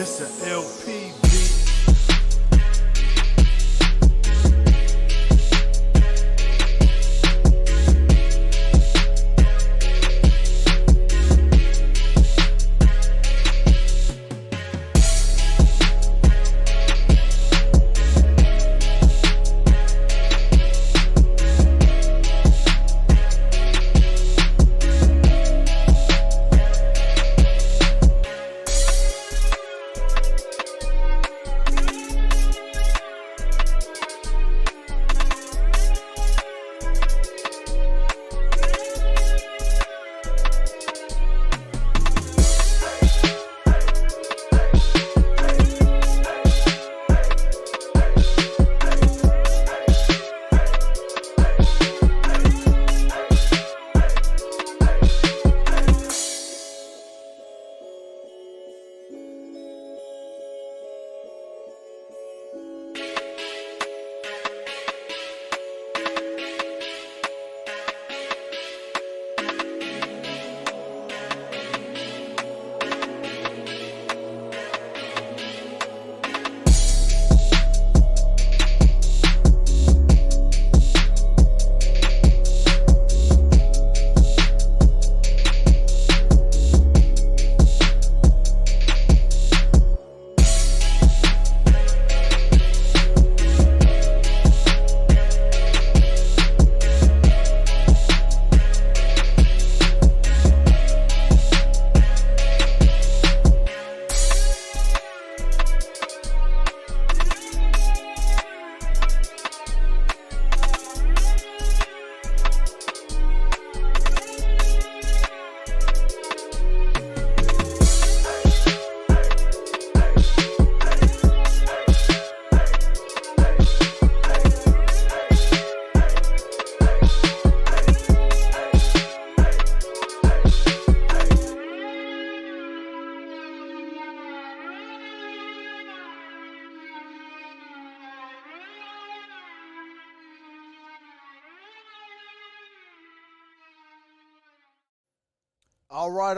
This a LP beat.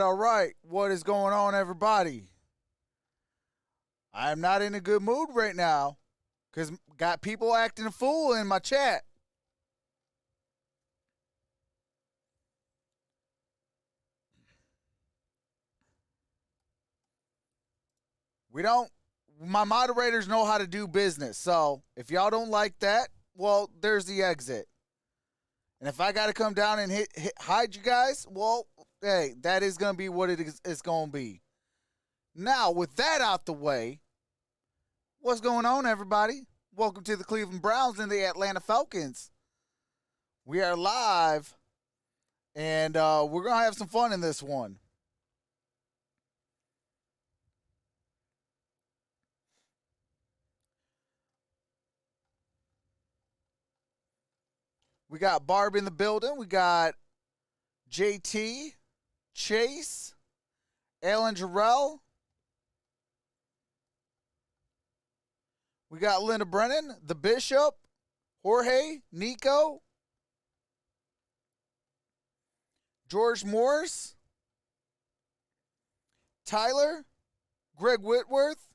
All right. What is going on, everybody? I am not in a good mood right now because got people acting a fool in my chat. My moderators know how to do business. So if y'all don't like that, well, there's the exit. And if I got to come down and hide you guys, well, hey, that is going to be what it's going to be. Now, with that out the way, what's going on, everybody? Welcome to the Cleveland Browns and the Atlanta Falcons. We are live, and we're going to have some fun in this one. We got Barb in the building. We got JT, Chase, Alan Jarrell. We got Linda Brennan, the Bishop, Jorge, Nico, George Morris, Tyler, Greg Whitworth,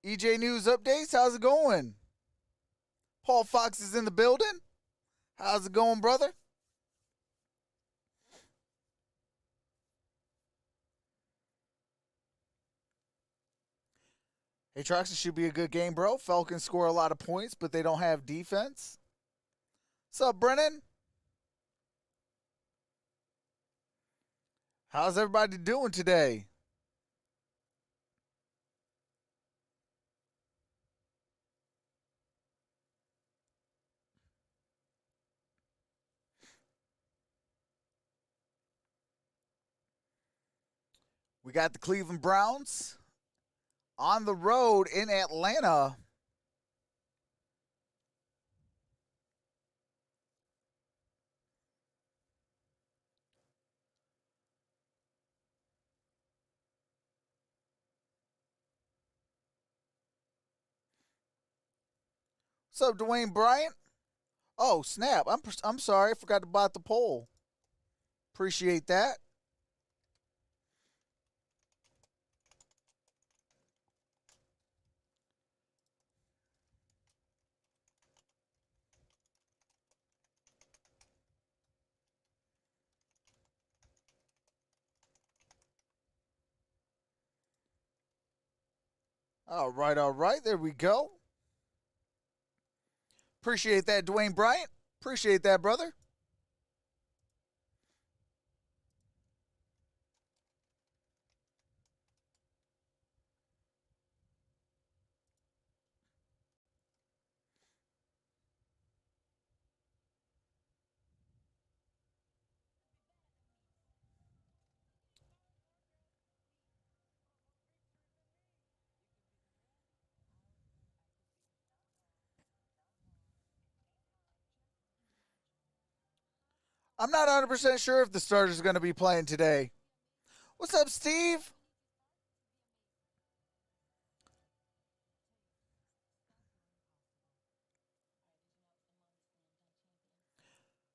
EJ News Updates, how's it going? Paul Fox is in the building. How's it going, brother? Hey, Troxel, should be a good game, bro. Falcons score a lot of points, but they don't have defense. What's up, Brennan? How's everybody doing today? We got the Cleveland Browns on the road in Atlanta. What's up, Dwayne Bryant? Oh, snap. I'm sorry. I forgot to buy the poll. Appreciate that. All right, all right. There we go. Appreciate that, Dwayne Bryant. Appreciate that, brother. I'm not 100% sure if the starters are going to be playing today. What's up, Steve?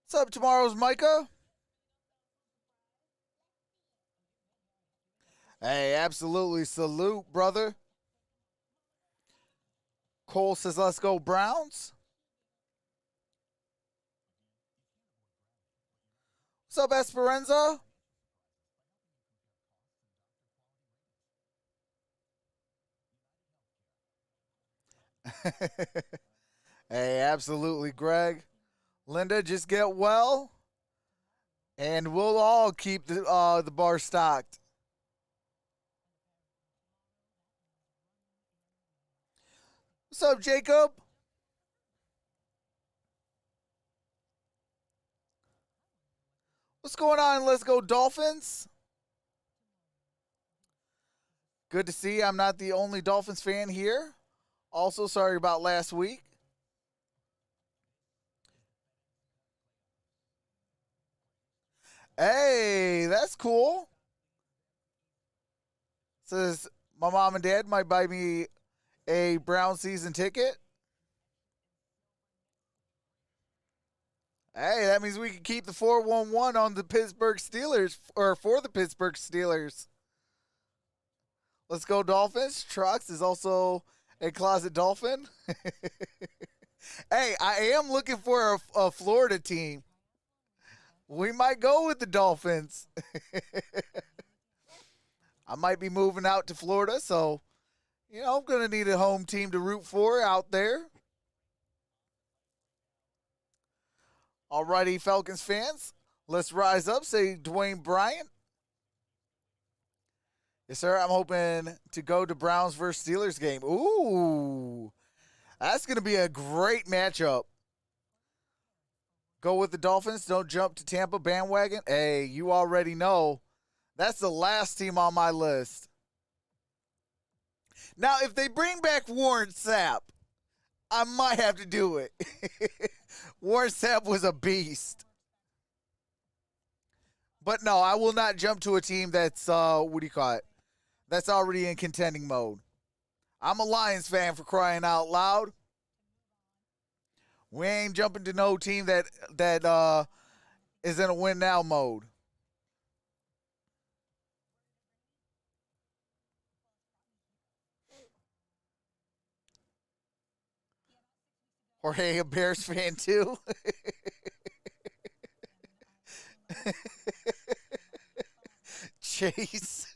What's up, tomorrow's Micah? Hey, absolutely salute, brother. Cole says, let's go, Browns. What's up, Esperanza? Hey, absolutely, Greg. Linda, just get well, and we'll all keep the bar stocked. What's up, Jacob? What's going on? Let's go, Dolphins. Good to see. I'm not the only Dolphins fan here. Also, sorry about last week. Hey, that's cool. Says my mom and dad might buy me a Brown season ticket. Hey, that means we can keep the 411 on the Pittsburgh Steelers, or for the Pittsburgh Steelers. Let's go, Dolphins. Trox is also a closet Dolphin. Hey, I am looking for a Florida team. We might go with the Dolphins. I might be moving out to Florida, so, I'm going to need a home team to root for out there. Alrighty, Falcons fans, let's rise up. Say Dwayne Bryant. Yes, sir. I'm hoping to go to Browns versus Steelers game. Ooh, that's going to be a great matchup. Go with the Dolphins. Don't jump to Tampa bandwagon. Hey, you already know. That's the last team on my list. Now, if they bring back Warren Sapp, I might have to do it. Warren Sapp was a beast. But no, I will not jump to a team that's, what do you call it? That's already in contending mode. I'm a Lions fan, for crying out loud. We ain't jumping to no team that is in a win now mode. Jorge, a Bears fan too. Chase.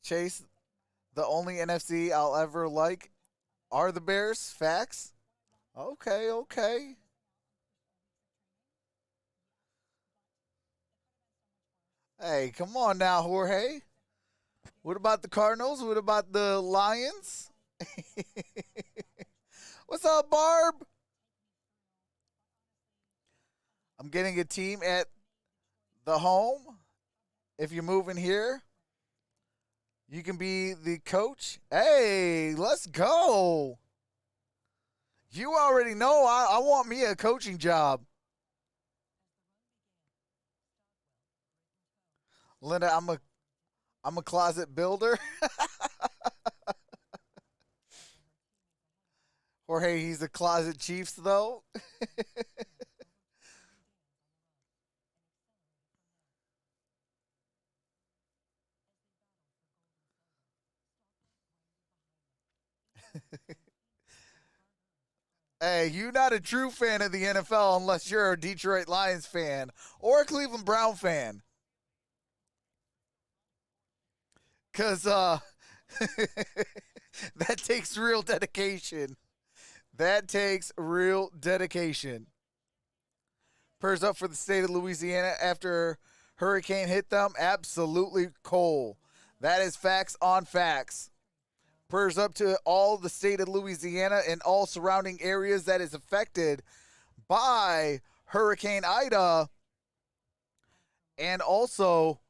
Chase, the only NFC I'll ever like are the Bears. Facts. Okay, okay. Hey, come on now, Jorge. What about the Cardinals? What about the Lions? What's up, Barb? I'm getting a team at the home. If you're moving here, you can be the coach. Hey, let's go. You already know I want me a coaching job. Linda, I'm a closet builder. Jorge, he's a closet Chiefs though. Hey, you're not a true fan of the NFL unless you're a Detroit Lions fan or a Cleveland Brown fan. Because that takes real dedication. That takes real dedication. Prayers up for the state of Louisiana after hurricane hit them. Absolutely cold. That is facts on facts. Prayers up to all the state of Louisiana and all surrounding areas that is affected by Hurricane Ida. And also,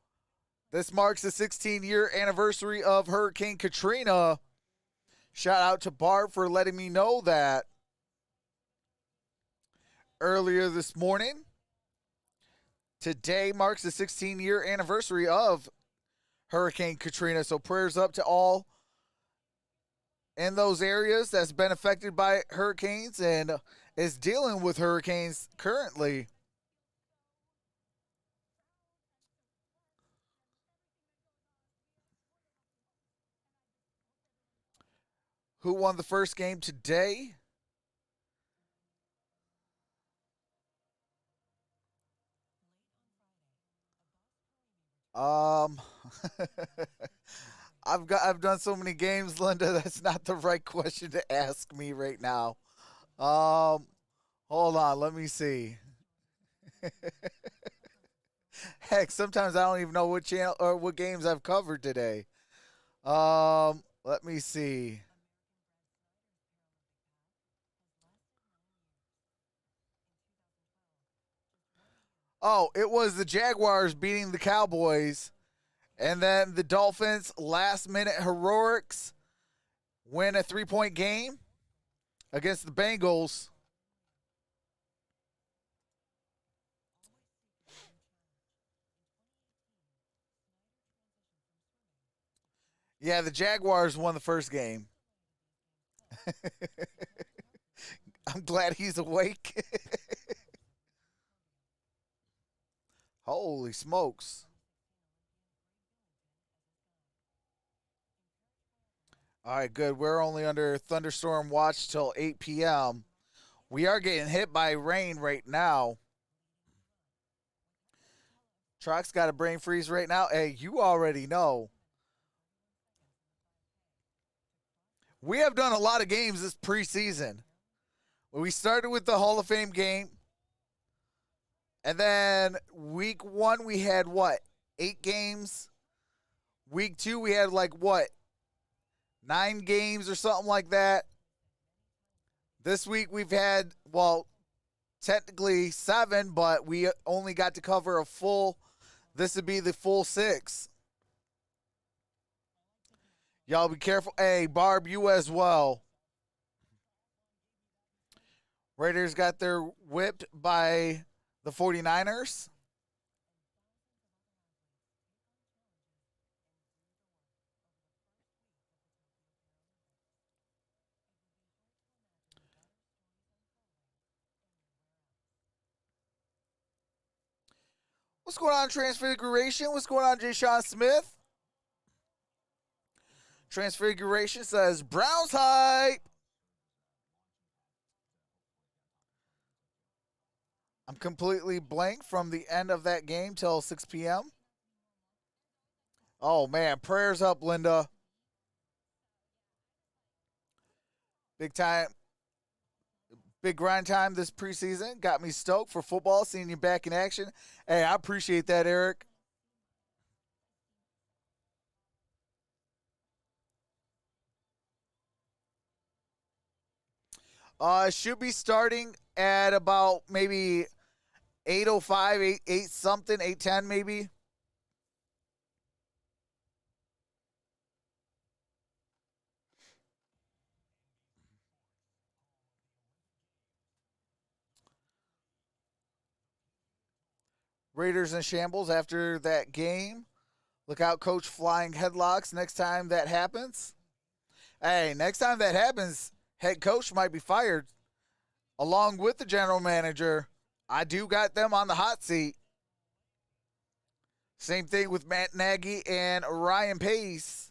this marks the 16-year anniversary of Hurricane Katrina. Shout out to Barb for letting me know that earlier this morning. Today marks the 16-year anniversary of Hurricane Katrina. So prayers up to all in those areas that's been affected by hurricanes and is dealing with hurricanes currently. Who won the first game today? Um, I've done so many games, Linda. That's not the right question to ask me right now. Um, hold on, let me see. Heck, sometimes I don't even know what channel or what games I've covered today. Let me see. Oh, it was the Jaguars beating the Cowboys, and then the Dolphins last minute heroics win a 3-point game against the Bengals. Yeah, the Jaguars won the first game. I'm glad he's awake. Holy smokes. All right, good. We're only under thunderstorm watch till 8 p.m. We are getting hit by rain right now. Trox got a brain freeze right now. Hey, you already know. We have done a lot of games this preseason. We started with the Hall of Fame game. And then week one, we had what? 8 games. Week two, we had like what? 9 games or something like that. This week, we've had, well, technically 7, but we only got to cover a full. This would be the full 6. Y'all be careful. Hey, Barb, you as well. Raiders got their whipped by the 49ers. What's going on, Transfiguration? What's going on, Jay Sean Smith? Transfiguration says, Browns hype. I'm completely blank from the end of that game till 6 p.m. Oh, man. Prayers up, Linda. Big time. Big grind time this preseason. Got me stoked for football, seeing you back in action. Hey, I appreciate that, Eric. Should be starting at about maybe 8:05, 8 something, 8:10 maybe. Raiders in shambles after that game. Look out, coach flying headlocks next time that happens. Hey, next time that happens, head coach might be fired along with the general manager. I do got them on the hot seat. Same thing with Matt Nagy and Ryan Pace.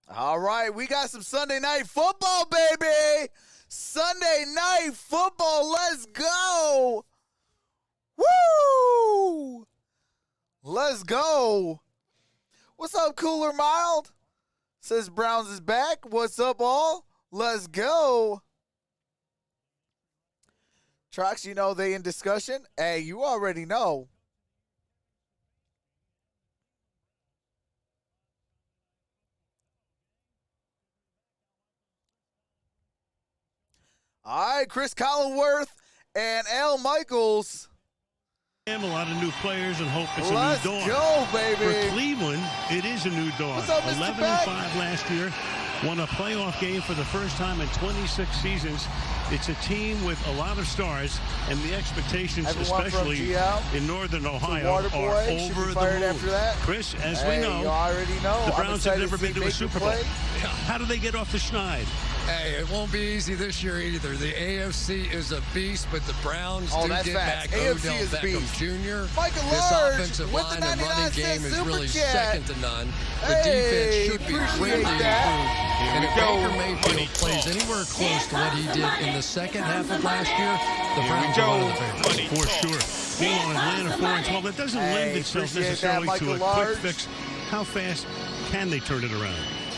All right, we got some Sunday night football, baby. Sunday night football, let's go. Woo! Let's go. What's up, Cooler Mild? Says Browns is back. What's up, all? Let's go. Trox, you know they in discussion? Hey, you already know. All right, Chris Collinworth and Al Michaels. A lot of new players and hope it's Let's a new dawn. Go, baby. For Cleveland, it is a new dawn. What's up, Mr. 11-5 last year. Won a playoff game for the first time in 26 seasons. It's a team with a lot of stars, and the expectations, especially in Northern Ohio, are over the moon. After that. Chris, as hey, we know, you already know, the Browns have never been to a Super Bowl. How do they get off the schneid? Hey, it won't be easy this year either. The AFC is a beast, but the Browns do get back Odell Beckham Jr. Michael This Large offensive line and running game is really chat. second to none. The defense should be greatly improved. And if Baker Mayfield plays anywhere close to what he did in the second half of last year, the Browns are one of the favorites. For sure. Meanwhile, Atlanta 4-12, that doesn't lend itself necessarily to a quick fix. How fast can they turn it around?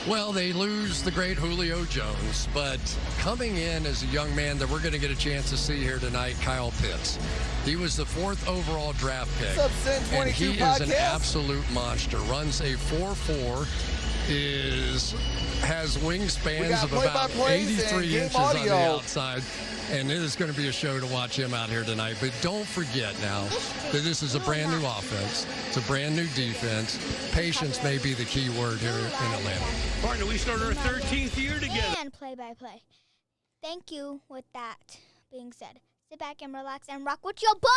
Well, they lose the great Julio Jones, but coming in as a young man that we're going to get a chance to see here tonight, Kyle Pitts. He was the 4th overall draft pick, and he is an absolute monster. Runs a 4.4, has wingspans of about 83 inches on the outside. And it is going to be a show to watch him out here tonight. But don't forget now that this is a brand new offense. It's a brand new defense. Patience may be the key word here in Atlanta. Partner, we started our 13th year together. And play-by-play. Thank you with that being said. Sit back and relax and rock with your boy.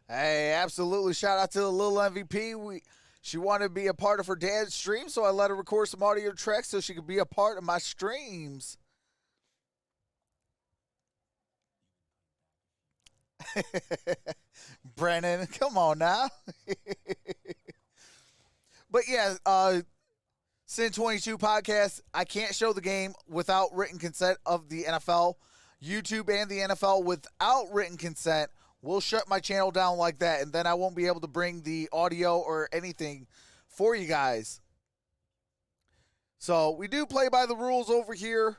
Hey, absolutely. Shout out to the little MVP. She wanted to be a part of her dad's stream, so I let her record some audio tracks so she could be a part of my streams. Brennan, come on now. But yeah, Sin 22 podcast, I can't show the game without written consent of the NFL. YouTube and the NFL without written consent will shut my channel down like that, and then I won't be able to bring the audio or anything for you guys. So we do play by the rules over here,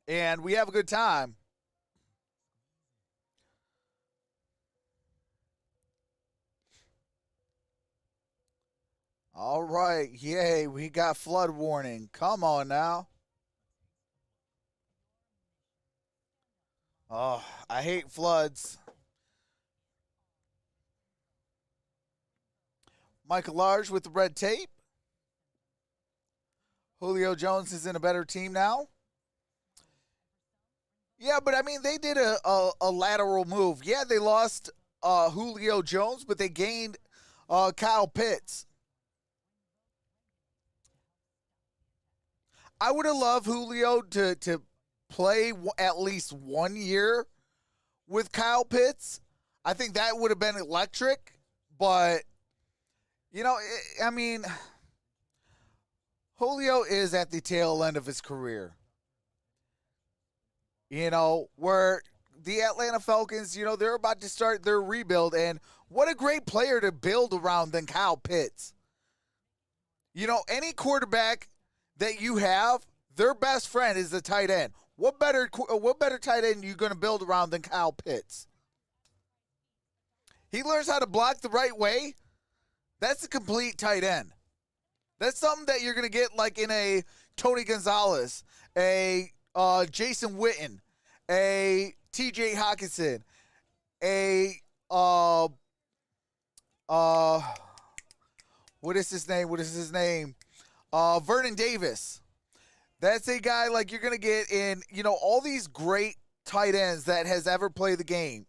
and we have a good time. All right, yay, we got flood warning. Come on now. Oh, I hate floods. Michael Large with the red tape. Julio Jones is in a better team now. Yeah, but I mean, they did a lateral move. Yeah, they lost Julio Jones, but they gained Kyle Pitts. I would have loved Julio to play at least 1 year with Kyle Pitts. I think that would have been electric. But, you know, I mean, Julio is at the tail end of his career. You know, where the Atlanta Falcons, you know, they're about to start their rebuild. And what a great player to build around than Kyle Pitts. You know, any quarterback that you have, their best friend is the tight end. What better tight end you going to build around than Kyle Pitts? He learns how to block the right way. That's a complete tight end. That's something that you're going to get like in a Tony Gonzalez, a Jason Witten, a TJ Hawkinson, a what is his name? Vernon Davis. That's a guy like you're going to get in, you know, all these great tight ends that has ever played the game.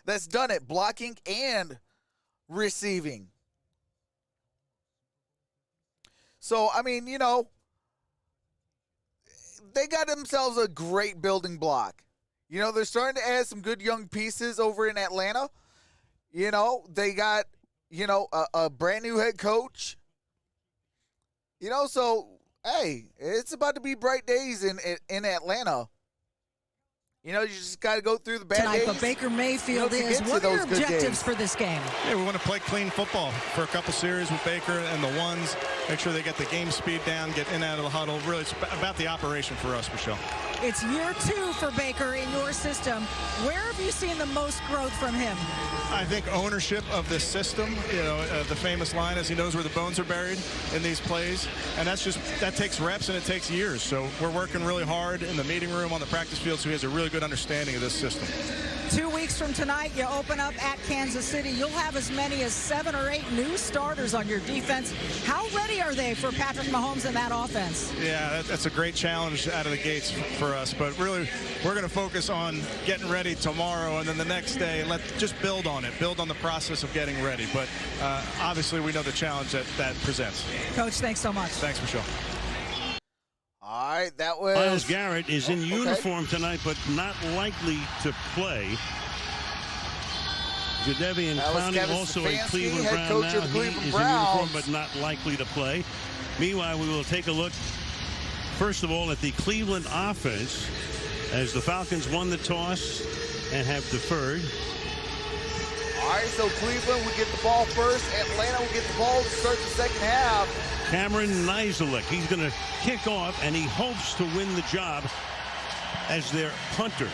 That's done it, blocking and receiving. So, I mean, you know, they got themselves a great building block. You know, they're starting to add some good young pieces over in Atlanta. You know, they got, you know, a brand new head coach. You know, so, hey, it's about to be bright days in Atlanta. You know, you just got to go through the bad tonight, days. but Baker Mayfield is. What are your objectives for this game? Yeah, we want to play clean football for a couple series with Baker and the ones. Make sure they get the game speed down, get in and out of the huddle. Really, it's about the operation for us, Michelle. It's year 2 for Baker in your system. Where have you seen the most growth from him? I think ownership of this system. You know, the famous line is he knows where the bones are buried in these plays, and that takes reps and it takes years. So we're working really hard in the meeting room, on the practice field, so he has a really good understanding of this system. 2 weeks from tonight, you open up at Kansas City. You'll have as many as 7 or 8 new starters on your defense. How ready are they for Patrick Mahomes and that offense? Yeah, that's a great challenge out of the gates for us. But really, we're going to focus on getting ready tomorrow, and then the next day, just build on it. Build on the process of getting ready. But obviously, we know the challenge that presents. Coach, thanks so much. Thanks, Michelle. All right, that was... Myles Garrett is in uniform tonight, but not likely to play. Jadeveon Clowney, also a Cleveland Brown now. He is in uniform, but not likely to play. Meanwhile, we will take a look, first of all, at the Cleveland offense as the Falcons won the toss and have deferred. All right, so Cleveland will get the ball first. Atlanta will get the ball to start the second half. Cameron Niziolek, he's going to kick off, and he hopes to win the job as their punter.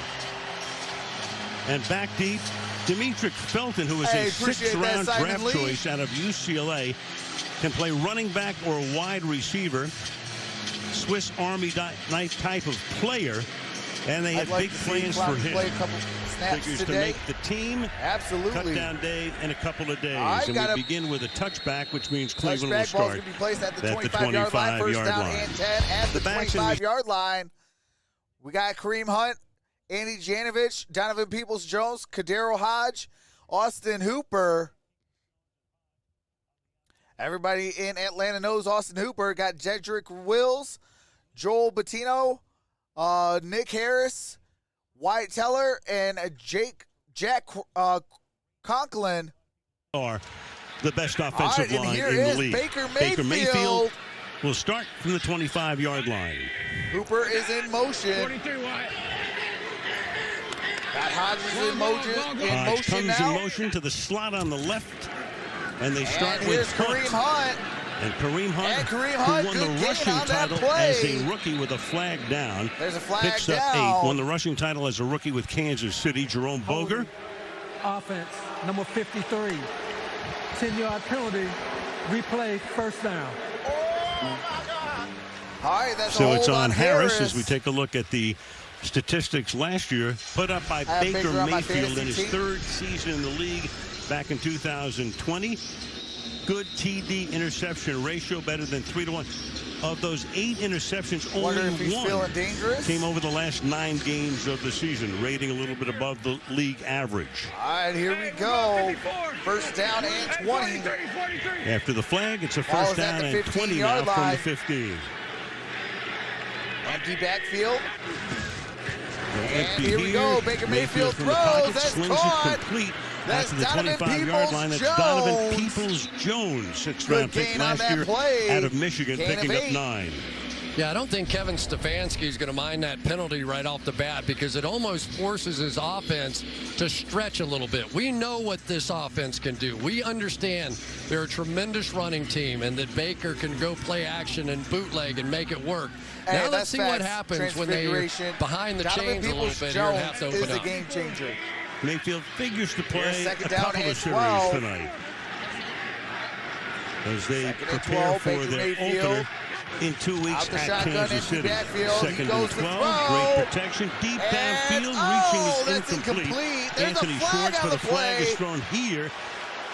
And back deep, Demetric Felton, who is a 6th-round draft choice out of UCLA, can play running back or wide receiver. Swiss Army knife type of player, and they have big plans for him. Figures to make the team. Absolutely. Cut down day in a couple of days. And we begin with a touchback, which means Cleveland will start ball's gonna be placed at the 25-yard line. First down and 10 at the 25-yard line. We got Kareem Hunt, Andy Janovich, Donovan Peoples-Jones, Kadero Hodge, Austin Hooper. Everybody in Atlanta knows Austin Hooper. Got Jedrick Wills, Joel Bettino, Nick Harris, Wyatt Teller, and Jack Conklin are the best offensive line in the league. Baker Mayfield will start from the 25-yard line. Hooper is in motion. 43 Wyatt. Got Hodges in motion. Hodge comes in motion to the slot on the left, and they start with Kareem Hunt. And Kareem Hunt, who won the rushing title as a rookie with a flag down, picks up 8. Won the rushing title as a rookie with Kansas City. Jerome Boger. Offense, number 53. 10-yard penalty. Replay, first down. All right, that's so it's on Harris as we take a look at the statistics last year put up by Baker Mayfield in his 3rd season in the league back in 2020. Good TD interception ratio, better than 3-to-1. Of those 8 interceptions, only 1 came over the last 9 games of the season, rating a little bit above the league average. All right, here we go. First down and 20. After the flag, it's a first down and 20 now from the 15. Empty backfield. And here we go. Baker Mayfield throws. That's caught. Complete. That's the 25-yard line. That's Donovan Peoples-Jones, 6th-round pick last year out of Michigan, picking up 9. Yeah, I don't think Kevin Stefanski is going to mind that penalty right off the bat because it almost forces his offense to stretch a little bit. We know what this offense can do. We understand they're a tremendous running team and that Baker can go play action and bootleg and make it work. Now let's see what happens when they're behind the chains a little bit here and have to open up. Is a game changer. Mayfield figures to play a couple of series tonight as they prepare for their opener in 2 weeks at Kansas City. 2nd and 12, great protection, deep downfield, reaching is incomplete. Anthony Schwartz, but a flag is thrown here.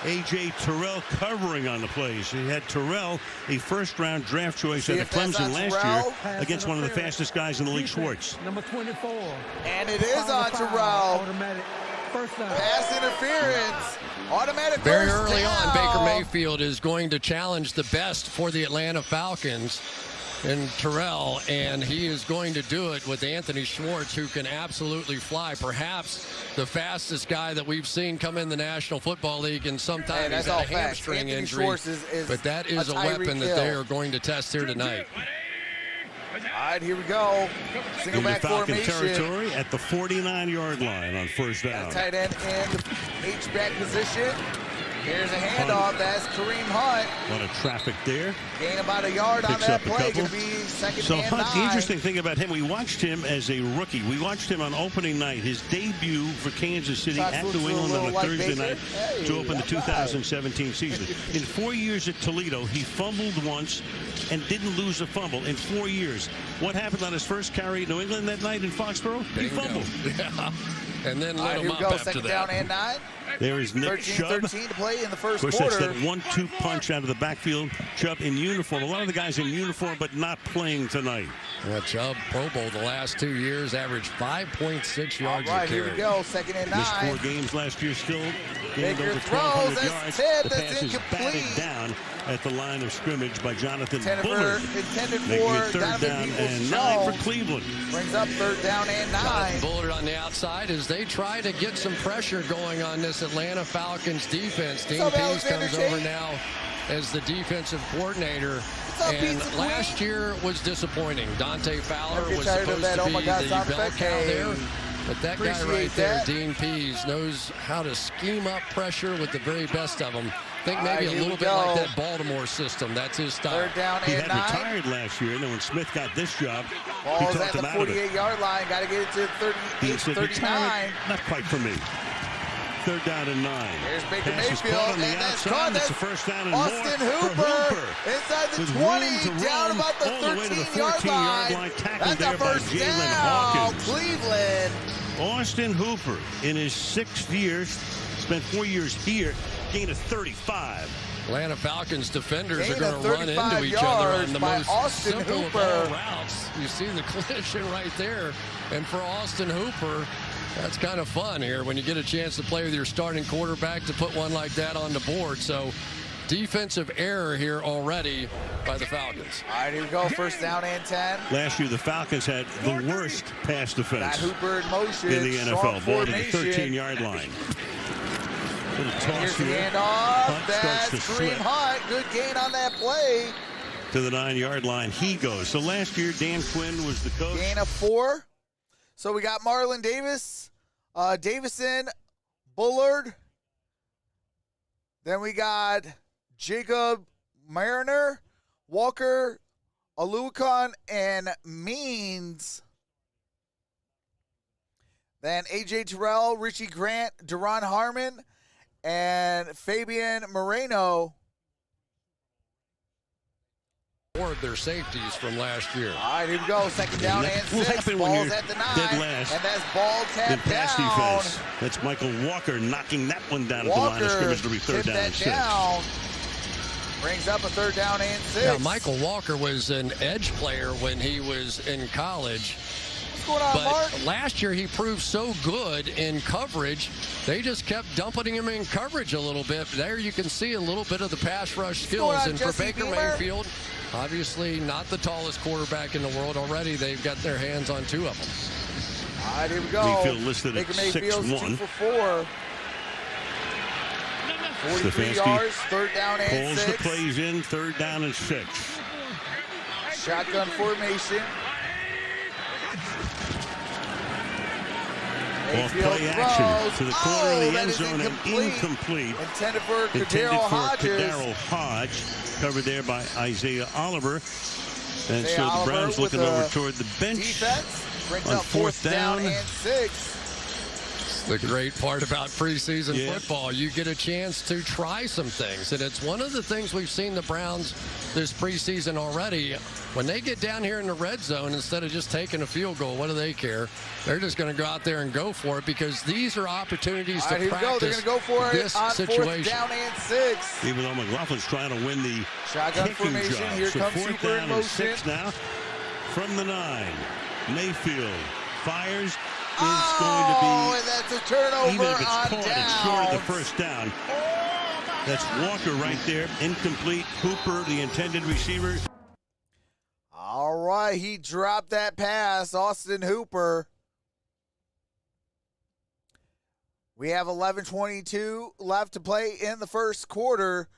A.J. Terrell covering on the plays. He had Terrell, a 1st-round draft choice out of Clemson last year, against one of the fastest guys in the league, Schwartz. Number 24. And it is on Terrell. Automatic first down. Pass interference. Automatic Very first early down. on, Baker Mayfield is going to challenge the best for the Atlanta Falcons. in Terrell, and he is going to do it with Anthony Schwartz, who can absolutely fly. Perhaps the fastest guy that we've seen come in the National Football League in some time. He's had a hamstring injury, but that is a weapon that they are going to test here tonight. All right, here we go. Single back Falcon formation. Territory at the 49-yard line on first down. Tight end in the H-back position. Here's a handoff. That's Kareem Hunt. A lot of traffic there. Gain about a yard on that play. Going to be second and 9. The interesting thing about him, we watched him as a rookie. We watched him on opening night, his debut for Kansas City at New England on a Thursday night to open the 2017 season. In 4 years at Toledo, he fumbled once and didn't lose a fumble in 4 years. What happened on his first carry at New England that night in Foxborough? He fumbled. Yeah. And then let him up after second that. Down and 9. There is Nick Chubb. 13 to play in the first quarter. That's that 1-2 punch out of the backfield. Chubb in uniform. A lot of the guys in uniform, but not playing tonight. Well, Chubb, Pro Bowl the last 2 years, averaged 5.6 yards a carry. Here we go, second and 9. Missed 4 games last year, still gained over 1,200 yards. The pass is batted down at the line of scrimmage by Jonathan Bullard. Intended Making for it third down and 9 for Cleveland. Brings up third down and 9. Bullard on the outside as they try to get some pressure going on this Atlanta Falcons defense. Dean Pease comes over now as the defensive coordinator. And last year was disappointing. Dante Fowler was supposed to be the bell cow there. But that guy right there, Dean Pease, knows how to scheme up pressure with the very best of them. I think maybe a little bit like that Baltimore system. That's his style. Third down he and 9. He had retired last year, and then when Smith got this job, Ball's he talked at the 48-yard line. Got to get it to 39. Not quite for me. Third down and 9. Here's Baker Pass Mayfield, caught on the and outside. That's a first down and Austin more Hooper for inside the 20, down about the 13-yard line. Tackled That's there by Jalen Hawkins. Cleveland. Austin Hooper, in his 6th year, spent 4 years here, gained a 35. Atlanta Falcons defenders are going to run into each other on the most simple of all routes. You see the collision right there. And for Austin Hooper, that's kind of fun here when you get a chance to play with your starting quarterback to put one like that on the board. So defensive error here already by the Falcons. All right, here we go. First down and 10. Last year, the Falcons had the worst pass defense Hooper in motion. In the NFL. Ball to the 13-yard line. Here's the handoff. That's Kareem Hunt. Good gain on that play. To the 9-yard line, he goes. So last year, Dan Quinn was the coach. Gain of 4. So we got Marlon Davis, Davison, Bullard. Then we got Jacob Mariner, Walker, Alucon, and Means. Then A.J. Terrell, Richie Grant, Derrn Harmon, and Fabian Moreno. Their safeties from last year. All right, here we go. Second down and 6. Ball's at the 9. Dead last. And that's ball tapped pass down. Defense. That's Michael Walker knocking that one down at the line of scrimmage to be third down and 6. Brings up a third down and 6. Now, Michael Walker was an edge player when he was in college. What's going on, but Mark? Last year, he proved so good in coverage, they just kept dumping him in coverage a little bit. There you can see a little bit of the pass rush skills. And for Baker Mayfield, obviously not the tallest quarterback in the world already. They've got their hands on 2 of them. All right, here we go. Mayfield listed at 6'1". 2 for 4. 43 yards, third down and 6. Pulls the plays in, third down and 6. Shotgun formation. Off play action to the corner of the end zone and incomplete. Intended for Kadaro Hodge. Covered there by Isaiah Oliver. And so the Browns looking over toward the bench defense. on fourth down and 6. The great part about preseason football, you get a chance to try some things. And it's one of the things we've seen the Browns this preseason already. When they get down here in the red zone, instead of just taking a field goal, what do they care? They're just going to go out there and go for it because these are opportunities to practice They're going to go for this situation. Fourth down and 6. Even though McLaughlin's trying to win the shotgun formation, job. here so comes fourth Super down in motion. And 6 now from the 9. Mayfield fires. Is going to be, and that's a turnover. Even if it's on caught, downs. it's short of the first down. That's Walker right there, incomplete. Hooper, the intended receiver. All right, he dropped that pass, Austin Hooper. We have 11:22 left to play in the first quarter.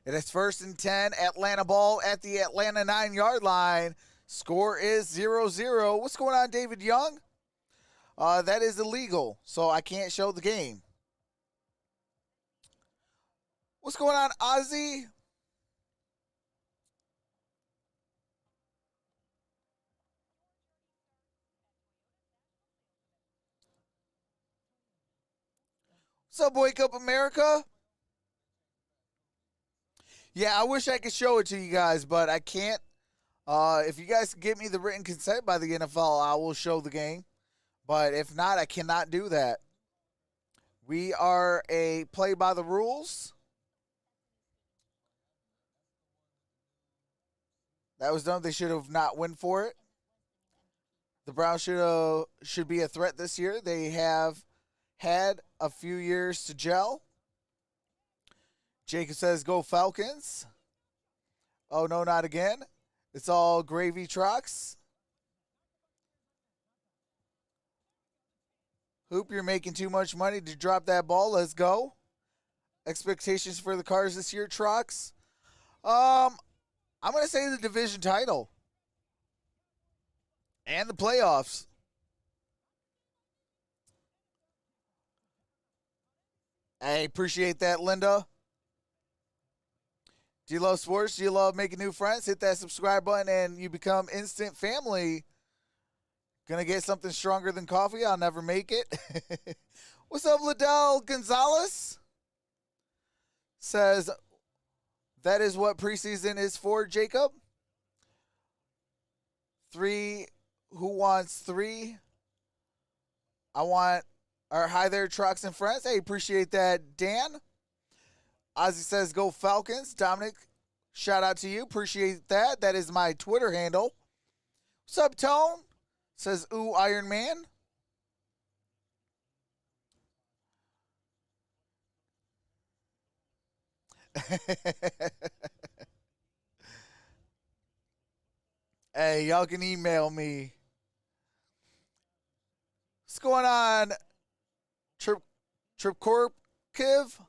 It is 1st and 10, Atlanta ball at the Atlanta 9-yard line. Score is 0-0. What's going on, David Young? That is illegal, so I can't show the game. What's going on, Ozzy? What's up, Wake Up America? Yeah, I wish I could show it to you guys, but I can't. If you guys can get me the written consent by the NFL, I will show the game. But if not, I cannot do that. We are a play by the rules. That was done. They should have not went for it. The Browns should be a threat this year. They have had a few years to gel. Jacob says, go Falcons. Oh, no, not again. It's all gravy trucks. Hoop, you're making too much money to drop that ball. Let's go. Expectations for the Cards this year, trucks. I'm going to say the division title. And the playoffs. I appreciate that, Linda. Do you love sports? Do you love making new friends? Hit that subscribe button and you become instant family. Gonna get something stronger than coffee. I'll never make it. What's up, Liddell Gonzalez? Says, that is what preseason is for, Jacob. 3, who wants 3? I want, or hi there, trucks and friends. Hey, appreciate that, Dan. Ozzy says, go Falcons. Dominic, shout out to you. Appreciate that. That is my Twitter handle. What's up, Tone? Says, ooh, Iron Man. Hey, y'all can email me. What's going on, Trip Corp, Kiv?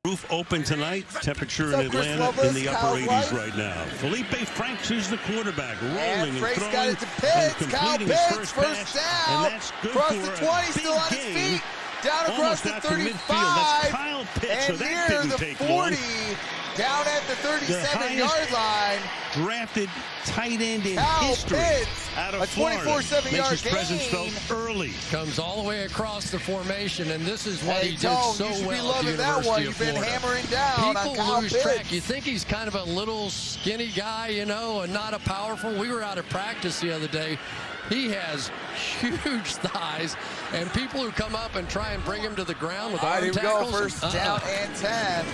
Roof open tonight. Temperature in Atlanta in the upper 80s right now. Felipe Franks is the quarterback, rolling and throwing got it to Pitts. Kyle Pitts, first down. And that's good across for the 20, still on his feet. Down across the 35. That's Kyle Pitts, and so that didn't take 40, long. down at the 37-yard line. Drafted tight end in Kyle history Pitts, out of a Florida. 24-7 Makes yard his presence gain. felt early. Comes all the way across the formation, and this is what he did so you should well be loving at the that one. University You've of been Florida. hammering down on People Kyle lose Pitts. track. You think he's kind of a little skinny guy, you know, and not a powerful. We were out of practice the other day. He has huge thighs, and people who come up and try and bring him to the ground with arm tackles. Here we go, first down and 10.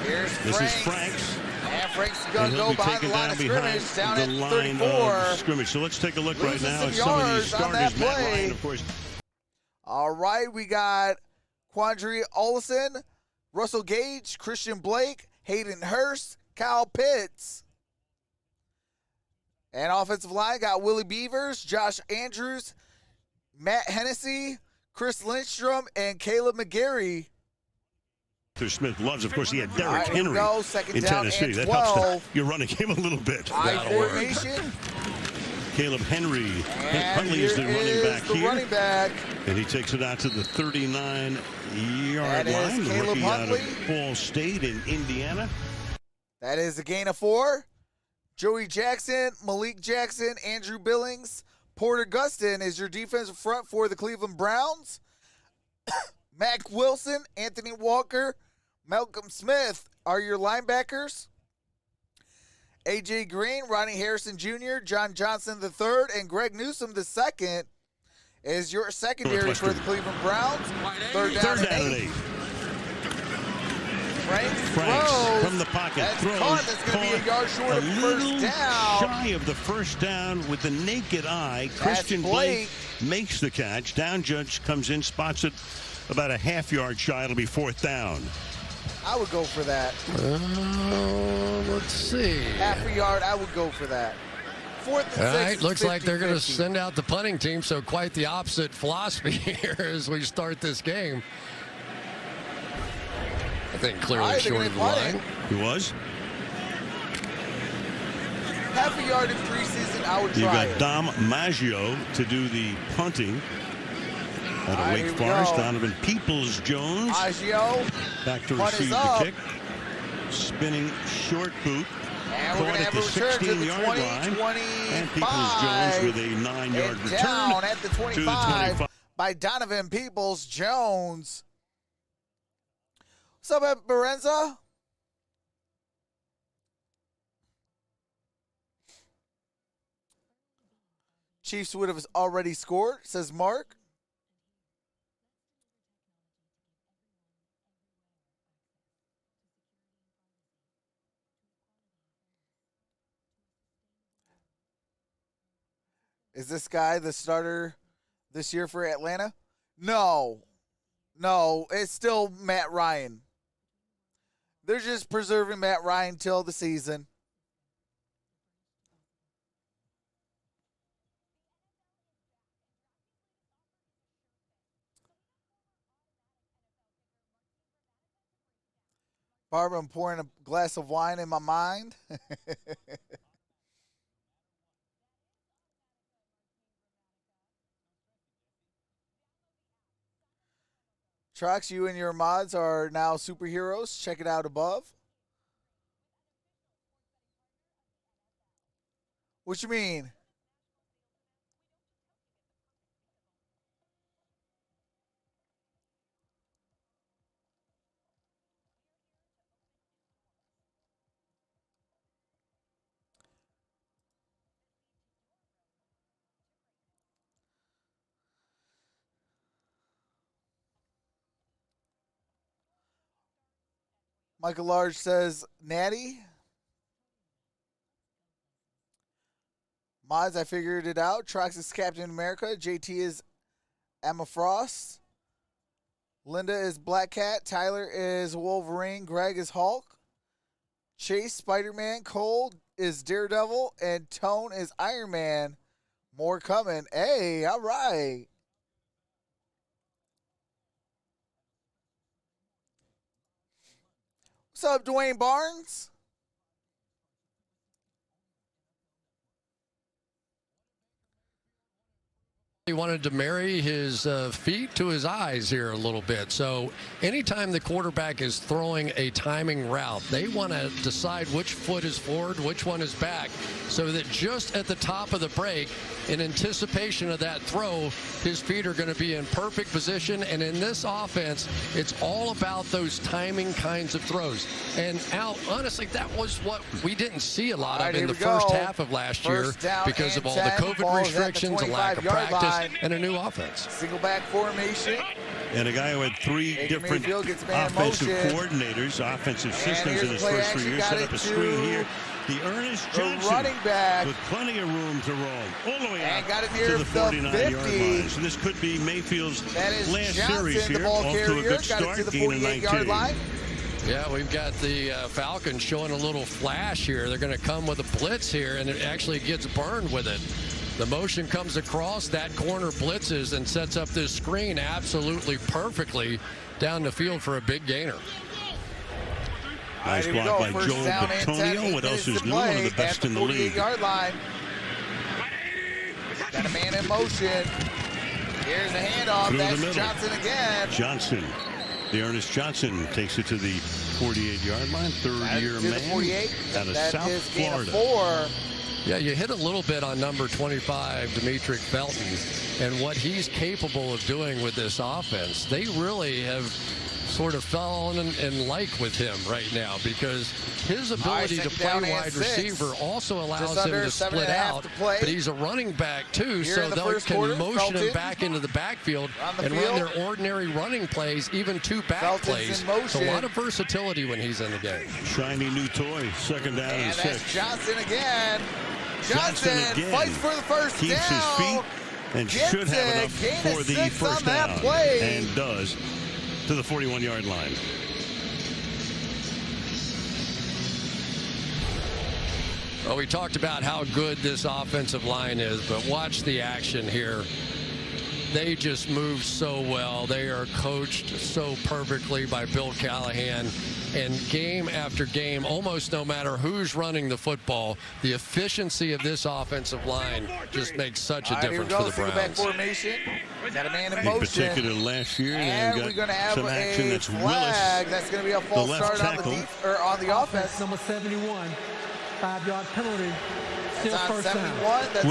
Here's Franks. This is Franks. And Franks is going to go behind the line of scrimmage, down at 34. Scrimmage. So let's take a look right now at some some of these yards starters. on that Matt play. Ryan, of course. All right, we got Quandre Olson, Russell Gage, Christian Blake, Hayden Hurst, Kyle Pitts. And offensive line got Willie Beavers, Josh Andrews, Matt Hennessy, Chris Lindstrom, and Caleb McGarry. Smith loves, of course, he had Derrick Henry in down Tennessee. That 12. helps your running game a little bit. I formation. Caleb Henry. And Huntley is the running back the here. Running back. And he takes it out to the 39-yard That line. is The Caleb rookie Huntley. out of Ball State in Indiana. That is a gain of 4. Joey Jackson, Malik Jackson, Andrew Billings, Porter Gustin is your defensive front for the Cleveland Browns. Mac Wilson, Anthony Walker, Malcolm Smith are your linebackers. A.J. Green, Ronnie Harrison Jr., John Johnson III, and Greg Newsome II is your secondary for the Cleveland Browns. Third down and 8. Franks from the pocket throws. That's going to be a yard short of first down. Shy of the first down with the naked eye. Christian Blake makes the catch. Down judge comes in, spots it about a half-yard shy. It'll be 4th down. I would go for that. Let's see. Half a yard, I would go for that. 4th and 6. All right, looks 50, like they're going to 50. send out the punting team, so quite the opposite philosophy here as we start this game. I think clearly short of the line. He was. Half a yard in preseason, I would try You've got it. Dom Maggio to do the punting. Out of Wake Forest, Donovan Peoples-Jones. Maggio. Back to Punt is receive the up. kick. Spinning short boot. And we're going to have a return to the 20, 25. And Peoples-Jones with a 9-yard and return. Down at the to 25 by Donovan Peoples-Jones. What's up, Berenza? Chiefs would have already scored, says Mark. Is this guy the starter this year for Atlanta? No. No, it's still Matt Ryan. They're just preserving Matt Ryan till the season. Barbara, I'm pouring a glass of wine in my mind. Trox, you and your mods are now superheroes. Check it out above. What you mean? Michael Large says, Natty. Mods, I figured it out. Trox is Captain America. JT is Emma Frost. Linda is Black Cat. Tyler is Wolverine. Greg is Hulk. Chase, Spider-Man. Cole is Daredevil. And Tone is Iron Man. More coming. Hey, all right. What's up, Dwayne Barnes? He wanted to marry his feet to his eyes here a little bit. So anytime the quarterback is throwing a timing route, they want to decide which foot is forward, which one is back, so that just at the top of the break, in anticipation of that throw, his feet are going to be in perfect position. And in this offense, it's all about those timing kinds of throws. And Al, honestly, that was what we didn't see a lot of in the first half of last year because of all the COVID restrictions, a lack of practice, and a new offense. Single back formation. And a guy who had three different offensive coordinators, offensive systems in his first 3 years, set up a screen here. The Ernest Johnson running back with plenty of room to roll all the way out got it near to the 49-yard line. So this could be Mayfield's last series here. Ball off carrier, to a good got start, it to the gain of 48-yard 19. line. Yeah, we've got the Falcons showing a little flash here. They're going to come with a blitz here, and it actually gets burned with it. The motion comes across, that corner blitzes and sets up this screen absolutely perfectly down the field for a big gainer. Nice block by Joel Petonio. What else is new? One of the best in the league. 48-yard line. Got a man in motion. Here's the handoff. That's Johnson again. Johnson. The Ernest Johnson takes it to the 48-yard line. Third-year man out of South Florida. 4. Yeah, you hit a little bit on number 25, Demetric Felton, and what he's capable of doing with this offense. They really have sort of fallen in like with him right now because his ability to play wide receiver also allows him to split out. But he's a running back, too, so they can motion him back into the backfield and run their ordinary running plays, even two back plays. So a lot of versatility when he's in the game. Shiny new toy, second down and 6. That's Johnson again. Johnson again fights for the first keeps down. His feet and should have enough for the first down. And does to the 41-yard line. Well, we talked about how good this offensive line is, but watch the action here. They just move so well. They are coached so perfectly by Bill Callahan. And game after game, almost no matter who's running the football, the efficiency of this offensive line just makes such a difference for the Browns. Back formation. Got a man in motion. In particular, last year, and we're going to have some action. That's flag. Willis, that's going to be a false start on the offense. Number 71, 5-yard penalty. Still first 71. That's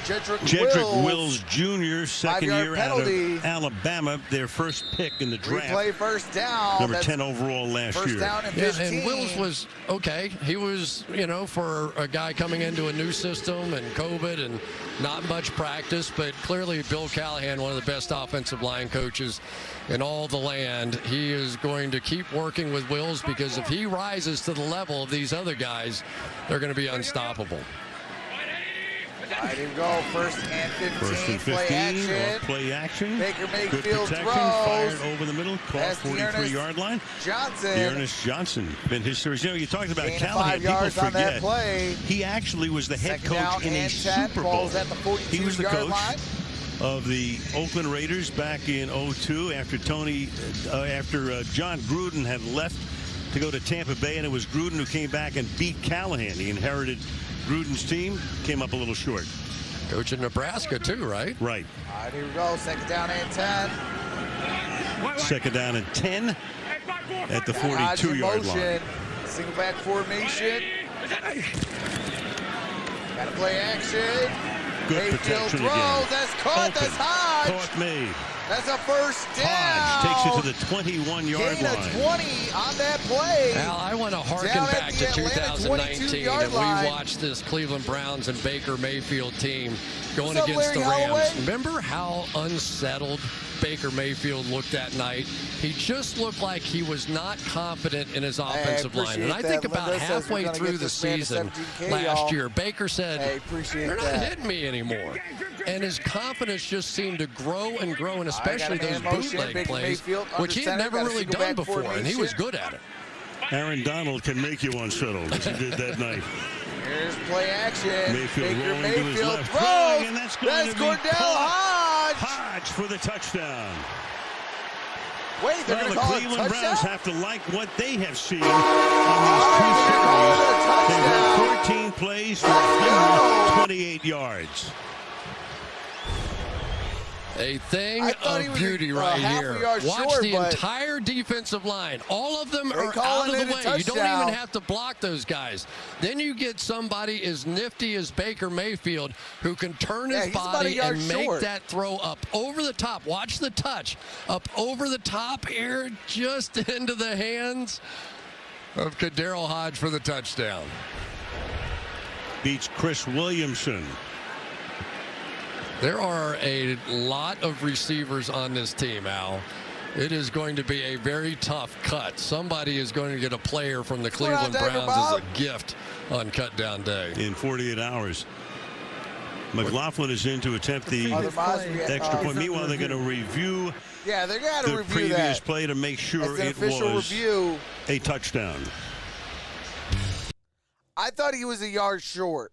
Jedrick Wills Jr., second year out of Alabama, their first pick in the draft. Replay first down. Number 10 overall last year. First down and 15. And Wills was okay. He was, for a guy coming into a new system and COVID and not much practice, but clearly Bill Callahan, one of the best offensive line coaches in all the land. He is going to keep working with Wills because if he rises to the level of these other guys, they're going to be unstoppable. All right, here we go. First and 15. First and 15. Play action. Baker Mayfield good protection. Throws. Fired over the middle. Caught 43-yard line. Dearness Johnson. Been his series. You talked about Callahan. 5 yards People on forget. That play. He actually was the head Second coach in a Super Bowl. Ball's at the 42-yard he was the coach line. of the Oakland Raiders back in 2002 after John Gruden had left to go to Tampa Bay, and it was Gruden who came back and beat Callahan. He inherited Gruden's team, came up a little short. Coach in Nebraska too, right? Right. All right, here we go. Second down and 10. Second down and 10 at the 42-yard line. Single back formation. Got to play action. Good Mayfield protection throws. again. That's caught. Open. That's Hodge. Caught me. That's a first down. Hodge takes it to the 21-yard line. Gain of 20 on that play. Al, I want to harken back to 2019, and we watched this Cleveland Browns and Baker Mayfield team going against the Rams. Remember how unsettled Baker Mayfield looked that night? He just looked like he was not confident in his offensive line. And I think about halfway through the season last year, Baker said, they're not hitting me anymore. And his confidence just seemed to grow and grow, and especially those bootleg plays, which he had never really done before, and he was good at it. Aaron Donald can make you unsettled, as he did that night. Here's play action. Mayfield rolling to his left. Throw. And that's going to be Hodge. Hodge for the touchdown. Wait, they're going to call the Cleveland Browns have to like what they have seen on these 2 series. They've had 14 plays for 128 yards. A thing of beauty right here. Watch the entire defensive line. All of them are out of the way. You don't even have to block those guys. Then you get somebody as nifty as Baker Mayfield who can turn his body and make that throw up over the top. Watch the touch. Up over the top here, just into the hands of GRIDIRON Hodge for the touchdown. Beats Chris Williamson. There are a lot of receivers on this team, Al. It is going to be a very tough cut. Somebody is going to get a player from the Cleveland Browns as a gift on cut down day. In 48 hours. McLaughlin is in to attempt the extra point. Meanwhile, they're going to review the previous play to make sure it was a touchdown. I thought he was a yard short.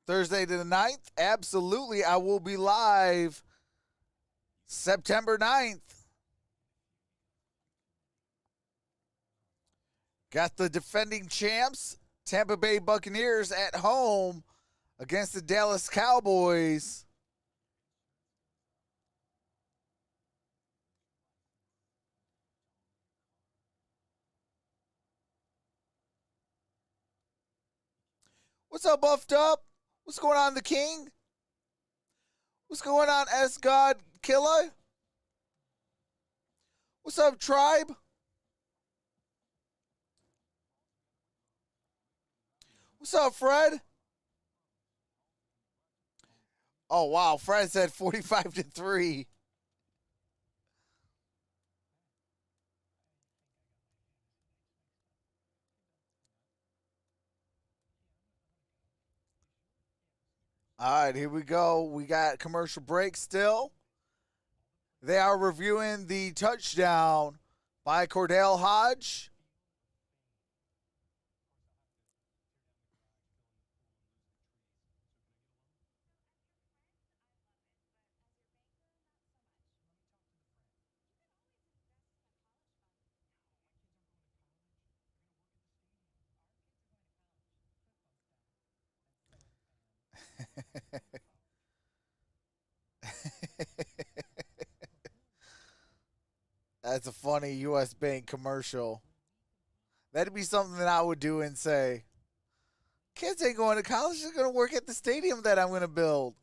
Thursday the 9th, absolutely. I will be live September 9th. Got the defending champs, Tampa Bay Buccaneers, at home against the Dallas Cowboys. What's up, Buffed Up? What's going on, the King? What's going on, S God Killer? What's up, Tribe? What's up, Fred? Oh, wow. Fred said 45-3. All right, here we go. We got commercial break still. They are reviewing the touchdown by Cordell Hodge. That's a funny U.S. Bank commercial. That'd be something that I would do and say, kids ain't going to college, they're going to work at the stadium that I'm going to build.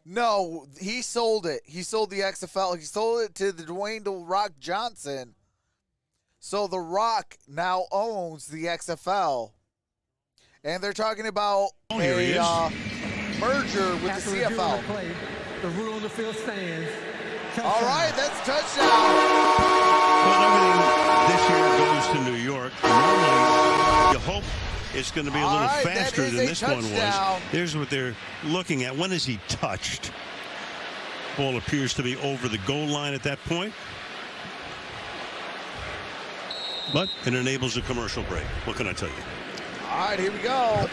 No, he sold it. He sold the XFL. He sold it to the Dwayne "The Rock" Johnson. So The Rock now owns the XFL. And they're talking about a merger with the CFL. The rule on the field stands. All right, that's touchdown. Well, everything this year goes to New York. Normally, you hope it's going to be a little faster than this one was. Here's what they're looking at. When is he touched? Ball appears to be over the goal line at that point. But it enables a commercial break. What can I tell you? All right, here we go.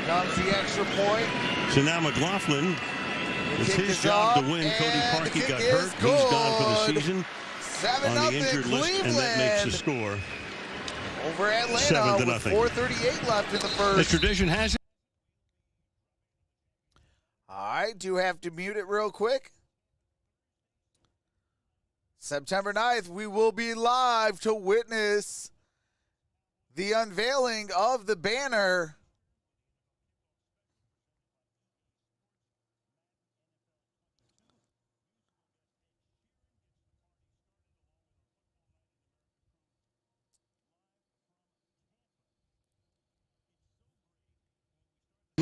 Comes the extra point. So now McLaughlin, it's his job to win. Cody Parkey got hurt. He's gone for the season on the injured list, and that makes the score over Atlanta with 4:38 left in the first. The tradition has it. All right, do have to mute it real quick. September 9th, we will be live to witness the unveiling of the banner.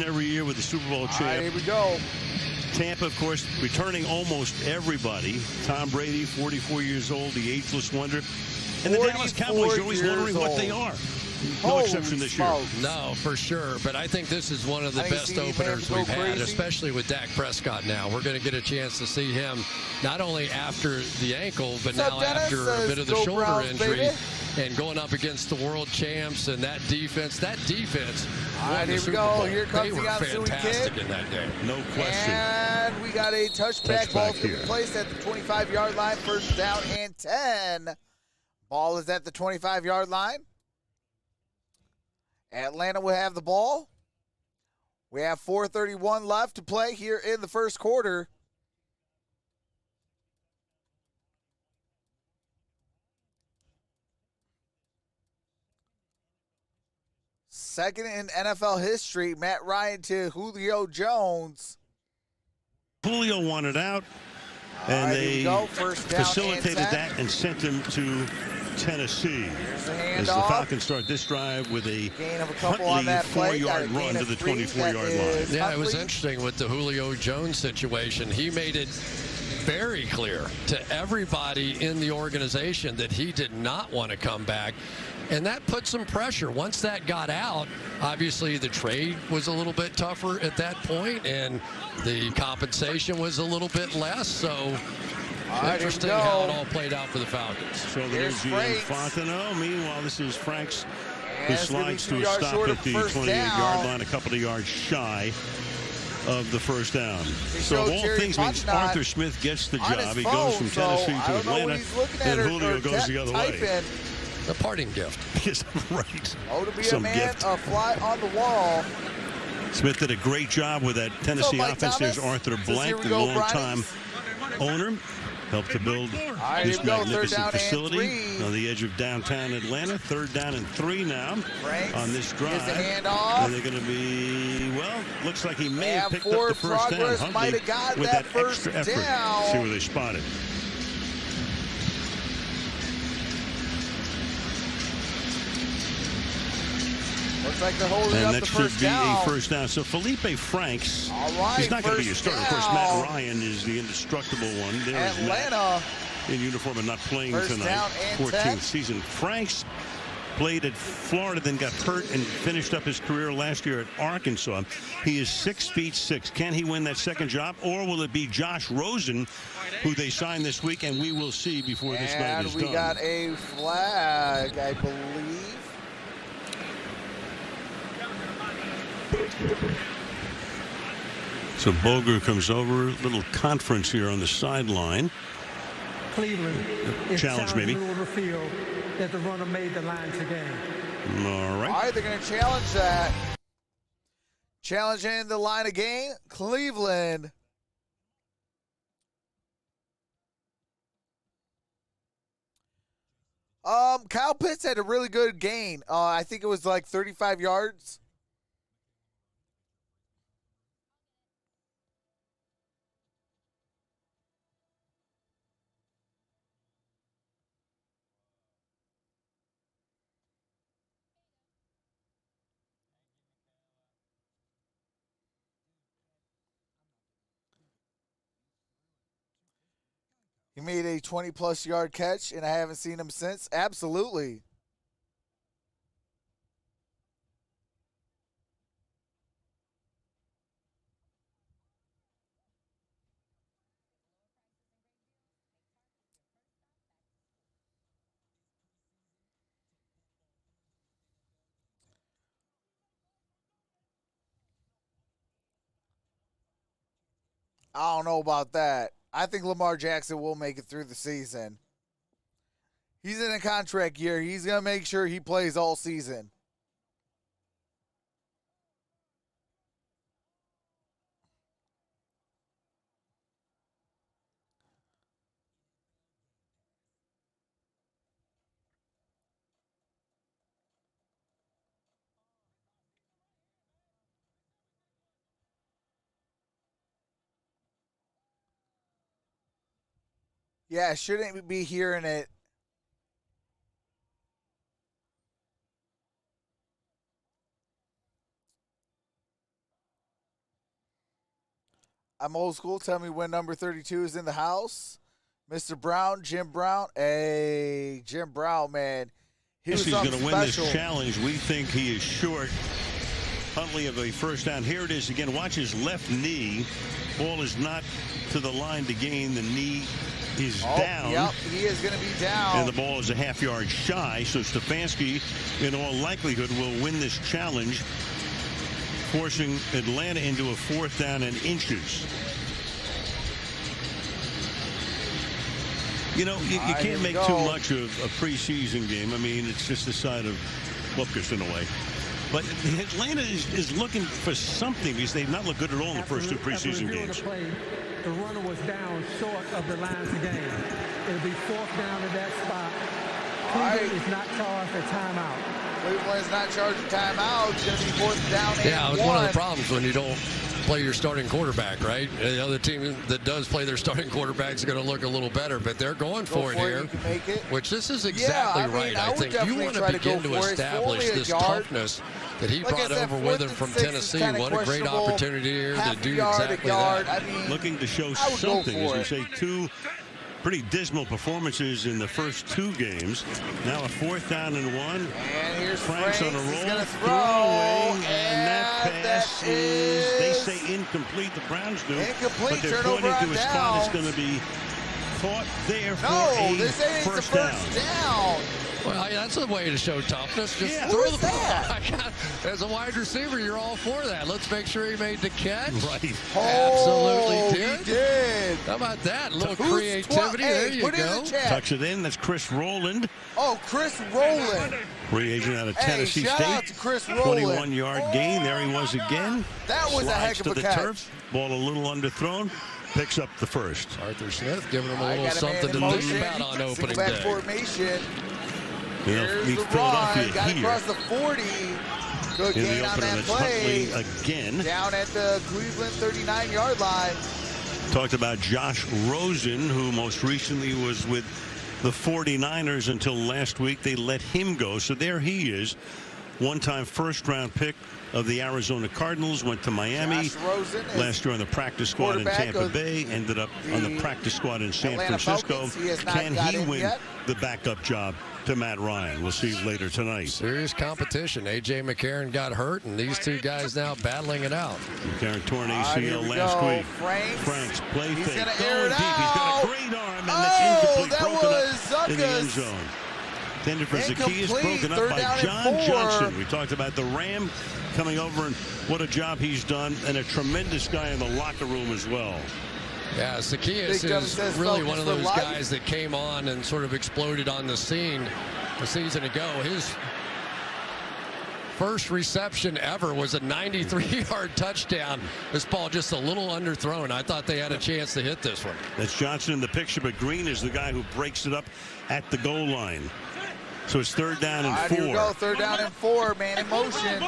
Every year with the Super Bowl champ. All right, here we go. Tampa, of course, returning almost everybody. Tom Brady, 44 years old, the ageless wonder. And the Dallas Cowboys, you're always wondering what they are. No exception this year. No, for sure. But I think this is one of the best openers we've had, especially with Dak Prescott now. We're going to get a chance to see him not only after the ankle, but now after a bit of the shoulder injury. And going up against the world champs and that defense. All right, here we go. Here comes the Yansui kid. In that game. No question. And we got a touchback ball to be placed at the 25-yard line. First down and 10. Ball is at the 25-yard line. Atlanta will have the ball. We have 4:31 left to play here in the first quarter. Second in NFL history, Matt Ryan to Julio Jones. Julio wanted out, and they facilitated that and sent him to Tennessee. As the Falcons start this drive with a Huntley 4-yard run to the 24-yard line. Yeah, it was interesting with the Julio Jones situation. He made it very clear to everybody in the organization that he did not want to come back. And that put some pressure. Once that got out, obviously the trade was a little bit tougher at that point, and the compensation was a little bit less. So interesting how it all played out for the Falcons. So there's Fontenot. Meanwhile, this is Franks, who slides to a stop at the 28-yard line, a couple of yards shy of the first down. So of all things means Arthur Smith gets the job. He goes from Tennessee to Atlanta, and Julio goes the other way. A parting gift. Yes, right. Oh, to be a man, a fly on the wall. Smith did a great job with that Tennessee offense. There's Arthur Blank, the longtime owner. Helped to build this magnificent facility on the edge of downtown Atlanta. 3rd down and 3 now on this drive. And they're going to be, well, looks like he may have picked up the first down. Huntley with that extra effort. See where they spot it. Looks like they're holding up the first down. And that should be a first down. So Felipe Franks, he's not going to be a starter. Of course, Matt Ryan is the indestructible one. Atlanta in uniform and not playing First tonight. down and 14th 10. season. Franks played at Florida, then got hurt and finished up his career last year at Arkansas. He is 6'6". Can he win that second job, or will it be Josh Rosen, who they signed this week, and we will see before this night is done? And we got a flag, I believe. So Boger comes over, little conference here on the sideline. Cleveland is Challenge maybe. middle of the field that the runner made the lines again. All right. All right, they're going to challenge that. Challenging the line of gain, Cleveland. Kyle Pitts had a really good gain. I think it was like 35 yards. He made a 20-plus yard catch, and I haven't seen him since. Absolutely. I don't know about that. I think Lamar Jackson will make it through the season. He's in a contract year. He's going to make sure he plays all season. Yeah, shouldn't be hearing it. I'm old school. Tell me when number 32 is in the house. Mr. Brown, Jim Brown. Hey, Jim Brown, man. He's going to win this challenge. We think he is short. Huntley of a first down. Here it is again. Watch his left knee. Ball is not to the line to gain. The knee is down. Yep, he is going to be down. And the ball is a half yard shy. So Stefanski, in all likelihood, will win this challenge, forcing Atlanta into a 4th down and inches. You know, you can't make too much of a preseason game. I mean, it's just the side of Lucas in a way. But Atlanta is looking for something because they've not looked good at all in the first 2 preseason games. The runner was down short of the lines of game. It'll be 4th down at that spot. Cleveland is not charged a timeout. Cleveland is not charged a timeout. It's going to be 4th down and Yeah, it was one of the problems when you don't play your starting quarterback, right? The other team that does play their starting quarterback is going to look a little better, but they're going for it here. Which this is exactly right. I think you want to begin to establish this toughness that he brought over with him from Tennessee. What a great opportunity here to do exactly that. I mean, looking to show something, as you say, 2 pretty dismal performances in the first 2 games. Now a 4th down and 1. And here's Franks on a roll. He's gonna throw. And that pass is, they say, incomplete. The Browns do. Incomplete. But they're pointing to a spot that's going to be caught there for a first down. Well, that's a way to show toughness. Just throw the ball. As a wide receiver, you're all for that. Let's make sure he made the catch. Right. Absolutely did. He did. How about that? A little creativity. There you go. Tucks it in. That's Chris Rowland. Oh, Chris Rowland. Free agent out of Tennessee State. Out to Chris Rowland. 21-yard gain. There he was again. That was a heck of a catch. Turf. Ball a little underthrown. Picks up the first. Arthur Smith giving him a little something to think about on opening day. Formation. Here's the run. Got across the 40. Good gain on that play. Again. Down at the Cleveland 39-yard line. Talked about Josh Rosen, who most recently was with the 49ers until last week. They let him go. So there he is. one-time first-round pick of the Arizona Cardinals, went to Miami last year on the practice squad in Tampa Bay, ended up on the practice squad in San Francisco. Can he win the backup job to Matt Ryan? We'll see later tonight. Serious competition. A.J. McCarron got hurt, and these two guys now battling it out. McCarron torn ACL last week. Frank's play fake. Going deep. He's got a great arm, and that's incomplete. Broken up in the end zone. Intended for Zacchaeus, broken up by John Johnson. We talked about the Ram coming over, and what a job he's done, and a tremendous guy in the locker room as well. Yeah, Zacchaeus is really one of those guys that came on and sort of exploded on the scene a season ago. His first reception ever was a 93-yard touchdown. This ball just a little underthrown. I thought they had a chance to hit this one. That's Johnson in the picture, but Green is the guy who breaks it up at the goal line. So it's 3rd down and 4. Here we go, 3rd down and 4, man in motion.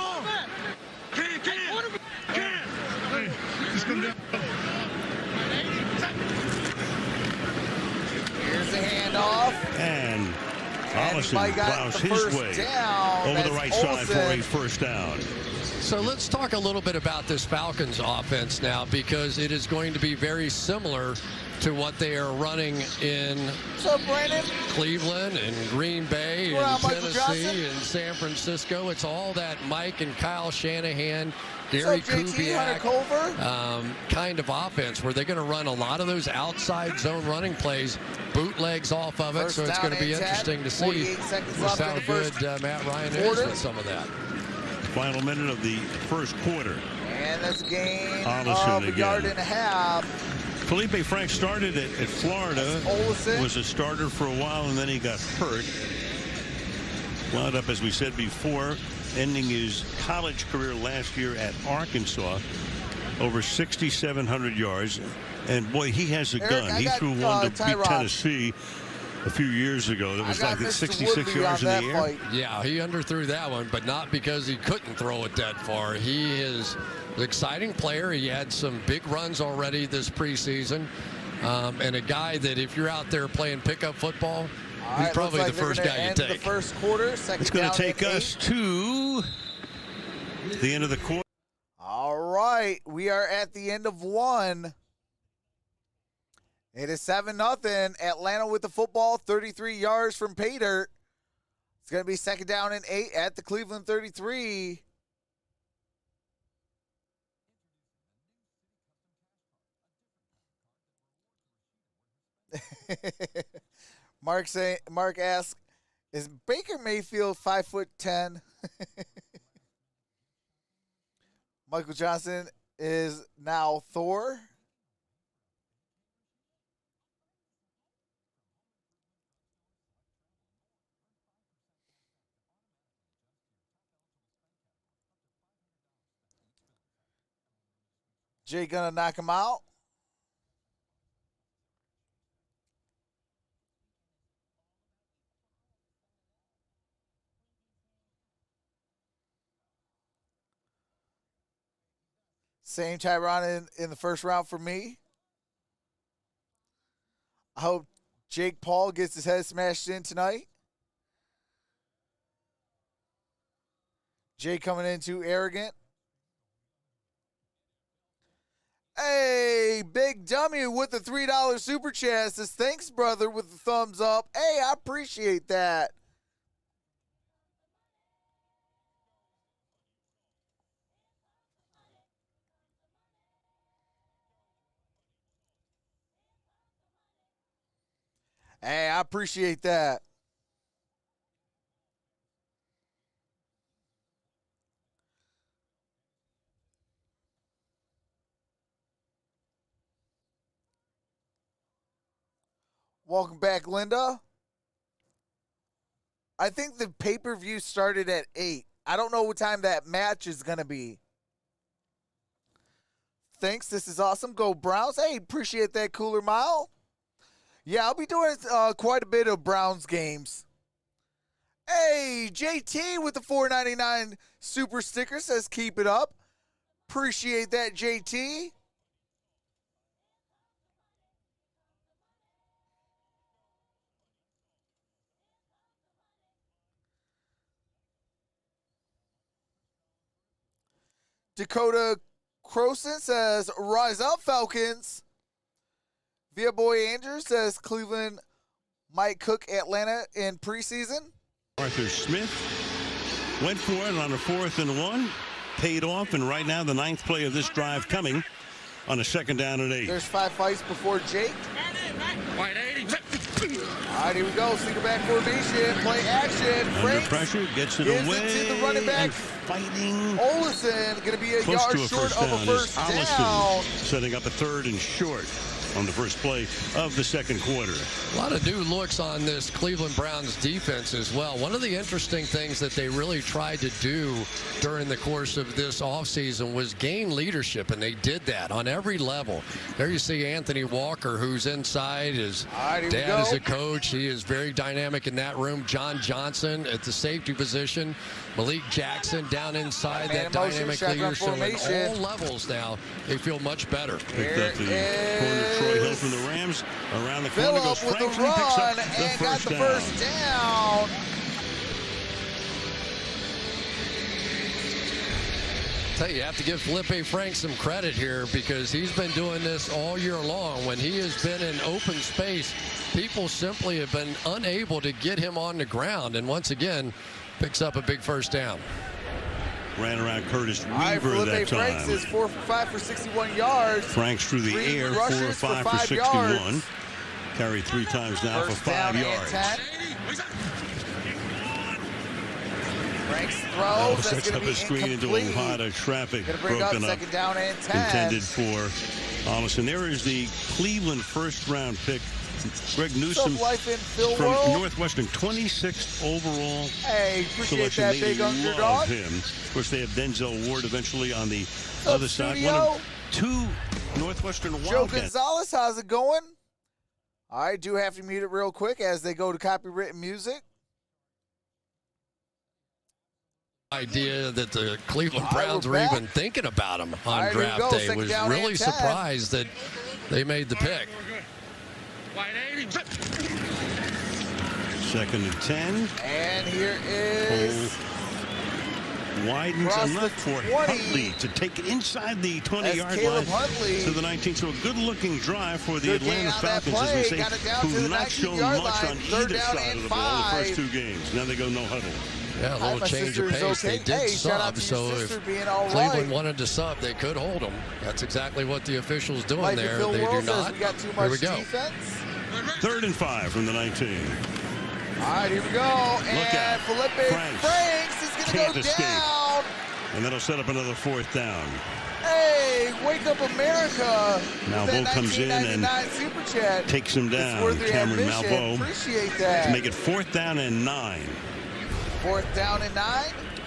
Here's the handoff. And Allison plows his way over the right side for a first down. So let's talk a little bit about this Falcons offense now, because it is going to be very similar to what they are running in Cleveland and Green Bay and Tennessee and San Francisco. It's all that Mike and Kyle Shanahan, Gary Kubiak kind of offense, where they're going to run a lot of those outside zone running plays, bootlegs off of it. So it's going to be interesting to see just how good Matt Ryan is with some of that. Final minute of the first quarter. And that's a gain of a yard and a half. Felipe Frank started at Florida, was a starter for a while, and then he got hurt. Wound up, as we said before, ending his college career last year at Arkansas. Over 6,700 yards. And, boy, he has a gun. He threw one to beat Tennessee a few years ago. That was like 66 yards in the air. Yeah, he underthrew that one, but not because he couldn't throw it that far. He is an exciting player. He had some big runs already this preseason. And a guy that if you're out there playing pickup football, he's probably the first guy you take. The first quarter, it's going to take us to the end of the quarter. All right, we are at the end of one. It is 7-0. Atlanta with the football, 33 yards from pay dirt. It's going to be 2nd down and 8 at the Cleveland 33. Mark asks, is Baker Mayfield 5'10"? Michael Johnson is now Thor. Jay gonna knock him out. Same Tyron in the first round for me. I hope Jake Paul gets his head smashed in tonight. Jay coming in too arrogant. Hey, Big Dummy with the $3 super chat says, thanks, brother, with the thumbs up. Hey, I appreciate that. Hey, I appreciate that. Welcome back, Linda. I think the pay-per-view started at 8. I don't know what time that match is going to be. Thanks. This is awesome. Go Browns. Hey, appreciate that, Cooler Mile. Yeah, I'll be doing quite a bit of Browns games. Hey, JT with the $4.99 super sticker says keep it up. Appreciate that, JT. Dakota Croson says, rise up, Falcons. Via Boy Andrew says, Cleveland might cook Atlanta in preseason. Arthur Smith went for it on a 4th and 1. Paid off, and right now the 9th play of this drive coming on a 2nd down and 8. There's 5 fights before Jake. White 80. All right, here we go. Single back formation, play action. Under pressure, gets it away. It to the running back. Fighting. Olsen going to be a yard short of a first down. Setting up a 3rd and short on the first play of the 2nd quarter. A lot of new looks on this Cleveland Browns defense as well. One of the interesting things that they really tried to do during the course of this offseason was gain leadership, and they did that on every level. There you see Anthony Walker, who's inside. His dad is a coach. He is very dynamic in that room. John Johnson at the safety position. Malik Jackson down inside, that dynamic leadership. At all levels now, they feel much better. Picked up the corner, Troy Hill from the Rams. Around the corner goes Franklin, picks up and got the first down. Tell you have to give Felipe Franks some credit here, because he's been doing this all year long. When he has been in open space, people simply have been unable to get him on the ground, and once again picks up a big first down. Ran around Curtis Weaver that time. Franks is 4 for 5 for 61 yards. Franks through the air, 4 for 5 for 61. Carried 3 times now for 5 yards. Franks throws. Sets up a screen into a lot of traffic. Broken up. 2nd down and 10. Intended for Allison. There is the Cleveland first-round pick, Greg Newsome from Northwestern, 26th overall selection. That big underdog. Him. Of course, they have Denzel Ward eventually on the other side. One of 2 Northwestern Wildcats. Joe Gonzalez, how's it going? I do have to mute it real quick as they go to copywritten music. Idea that the Cleveland Browns were even thinking about him on draft day. Was really surprised that they made the pick. 2nd and 10. And here is widens enough for Huntley to take it inside the 20-yard line to the 19th. So a good-looking drive for the Atlanta Falcons, as we say, who've not shown much on either side of the ball the first 2 games. Now they go no huddle. Yeah, a little change of pace. They did sub, so if Cleveland wanted to sub, they could hold them. That's exactly what the officials doing there. They do not. Here we go. 3rd and 5 from the 19. All right, here we go. And Felipe Franks is going to go down. And that'll set up another 4th down. Hey, wake up America. Malveaux comes in and Super Chat. takes him down. Cameron Malveaux. Appreciate that. To make it 4th down and 9. 4th down and 9.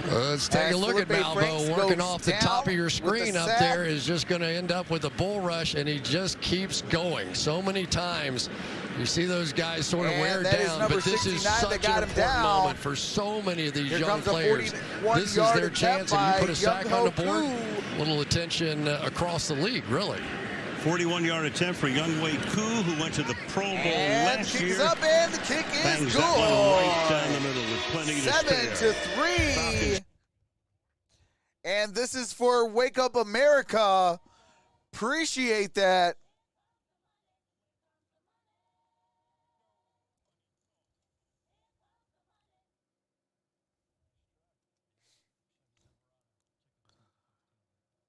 Let's take a look at Malveaux working off the top of your screen up there. Is just going to end up with a bull rush, and he just keeps going. So many times you see those guys sort of wear down, but this is such an important moment for so many of these young players. This is their chance, and you put a sack on the board, little attention across the league, really. 41-yard attempt for Younghoe Koo, who went to the Pro Bowl last year. Up and the kick is bangs that one right down the middle with plenty to spare. 7-3. And this is for Wake Up America. Appreciate that.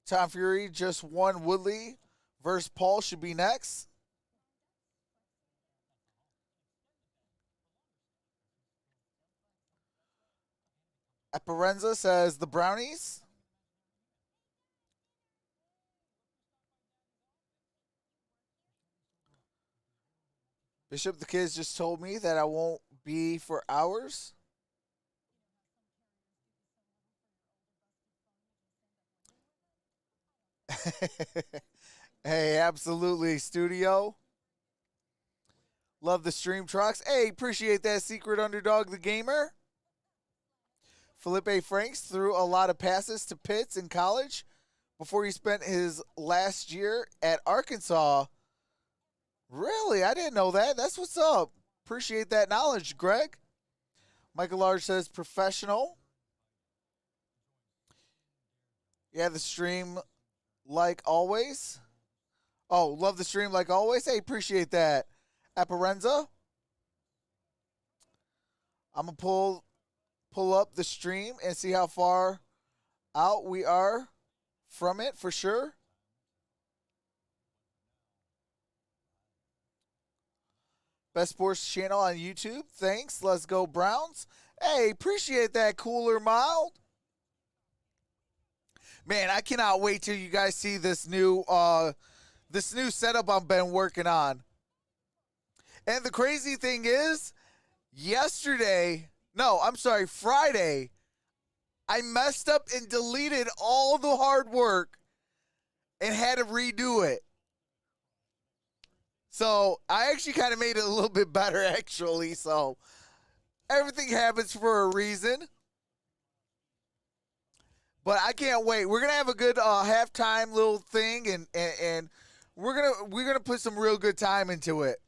Tom Fury just won. Woodley versus Paul should be next. Esperanza says the Brownies. Bishop, the kids just told me that I won't be for hours. Hey, absolutely, studio. Love the stream, Trox. Hey, appreciate that, Secret Underdog, the gamer. Felipe Franks threw a lot of passes to Pitts in college before he spent his last year at Arkansas. Really? I didn't know that. That's what's up. Appreciate that knowledge, Greg. Michael Large says professional. Yeah, the stream like always. Oh, love the stream like always. Hey, appreciate that, Aparenza. I'm going to pull up the stream and see how far out we are from it for sure. Best Sports Channel on YouTube. Thanks. Let's go Browns. Hey, appreciate that, Cooler Mild. Man, I cannot wait till you guys see this new setup I've been working on. And the crazy thing is, Friday, I messed up and deleted all the hard work and had to redo it. So I actually kind of made it a little bit better, actually. So everything happens for a reason. But I can't wait. We're gonna have a good halftime little thing, and we're gonna put some real good time into it.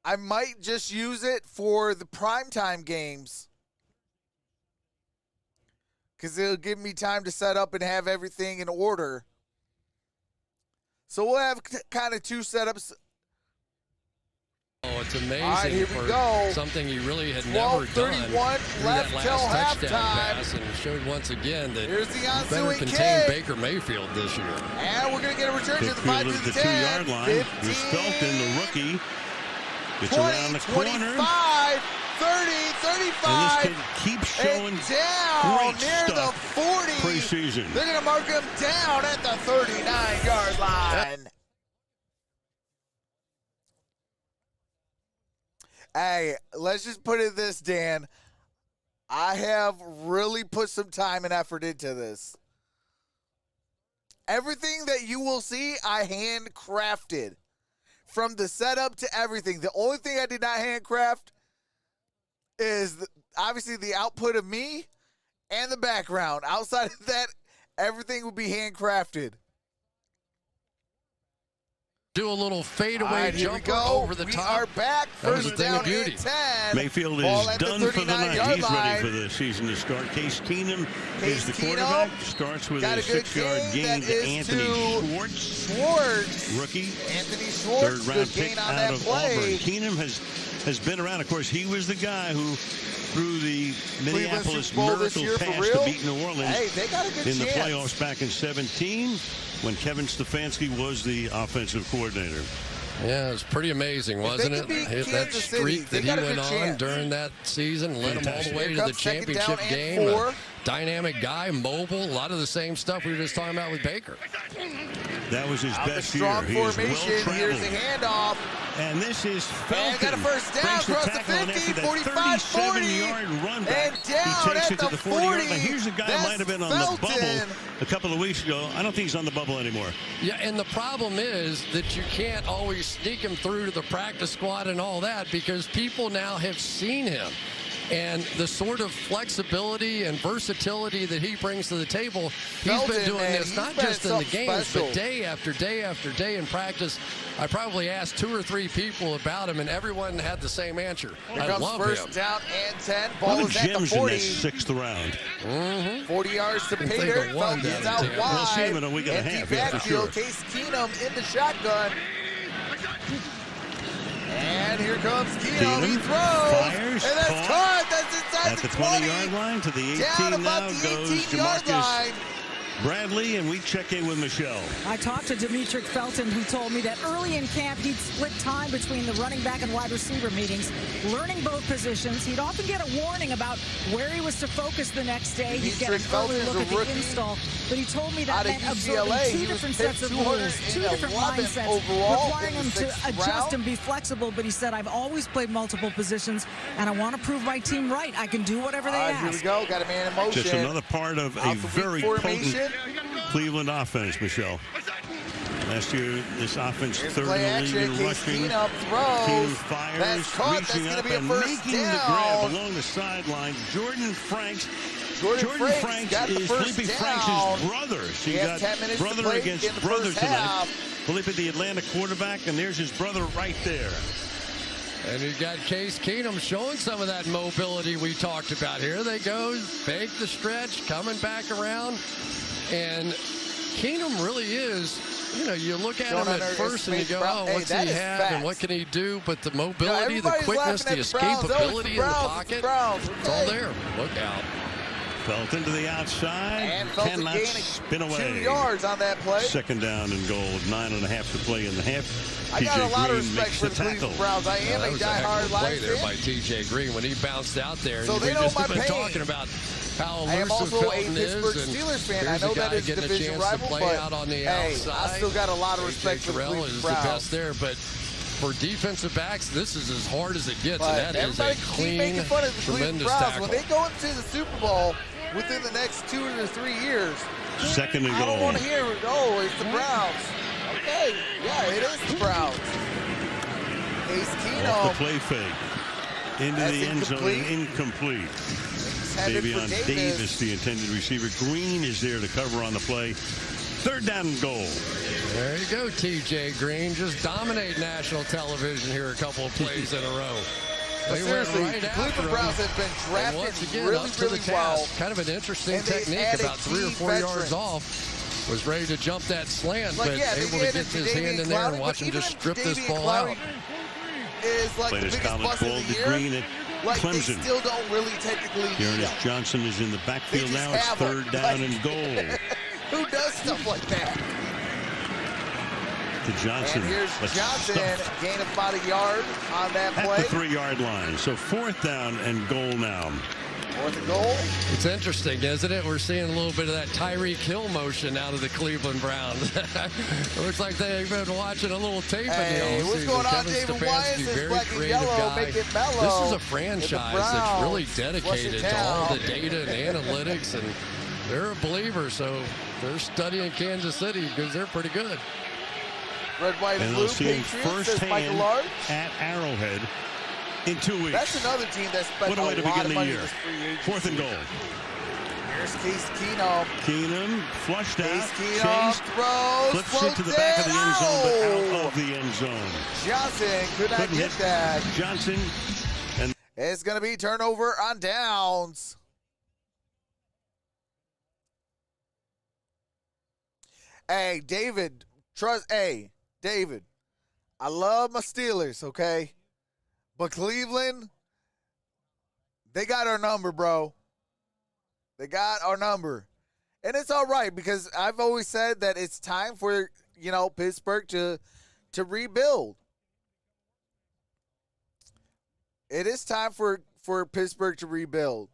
I might just use it for the primetime games because it'll give me time to set up and have everything in order. So we'll have kind of two setups. Oh, it's amazing. All right, here we go. Something he really had never done. 12:31 left till halftime. And showed once again that here's the better ensuing contain kick. Baker Mayfield this year. And we're going to get a return to the 5 to the 10. 2-yard line. 15, Here's Felton, the rookie. It's 20, around the corner. 25, 30, 35. And this kid keeps showing down great near stuff the 40. preseason. They're going to mark him down at the 39-yard line. Hey, let's just put it this, Dan. I have really put some time and effort into this. Everything that you will see, I handcrafted. From the setup to everything. The only thing I did not handcraft is obviously the output of me and the background. Outside of that, everything will be handcrafted. Do a little fadeaway right, jumper over the top. We are back. First down and 10. Mayfield is done for the night. He's ready for the season to start. Case Keenum is the quarterback. Starts with a 6-yard gain to Anthony Schwartz. Rookie. Anthony Schwartz. Third-round pick out of Auburn. Keenum has been around. Of course, he was the guy who threw the Minneapolis Miracle pass to beat New Orleans in the playoffs back in 2017 when Kevin Stefanski was the offensive coordinator. Yeah, it was pretty amazing, wasn't it? That streak that he went on during that season led him all the way to the championship game. A dynamic guy, mobile, a lot of the same stuff we were just talking about with Baker. That was his best year. Strong formation. Here's the handoff. And this is Falcons. Got a first down across the 50, 45, 40, run back. And down he takes at it to the 40. Now, here's a guy who might have been on the bubble a couple of weeks ago. I don't think he's on the bubble anymore. Yeah, and the problem is that you can't always sneak him through to the practice squad and all that because people now have seen him. And the sort of flexibility and versatility that he brings to the table, he's been doing this not just in the games, but day after day after day in practice. I probably asked 2 or 3 people about him, and everyone had the same answer. I love him. First down and 10. Ball is at the 40. In that 6th round. 40 yards to Pater. Falcons out wide. We'll see him in a week and a half. Backfield. Case Keenum in the shotgun. And here comes Keenum. He throws. Fires, and that's caught. That's inside at the 20-yard line to the 18 now goes Jamarcus Bradley, and we check in with Michelle. I talked to Demetric Felton, who told me that early in camp he'd split time between the running back and wide receiver meetings, learning both positions. He'd often get a warning about where he was to focus the next day. He'd get an early look at the install, but he told me that meant absorbing 2 different sets of rules, 2 different mindsets, requiring him to adjust and be flexible. But he said, I've always played multiple positions, and I want to prove my team right. I can do whatever they ask. Here we go. Got a man in motion. Just another part of a very potent Cleveland offense, Michelle. Last year, this offense third in the league in rushing. Keenum fires, reaching up and making the grab along the sidelines. Jordan Franks is Felipe Franks' brother. So you got brother against brother tonight. Felipe, the Atlanta quarterback, and there's his brother right there. And you got Case Keenum showing some of that mobility we talked about. Here they go, fake the stretch, coming back around. And Keenum really is, you know, you look at him at first and you go, oh, what's he have and what can he do? But the mobility, the quickness, the escapability in the pocket, it's all there. Look out. Felton to the outside. And Felton cannot spin away. 2 yards on that play. Second down and goal with 9.5 to play in the half. I got a lot of Green respect for the Cleveland Browns. I am a diehard play there fan. by T.J. Green when he bounced out there. So and they we know just my been pain. talking about how I am elusive also a Felton Pittsburgh is. Steelers fan. I Here's know a guy that is getting a division chance rival, to play but out on the hey, outside. I still got a lot of respect for the Terrell Cleveland is Browns. the best there, but for defensive backs, this is as hard as it gets, But and that is a clean, making fun of the Cleveland tremendous Browns. tackle. When they go into the Super Bowl within the next 2 to 3 years, second and I goal. don't want to hear, oh, it's the Browns. Okay, yeah, it is the Browns. Case Keenum. Off the play fake. Into That's the end zone, incomplete. incomplete. Headed Davion for Davis, the intended receiver. Green is there to cover on the play. Third down and goal. There you go, T.J. Green. Just dominate national television here a couple of plays in a row. But seriously, right the Cleveland Browns have been drafted once again, really, up to really the well. task. Kind of an interesting And they technique, added about 3 or 4 veterans. yards off. Was ready to jump that slant, Like, but yeah, able to get his hand in there and watch him just strip this ball out. Is like Played the his biggest college bust ball of the to year. Green at Like Clemson. they still don't really technically need Ernest him. Johnson is in the backfield They just now. It's have him. third down Like- and goal. Who does stuff like that? To Johnson. And here's Let's Johnson, stuff gain of about a yard on that at play. the 3-yard line. So fourth down and goal now. Fourth and goal. It's interesting, isn't it? We're seeing a little bit of that Tyreek Hill motion out of the Cleveland Browns. It looks like they've been watching a little tape Hey, in the offseason. what's going on, Kevin David Stefanski, Wise? This very black and creative yellow, guy. make it mellow. This is a With the franchise that's really Browns. dedicated Flush it to all down. the data and analytics, and they're a believer, so they're studying Kansas City because they're pretty good. Red, white, and And blue. they'll see him Patriots, says Michael firsthand Large. at Arrowhead in 2 weeks. That's another team that spent What a way to lot begin of the money year. this free agency. Fourth and goal. Here's Case Keenum. Keenum flushed Case out, Keenum chased, throws, flips it to the back of the end zone, but out of the end zone. Johnson could not Couldn't get hit that. Johnson, and It's going to be turnover on downs. Hey, David, David, I love my Steelers, okay? But Cleveland, they got our number, bro. They got our number. And it's all right because I've always said that it's time for, Pittsburgh to rebuild. It is time for Pittsburgh to rebuild.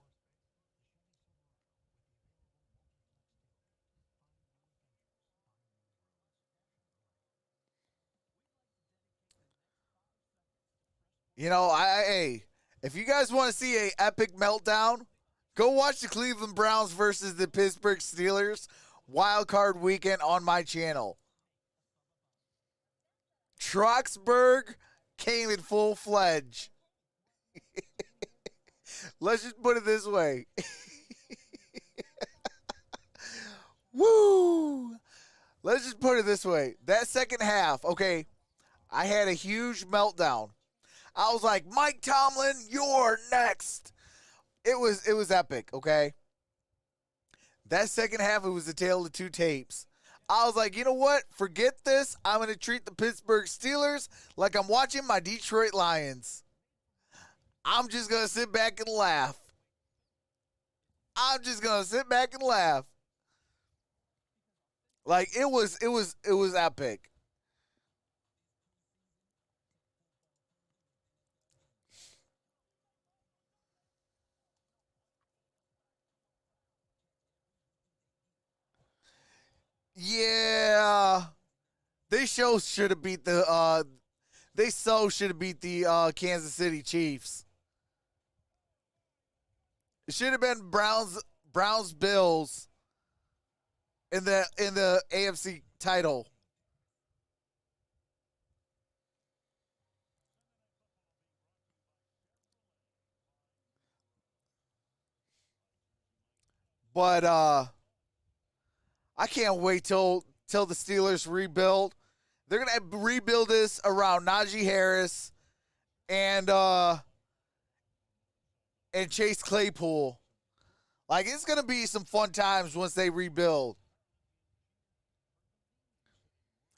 If you guys want to see a epic meltdown, go watch the Cleveland Browns versus the Pittsburgh Steelers Wild Card Weekend on my channel. Troxel came in full-fledged. Let's just put it this way. Woo! Let's just put it this way. That second half, okay, I had a huge meltdown. I was like, Mike Tomlin, you're next. It was epic, okay? That second half, it was the tale of two tapes. I was like, you know what? Forget this. I'm going to treat the Pittsburgh Steelers like I'm watching my Detroit Lions. I'm just going to sit back and laugh. I'm just going to sit back and laugh. Like, it was epic. Yeah, they should have beat the Kansas City Chiefs. It should have been Browns Bills in the AFC title. But I can't wait till the Steelers rebuild. They're going to rebuild this around Najee Harris and Chase Claypool. Like, it's going to be some fun times once they rebuild.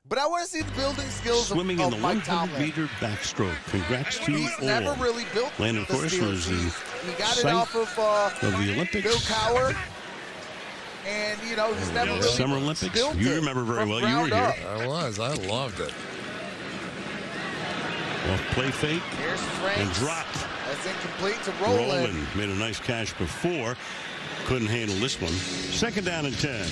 But I want to see the building skills Swimming of in the Mike 100-meter backstroke. Congrats to He's all. never really built Land, of course, was the he got it site off of the Olympics. Bill Cowher. And, you know, he's never really Summer Olympics. built You it remember very from well. You were ground here. up. I was. I loved it. Off play fake. Here's And Franks. dropped. That's incomplete to Roland. Roland made a nice catch before. Couldn't handle this one. Second down and 10.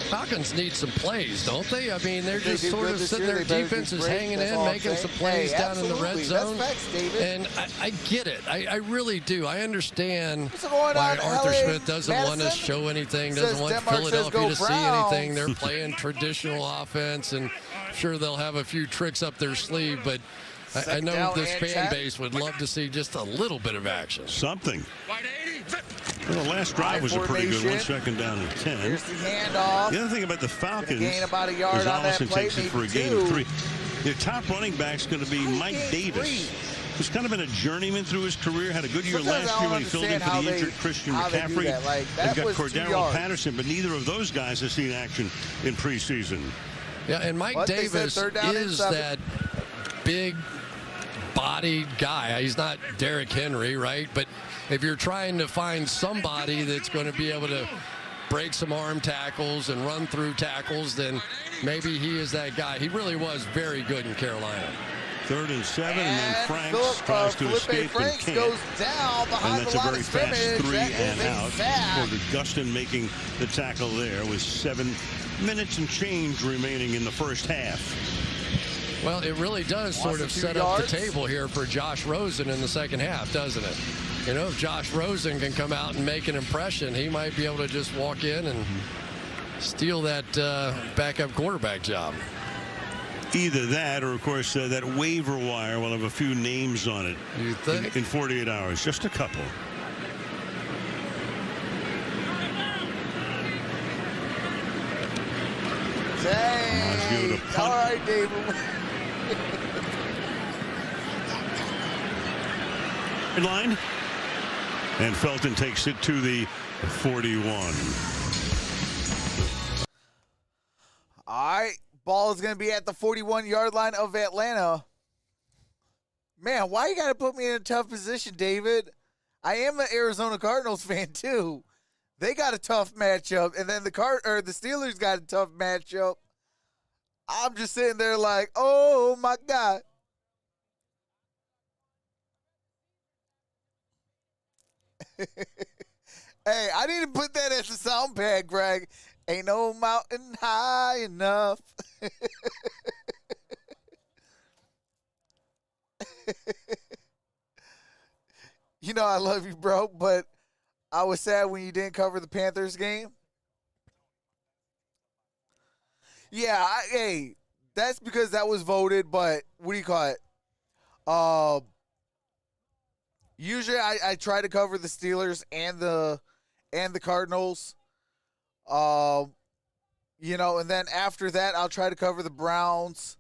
Falcons need some plays, don't they? I mean, they're just sort of sitting there. They Defense is great. hanging That's in, all I'm making some saying. plays Hey, down in the red absolutely. zone. That's facts, David. And I get it. I really do. I understand What's going why on, Arthur LA? Smith doesn't want to Madison? show anything, Says doesn't want Denmark says Philadelphia go to see Browns. anything. They're playing traditional offense, and I'm sure they'll have a few tricks up their sleeve, but I know down this and fan 10. base would love to see just a little bit of action. Something. Wide 80. Well, the last drive was a pretty good one. Second down and 10. Here's the handoff. The other thing about the Falcons Gain about a yard is on that Allison play, takes it maybe for a gain two. of 3. Their top running back's going to be Mike Davis, who's kind of been a journeyman through his career. Had a good year Sometimes last I year don't when he filled in for understand the how injured Christian how they do McCaffrey. that. Like, that They've got was 2 Cordero yards. Patterson, but neither of those guys have seen action in preseason. Yeah, and Mike What? They said Davis third down and is 7. that big bodied guy. He's not Derrick Henry, right? But if you're trying to find somebody that's going to be able to break some arm tackles and run through tackles, then maybe he is that guy. He really was very good in Carolina. 3rd and 7, and then Franks Philip, tries to Felipe escape Franks and goes can't. down And behind that's the a line very of fast scrimmage. 3 That and is a out. sack. For Gustin making the tackle there with 7 minutes and change remaining in the first half. Well, it really does sort of set up the table here for Josh Rosen in the second half, doesn't it? You know, if Josh Rosen can come out and make an impression, he might be able to just walk in and steal that backup quarterback job. Either that or, of course, that waiver wire will have a few names on it You think? in 48 hours. Just a couple. Dang. Let's give it a punt. All right, David. Line. And Felton takes it to the 41. All right. Ball is going to be at the 41-yard line of Atlanta. Man, why you got to put me in a tough position, David? I am an Arizona Cardinals fan, too. They got a tough matchup, and then the Steelers got a tough matchup. I'm just sitting there like, oh, my God. Hey, I need to put that as a sound pad, Greg. Ain't no mountain high enough. You know I love you, bro, but I was sad when you didn't cover the Panthers game. Yeah, hey, that's because that was voted, but what do you call it? Usually I try to cover the Steelers and the Cardinals. You know, and then after that, I'll try to cover the Browns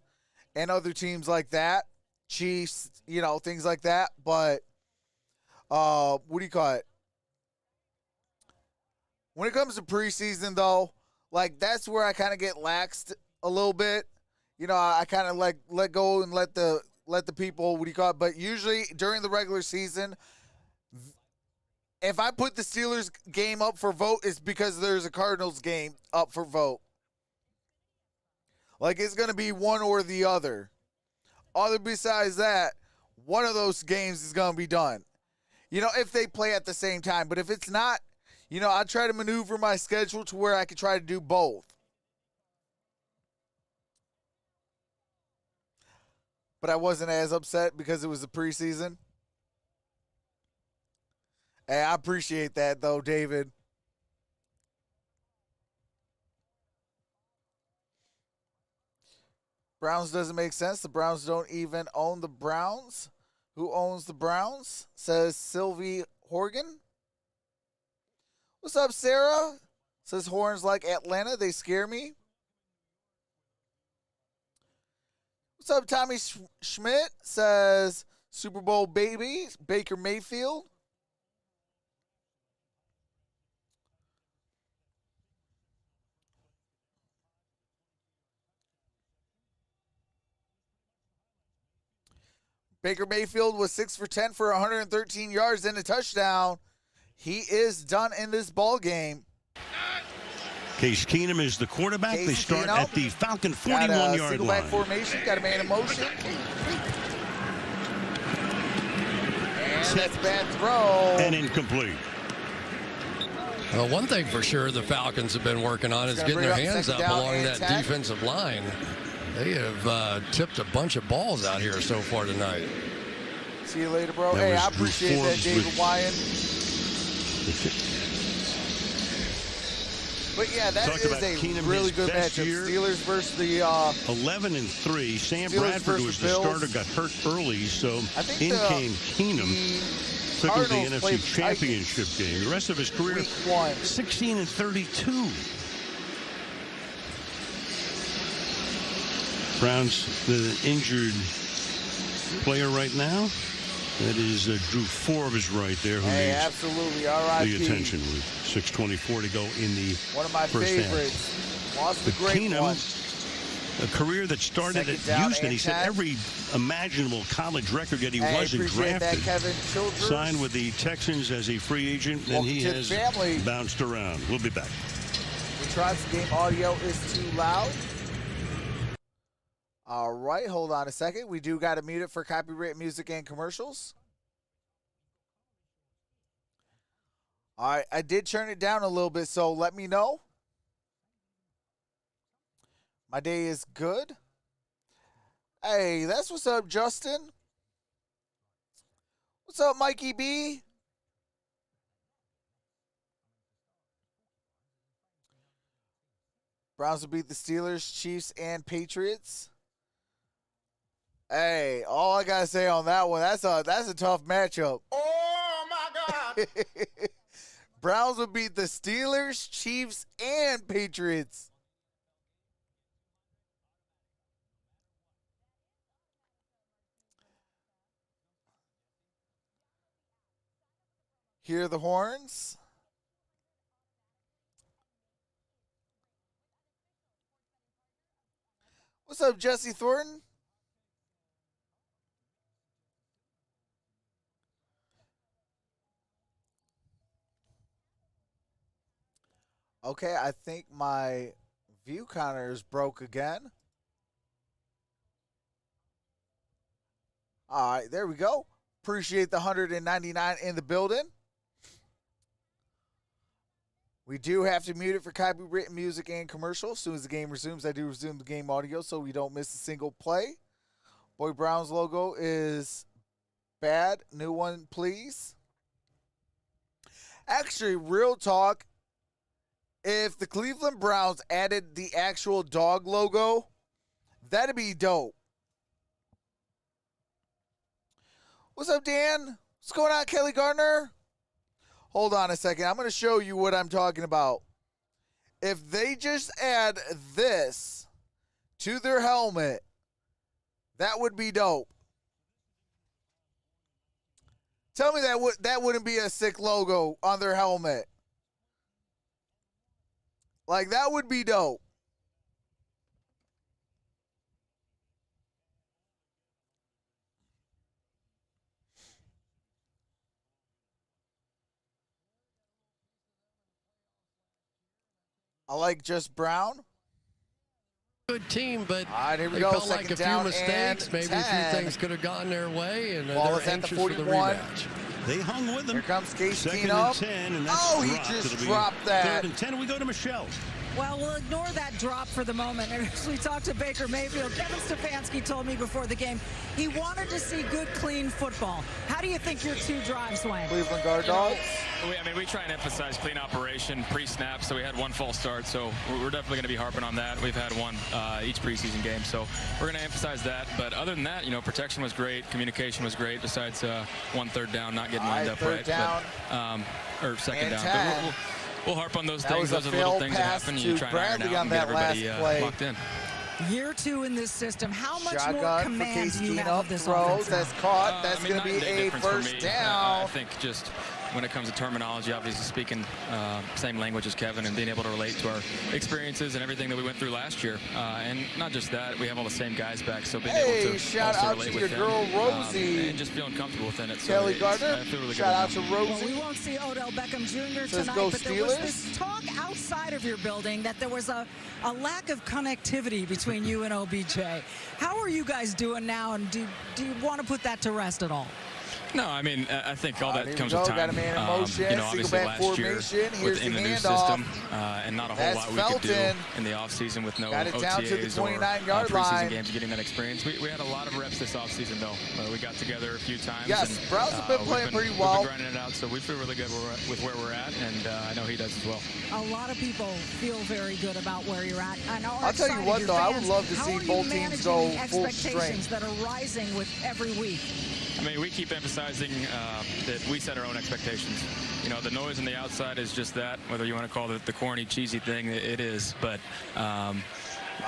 and other teams like that. Chiefs, you know, things like that. But, what do you call it? When it comes to preseason, though, like, that's where I kind of get laxed a little bit. You know, I kind of, like, let go and let the people, what do you call it? But usually during the regular season, if I put the Steelers game up for vote, it's because there's a Cardinals game up for vote. Like, it's going to be one or the other. Other besides that, one of those games is going to be done. You know, if they play at the same time. But if it's not, you know, I try to maneuver my schedule to where I can try to do both. But I wasn't as upset because it was the preseason. Hey, I appreciate that, though, David. Browns doesn't make sense. The Browns don't even own the Browns. Who owns the Browns? Says Sylvie Horgan. What's up, Sarah? Says horns like Atlanta. They scare me. What's up, Tommy Schmidt? Says Super Bowl baby, Baker Mayfield. Baker Mayfield was 6 for 10 for 113 yards and a touchdown. He is done in this ball game. Case Keenum is the quarterback. They start at the Falcon 41-yard line. Back formation, got a man in motion. And that's a bad throw. And incomplete. Well, one thing for sure the Falcons have been working on is getting their hands up along that defensive line. They have tipped a bunch of balls out here so far tonight. See you later, bro. Hey, I appreciate that, David Wyan. But yeah, that is a really good matchup. Steelers versus the 11-3. Sam Bradford was the starter, got hurt early, so in came Keenum. Took him to the NFC Championship game. The rest of his career, 16-32. Browns, the injured player right now. That is Drew Forbes right there. Who needs absolutely. All right. The attention with 6:24 to go in the one of my favorites. Lost the great Keenum, one. a career that started at Houston. He set every imaginable college record, yet he wasn't drafted. Signed with the Texans as a free agent, and he has bounced around. We'll be back. The Troxel game audio is too loud. All right, hold on a second. We do got to mute it for copyright music and commercials. All right, I did turn it down a little bit, so let me know. My day is good. Hey, that's what's up, Justin. What's up, Mikey B? Browns will beat the Steelers, Chiefs, and Patriots. Hey, all I gotta say on that one, that's a tough matchup. Oh my God! Browns will beat the Steelers, Chiefs, and Patriots. Hear the horns. What's up, Jesse Thornton? Okay, I think my view counter is broke again. All right, there we go. Appreciate the 199 in the building. We do have to mute it for copyrighted music and commercial. As soon as the game resumes, I do resume the game audio so we don't miss a single play. Boy Brown's logo is bad. New one, please. Actually, real talk. If the Cleveland Browns added the actual dog logo, that'd be dope. What's up, Dan? What's going on, Kelly Gardner? Hold on a second. I'm going to show you what I'm talking about. If they just add this to their helmet, that would be dope. Tell me that wouldn't be a sick logo on their helmet. Like, that would be dope. I like just Brown. Good team, but right, here we they go. felt like a few mistakes. Maybe a few things could have gone their way, and Ball they're anxious for the rematch. They hung with them. Here comes Case Second Keenum. and 10, and that's he just dropped that. 3rd and 10, and we go to Michelle. Well, we'll ignore that drop for the moment. As we talked to Baker Mayfield, Kevin Stefanski told me before the game he wanted to see good, clean football. How do you think your 2 drives went? Cleveland Guard Dogs. We try and emphasize clean operation pre-snap, so we had 1 false start, so we're definitely going to be harping on that. We've had 1 each preseason game, so we're going to emphasize that. But other than that, protection was great, communication was great, besides 1 third down not getting lined up right. Down. But, or second down. But we'll harp on those that things. Those are the little things that happen. You try and iron out and get everybody locked in. Year 2 in this system. How much Shotgun more command do you have of this offense? That's caught. That's going to be a first down. I think just when it comes to terminology, obviously speaking same language as Kevin and being able to relate to our experiences and everything that we went through last year. And not just that, we have all the same guys back, so being able to shout also out relate to with your them, girl Rosie. and just feeling comfortable within it. Kelly so Gardner, I feel really shout out to good. Rosie. Well, we won't see Odell Beckham Jr. Says tonight, go but there was Steelers. this talk outside of your building that there was a lack of connectivity between you and OBJ. How are you guys doing now, and do you want to put that to rest at all? No, I mean, I think all that comes with time. Got a man in motion. You know, obviously last year in the new system, and not a whole lot we could do in the offseason with no got it down to the OTAs or 29-yard preseason line. games, getting that experience. We had a lot of reps this offseason, though. We got together a few times. Yes, Browns have been playing pretty well. We've been grinding it out, so we feel really good with where we're at, and I know he does as well. A lot of people feel very good about where you're at. I'll tell you what, though, I would love to see both teams go full strength. That are rising with every week. I mean, we keep emphasizing that we set our own expectations. You know, the noise on the outside is just that, whether you want to call it the corny, cheesy thing, it is. But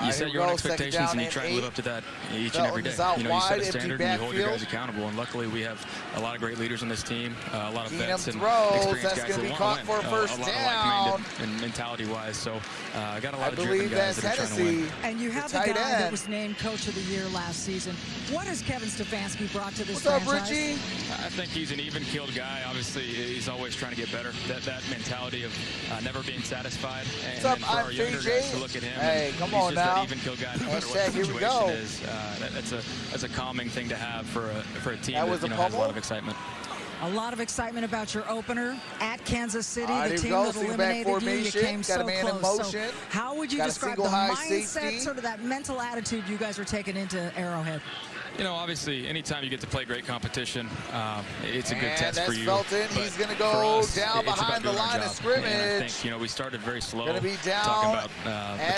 you set your own expectations and you try and live up to that each and every day. You know, you set a standard and you hold your guys accountable. And luckily, we have a lot of great leaders on this team, a lot of vets and experienced guys that want to win. A lot of like-minded and mentality-wise. So I got a lot of driven guys that are trying to win. And you have the guy that was named Coach of the Year last season. What has Kevin Stefanski brought to this franchise? What's up, Richie? I think he's an even-keeled guy. Obviously, he's always trying to get better. That mentality of never being satisfied. And What's up, for our younger guys to look at him, hey, come on now. that even-keeled guy, no matter what the situation is. That's a calming thing to have for a team that has a lot of excitement. A lot of excitement about your opener at Kansas City, the team that eliminated you. You came so close. So how would you describe the mindset, sort of that mental attitude you guys are taking into Arrowhead? You know, obviously, anytime you get to play great competition, it's a good test for you. Felton. He's going to go down behind the line of scrimmage. And I think, you know, we started very slow. Going to be down talking about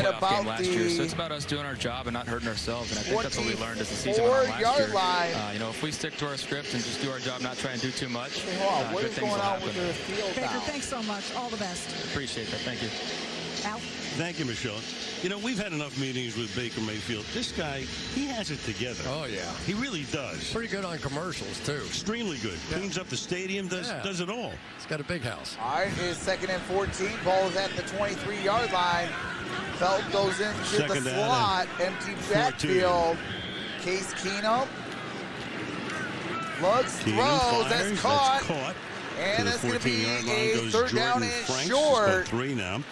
the playoff game last year. So it's about us doing our job and not hurting ourselves. And I think that's what we learned as the season went on last year. You know, if we stick to our script and just do our job, not try and do too much, good things will happen. Baker, thanks so much. All the best. Appreciate that. Thank you. Al? Thank you, Michelle. You know, we've had enough meetings with Baker Mayfield. This guy, he has it together. Oh, yeah. He really does. Pretty good on commercials, too. Extremely good. Yeah. Cleans up the stadium, does it all. He's got a big house. All right, it's 2nd and 14. Ball is at the 23-yard line. Felton goes into the slot. Empty backfield. Case Keenum. Lugs throws. That's caught. And that's going to be a 3rd down and short. 3 now.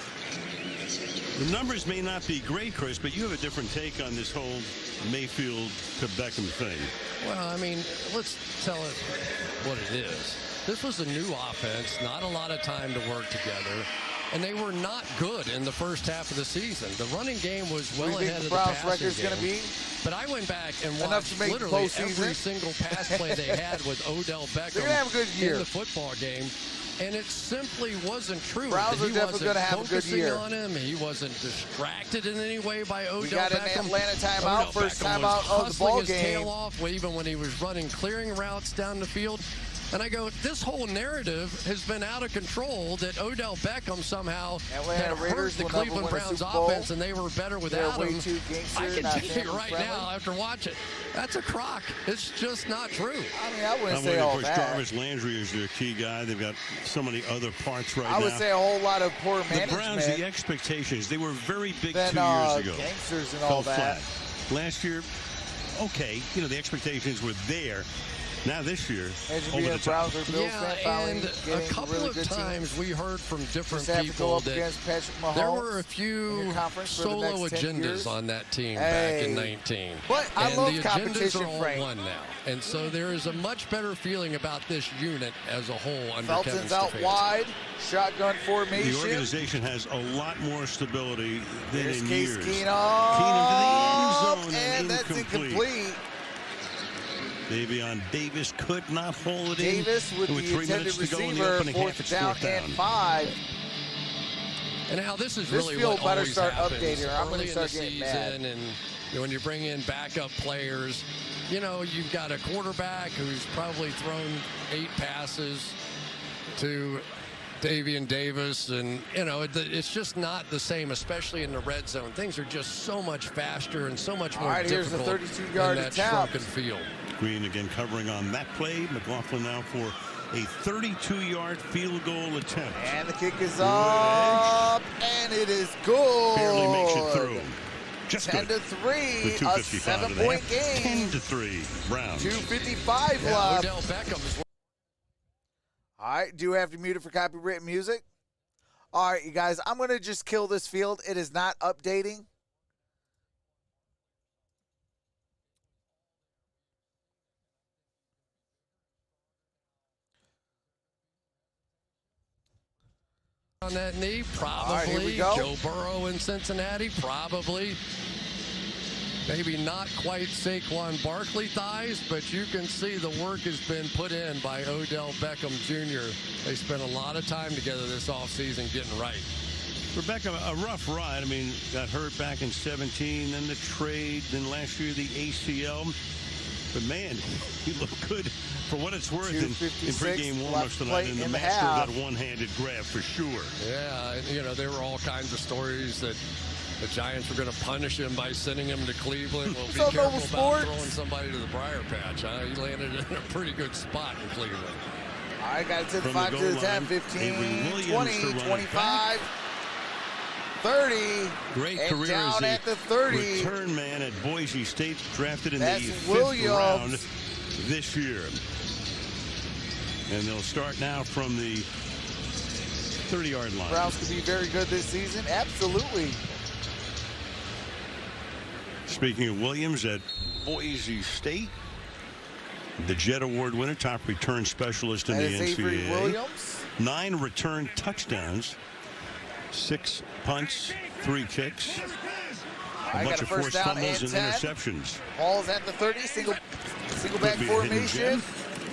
The numbers may not be great, Chris, but you have a different take on this whole Mayfield to Beckham thing. Well, I mean, let's tell it what it is. This was a new offense, not a lot of time to work together, and they were not good in the first half of the season. The running game was well ahead of the passing game. But I went back and watched literally every single pass play they had with Odell Beckham in the football game. And it simply wasn't true. Browns are definitely going to have a good year. On him. He wasn't distracted in any way by Odell Beckham. We got an Atlanta timeout, first timeout of the ball game. His tail off, even when he was running clearing routes down the field. And I go, this whole narrative has been out of control that Odell Beckham somehow had hurt the Cleveland Browns offense and they were better without him. I can tell you right now after watching, that's a crock. It's just not true. I mean, I wouldn't say all that. Jarvis Landry is their key guy. They've got so many other parts now. I would say a whole lot of poor management. The Browns, the expectations, they were very big 2 years ago. Gangsters and all that. Flat. Last year, okay, you know, the expectations were there. Now this year, over the top. And a couple of times we heard from different people that there were a few solo agendas on that team back in 19. But I love the agendas are all one now. And so there is a much better feeling about this unit as a whole under Kevin Stefanski. Felton's out wide, shotgun formation. The organization has a lot more stability than in years. Keenum to the end zone and that's incomplete. Davion Davis could not hold it Davis in. with the 3 minutes to go in the opening half. It's 4th down. And 5. And now this is really what always happens I'm going to early start in the getting season. mad. And when you bring in backup players, you know, you've got a quarterback who's probably thrown 8 passes to Davian Davis, and it's just not the same, especially in the red zone. Things are just so much faster and so much more difficult here's the 32-yard in that attempt. shrunken field. Green again covering on that play. McLaughlin now for a 32-yard field goal attempt. And the kick is up, and it is good. Barely makes it through. Just 10-3, a 7-point game. 10-3, Browns. 2:55 Yeah, left. Odell Beckham is. All right, do have to mute it for copyright music. All right, you guys, I'm going to just kill this field. It is not updating. On that knee, probably. All right, here we go. Joe Burrow in Cincinnati, probably. Maybe not quite Saquon Barkley thighs, but you can see the work has been put in by Odell Beckham Jr. They spent a lot of time together this offseason getting right. For Beckham, a rough ride. I mean, got hurt back in 17, then the trade, then last year the ACL. But, man, he looked good for what it's worth in pregame warm-ups tonight. And the master of that one-handed grab for sure. Yeah, there were all kinds of stories that the Giants were going to punish him by sending him to Cleveland. Well, be careful about throwing somebody to the briar patch. Huh? He landed in a pretty good spot in Cleveland. All right, got it to the 5 to the 10, 15, 20, 25, 30. Great and career down as at the 30. Return man at Boise State, drafted in That's the 5th round this year. And they'll start now from the 30-yard line. Browns could be very good this season. Absolutely. Speaking of Williams at Boise State, the Jet Award winner, top return specialist in the NCAA. Avery Williams. 9 return touchdowns, 6 punts, 3 kicks, a bunch of forced fumbles and interceptions. Ball's at the 30, single back formation.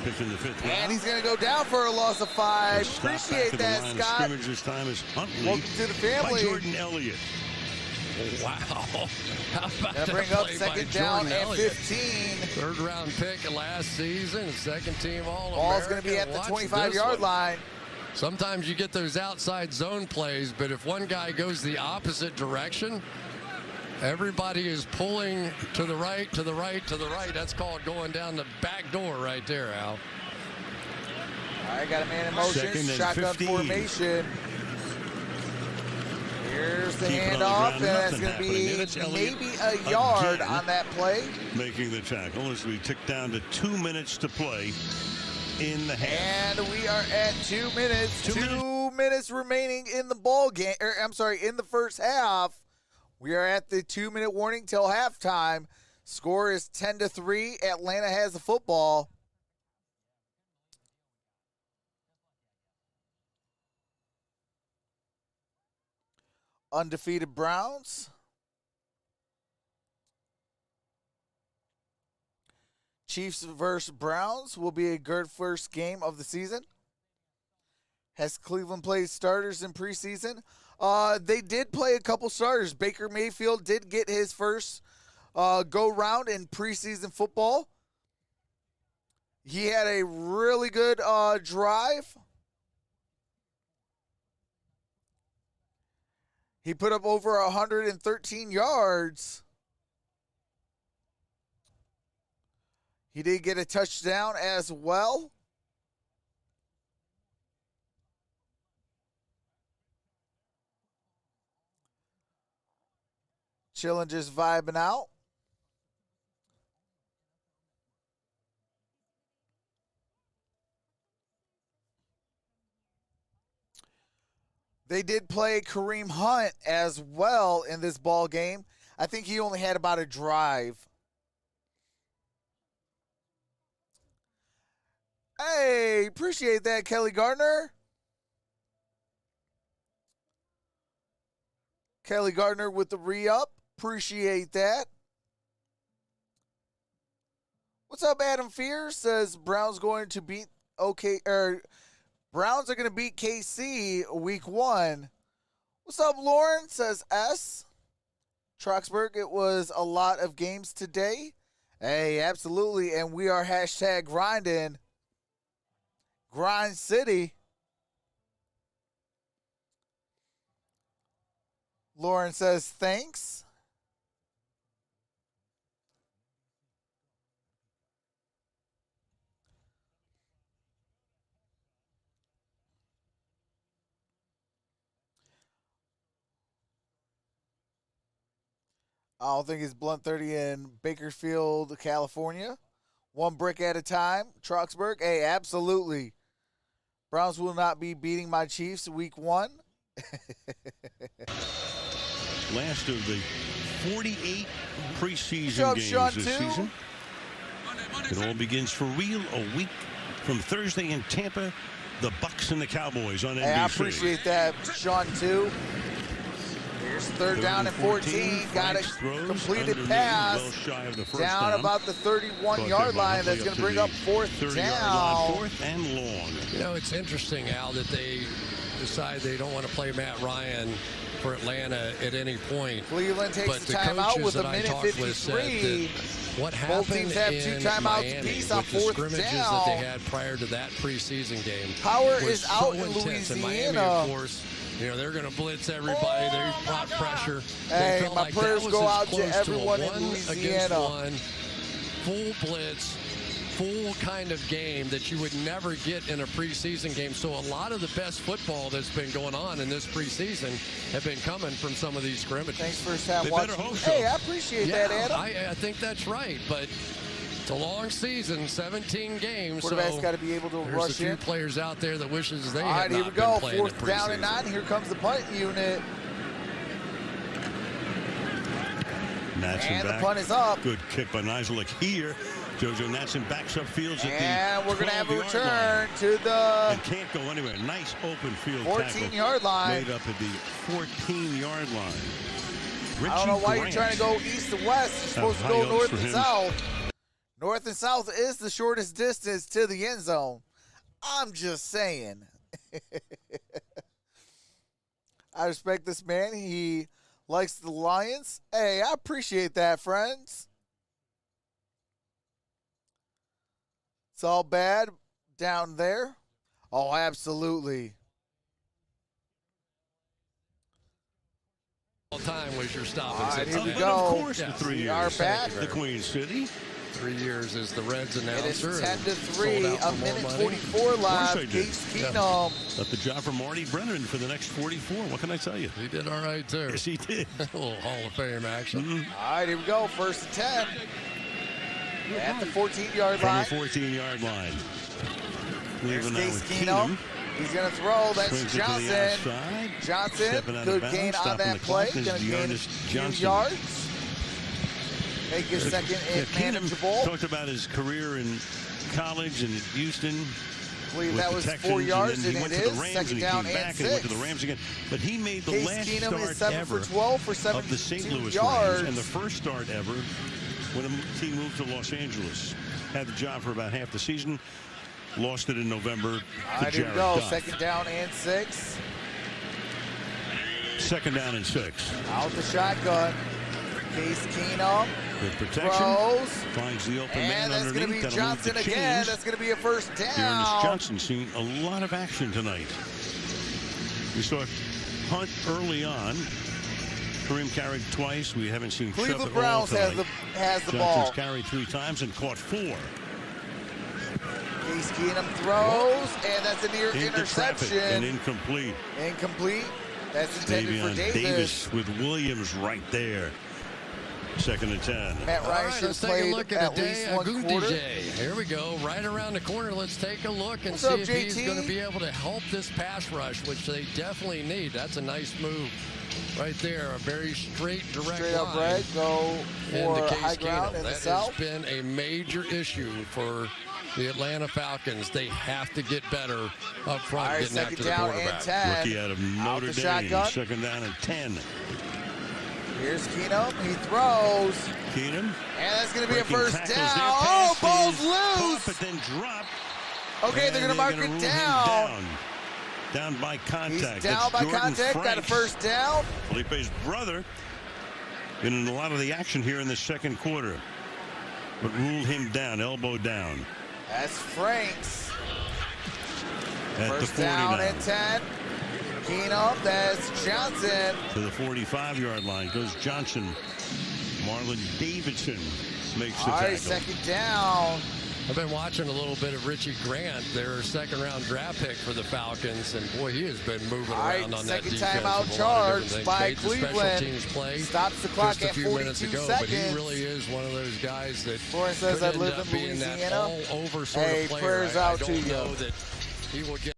In the 5th round. And he's going to go down for a loss of 5. Appreciate that, Scott. Scrimmage this time is Huntley. Welcome to the family. By Jordan Elliott. Wow. How about that bring up play second by down Jordan at Elliott? 15. 3rd round pick last season, 2nd team All-American. Ball's going to be at the 25-yard line. Sometimes you get those outside zone plays, but if one guy goes the opposite direction, everybody is pulling to the right, to the right, to the right. That's called going down the back door right there, Al. All right, got a man in motion. Shotgun 15. Formation. Here's the handoff, and that's going to be maybe a yard on that play. Making the tackle as we tick down to 2 minutes to play in the half. And we are at 2 minutes. 2 minutes remaining in the ball game. In the first half. We are at the 2-minute warning till halftime. Score is 10-3. Atlanta has the football. Undefeated Browns. Chiefs versus Browns will be a good first game of the season. Has Cleveland played starters in preseason? They did play a couple starters. Baker Mayfield did get his first go-round in preseason football. He had a really good drive. He put up over 113 yards. He did get a touchdown as well. Chilling, just vibing out. They did play Kareem Hunt as well in this ball game. I think he only had about a drive. Hey, appreciate that, Kelly Gardner. Kelly Gardner with the re-up. Appreciate that. What's up, Adam Fears? Says Browns going to beat Browns are going to beat KC week 1. What's up, Lauren? Says S. Troxburg, it was a lot of games today. Hey, absolutely. And we are hashtag grinding. Grind City. Lauren says thanks. I don't think it's Blunt 30 in Bakersfield, California. One brick at a time. Troxburg. Hey, absolutely. Browns will not be beating my Chiefs week 1. Last of the 48 preseason games this season. It all begins for real a week from Thursday in Tampa. The Bucs and the Cowboys on NBC. Hey, I appreciate that, Sean, too. Here's third down and 14. Got a completed pass. Well shy of the first down about the 31-yard line. That's going to bring up fourth down. Fourth and long. You know, it's interesting, Al, that they decide they don't want to play Matt Ryan for Atlanta at any point. Cleveland takes a timeout with a minute 53. What happened both teams have in 2 timeouts Miami apiece on with the fourth scrimmages down. that they had prior to that preseason game? Power was is out so in intense. Louisiana. And Miami, of course, you know, they're going to blitz everybody. They brought pressure. Hey, felt my like prayers that was go as out to close everyone a in Louisiana. one, full blitz, full kind of game that you would never get in a preseason game. So a lot of the best football that's been going on in this preseason have been coming from some of these scrimmages. Thanks for his time watching. Hey, I appreciate that, Adam. I think that's right, but it's a long season, 17 games. Quarterback's got to be able to rush in. There's a few players out there that wishes they All right, had here not we go. been playing Fourth down and 9. Here comes the punt unit. Natson and back. The punt is up. Good kick by Nizeluk here. JoJo Natson backs up fields at the and we're going to have a return line. to the and can't go anywhere. Nice open field 14-yard line. Made up at the 14-yard line. Richie I don't know why Grant. you're trying to go east to west. You're supposed to go north and south. North and south is the shortest distance to the end zone. I'm just saying. I respect this man. He likes the Lions. Hey, I appreciate that, friends. It's all bad down there. Oh, absolutely. All time was your stop. All right, here we go. Of course, the 3 years. Our back. The Queen City. 3 years as the Reds announcer. It is 10-3, a minute 44 live. Case Keenum. Left the job for Marty Brennan for the next 44. What can I tell you? He did all right, too. Yes, he did. A little Hall of Fame action. Mm-hmm. All right, here we go. First and 10. At the 14-yard line. From the 14-yard line. There's Case Keenum. He's going to throw. That's Johnson. Johnson, good gain on that play. Going to gain a few yards. Make his second and manageable. Talked about his career in college and at Houston. I believe that was 4 yards, and it is. Second down and 6. And went to the Rams again. But he made the last start ever for 12 for 7 of the St. Louis yards. Rams, and the first start ever when a team moved to Los Angeles. Had the job for about half the season. Lost it in November. All right, here we go. Second down and 6. Second down and 6. Out the shotgun. Case Keenum. Good protection. Throws. Finds the open man and that's going to be That'll Johnson again. That's going to be a first down. Dearness Johnson seeing a lot of action tonight. We saw Hunt early on. Kareem carried twice. We haven't seen Cleveland Browns has the ball. Johnson's carried 3 times and caught 4. Case Keenum throws, and that's a near interception. And incomplete. Incomplete. That's intended for Davis with Williams right there. Second and 10. Matt Ryan should have played look at least one quarter. Here we go, right around the corner. Let's take a look and see if he's going to be able to help this pass rush, which they definitely need. That's a nice move right there. A very straight, direct straight up line. red, go for high ground in the south. That has been a major issue for the Atlanta Falcons. They have to get better up front, right, getting after the down quarterback. And 10. Rookie out of Notre Dame. Shotgun. Second down and 10. Here's Keenum. He throws. Keenum. And that's going to be a first down. Oh, ball's loose. But then dropped. Okay, they're going to mark it down. Down by contact. He's down by contact. Got a first down. Felipe's brother been in a lot of the action here in the second quarter, but ruled him down, elbow down. That's Franks. At First the 49. down and 10. Keenum, that's Johnson. To the 45-yard line goes Johnson. Marlon Davidson makes the tackle. All right, second down. I've been watching a little bit of Richie Grant, their second-round draft pick for the Falcons, and boy, he has been moving around on that defense. Second timeout charge by Cleveland. Stops the clock at 42 seconds. But he really is one of those guys that Florence says I live in Louisiana. All-over sort of player. Prayers out to you. That he will get.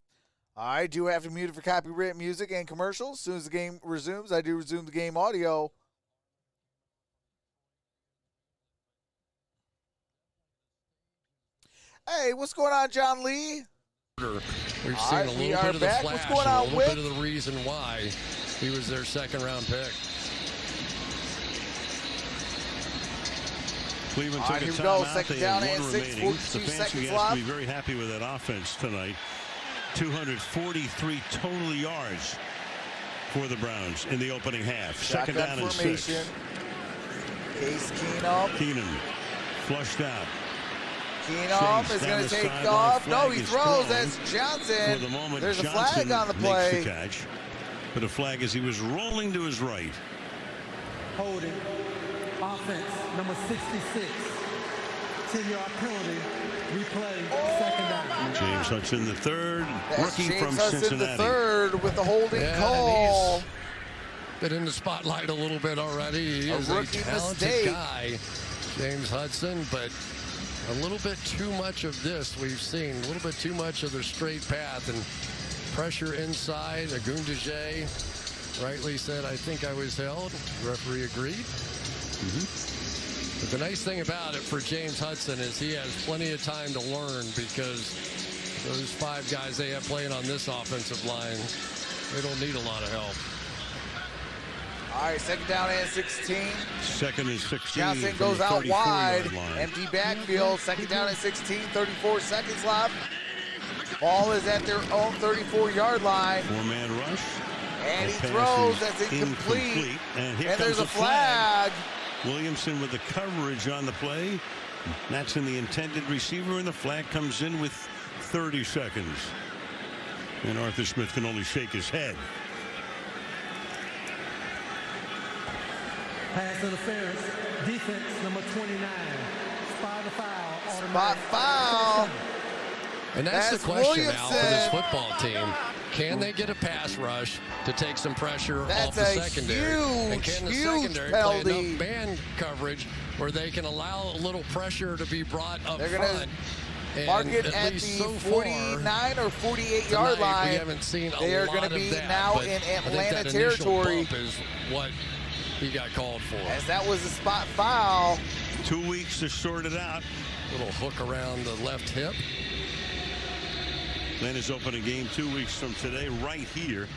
I do have to mute it for copyright music and commercials. As soon as the game resumes, I do resume the game audio. Hey, what's going on, John Lee? We've seen a little bit of the flash, what's going on, a little bit of the reason why he was their second-round pick. Cleveland took a timeout. They had one remaining. Stefanski has to be very happy with that offense tonight. 243 total yards for the Browns in the opening half. Second down and 6. Case Keenum. Keenum flushed out. Keenum is going to take off. No, he throws. That's Johnson. For the moment, there's Johnson a flag on the play. Makes the catch, but a flag as he was rolling to his right. Holding. Offense, number 66. 10-yard penalty. Replay, second down. James Hudson, the third. Rookie James from Hudson, Cincinnati. the third with the holding call. Been in the spotlight a little bit already. He is a talented guy, James Hudson, but a little bit too much of this we've seen. A little bit too much of the straight path and pressure inside. Agundije rightly said, I think I was held. The referee agreed. But the nice thing about it for James Hudson is he has plenty of time to learn, because those 5 guys they have playing on this offensive line, they don't need a lot of help. All right, second down and 16. Second and 16. Johnson goes out wide. Empty backfield. Second down and 16. 34 seconds left. Ball is at their own 34-yard line. 4-man rush. And he throws. That's incomplete. And there's a flag. Williamson with the coverage on the play. That's in the intended receiver, and the flag comes in with 30 seconds. And Arthur Smith can only shake his head. Pass interference. Defense, number 29. Spot foul. Spot foul. And that's the question now for this football team. Can they get a pass rush to take some pressure off the secondary? And can the secondary play enough man coverage where they can allow a little pressure to be brought up front? Mark it at the 49 or 48-yard line. We haven't seen a lot of that. They are going to be now in Atlanta territory. Is what he got called for. As that was a spot foul. 2 weeks to sort it out. Little hook around the left hip. Atlanta's opening game 2 weeks from today, right here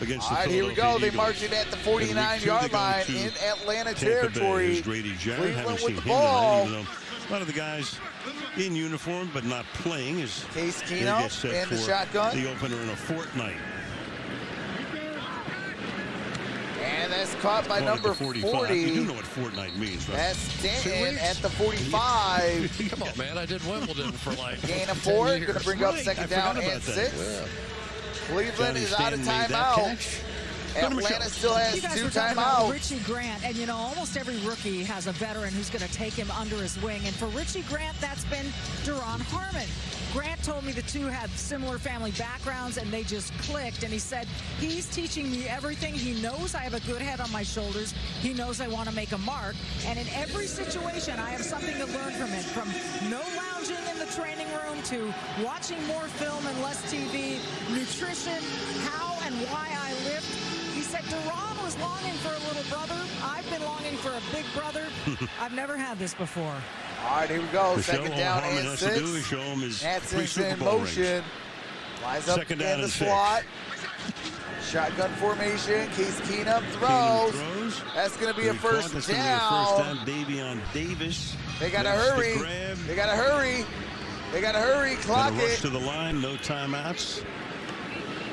against the Philadelphia here we go. Eagles. They marked it at the 49-yard line in Atlanta territory. Grady Jarrett, haven't seen him ball. tonight, even though a lot of the guys in uniform but not playing as Case Keenum and the shotgun. The opener in a fortnight. And that's caught by number 40. You do know what fortnight means, right? That's Stanton at the 45. Come on, man. I did Wimbledon for like gain of 4. Going to bring up second down and 6. Yeah. Cleveland is out of timeout. Atlanta still has 2 timeouts. Richie Grant, and you know, almost every rookie has a veteran who's going to take him under his wing. And for Richie Grant, that's been Derrn Harmon. Grant told me the two had similar family backgrounds, and they just clicked. And he said, he's teaching me everything. He knows I have a good head on my shoulders. He knows I want to make a mark. And in every situation, I have something to learn from it. From no lounging in the training room to watching more film and less TV, nutrition, how and why I lift. He said Derrn was longing for a little brother. I've been longing for a big brother. I've never had this before. All right, here we go. Second down and 6. To do is show him his Hanson's in motion. Lines up in the slot. Shotgun formation. Case Keenum throws. That's going to be a first down. Davion Davis. They got to hurry. They got to hurry. They got to hurry. Clock it. Rush to the line. No timeouts.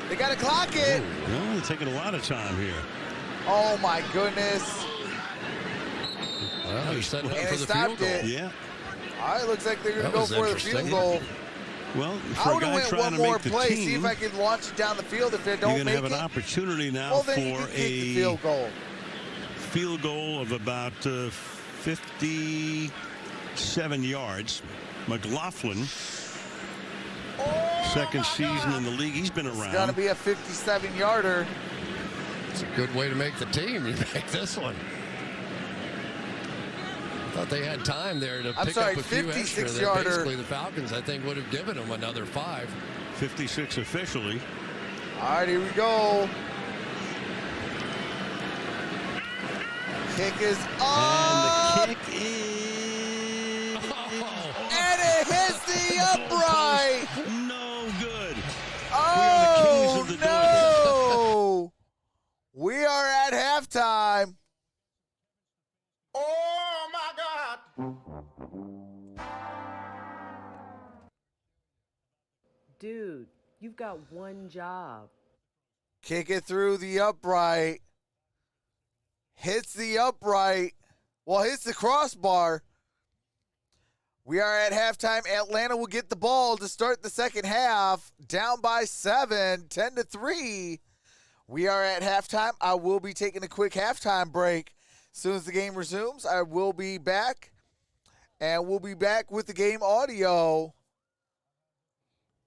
They got to clock it. No, they're taking a lot of time here. Oh, my goodness. Well, he's setting up for the field goal. Yeah. All right, looks like they're going to go for the field goal. Well, I would have went one more play, see if I can launch it down the field. If they don't make it, you're going to have an opportunity now for a field goal. Field goal of about 57 yards. McLaughlin, second season in the league. He's been around. It's going to be a 57-yarder. It's a good way to make the team. You make this one. I thought they had time there to pick up a few extra. Basically, the Falcons, I think, would have given them another 5. 56 officially. All right, here we go. Kick is up. And the kick is... And it hits the upright. No good. Oh, no. We are at halftime. Oh, my God. Dude, you've got one job. Kick it through the upright. Hits the upright. Well, hits the crossbar. We are at halftime. Atlanta will get the ball to start the second half. Down by 7, 10-3. We are at halftime. I will be taking a quick halftime break. As soon as the game resumes, I will be back. And we'll be back with the game audio.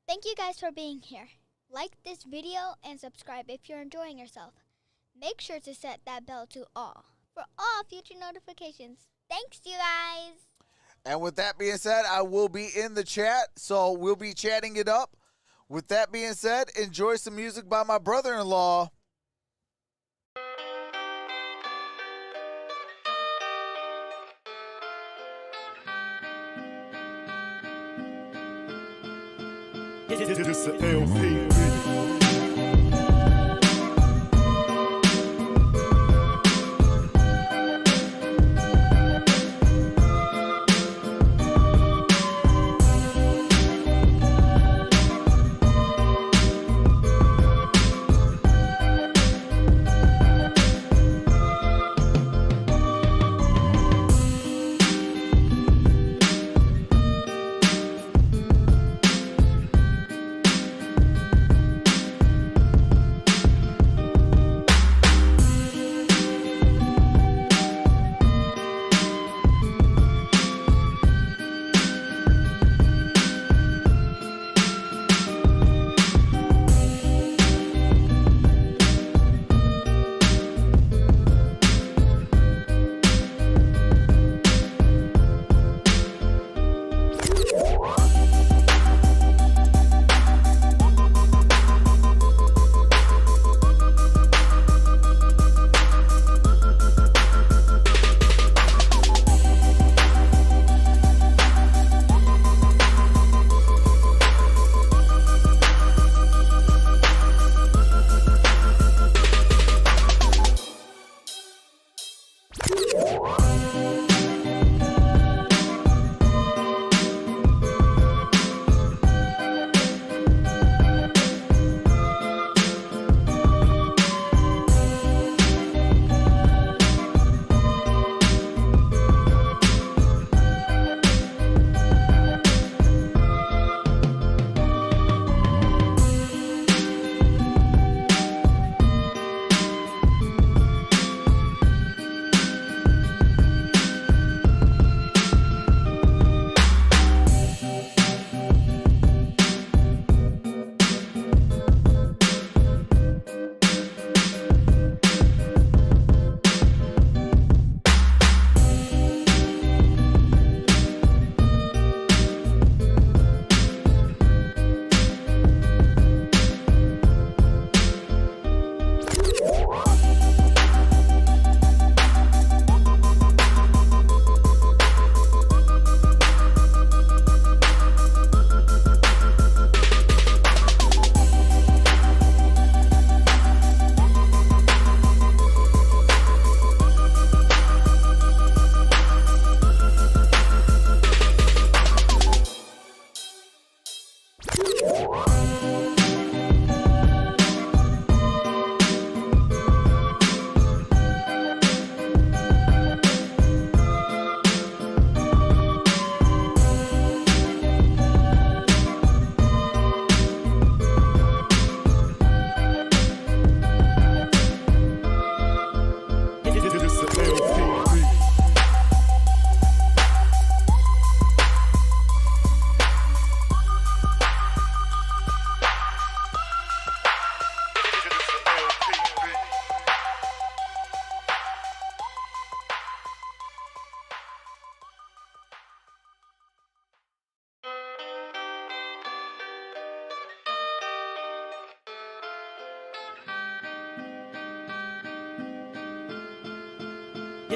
Thank you guys for being here. Like this video and subscribe if you're enjoying yourself. Make sure to set that bell to all for all future notifications. Thanks, you guys. And with that being said, I will be in the chat, so we'll be chatting it up. With that being said, enjoy some music by my brother-in-law. This is LP.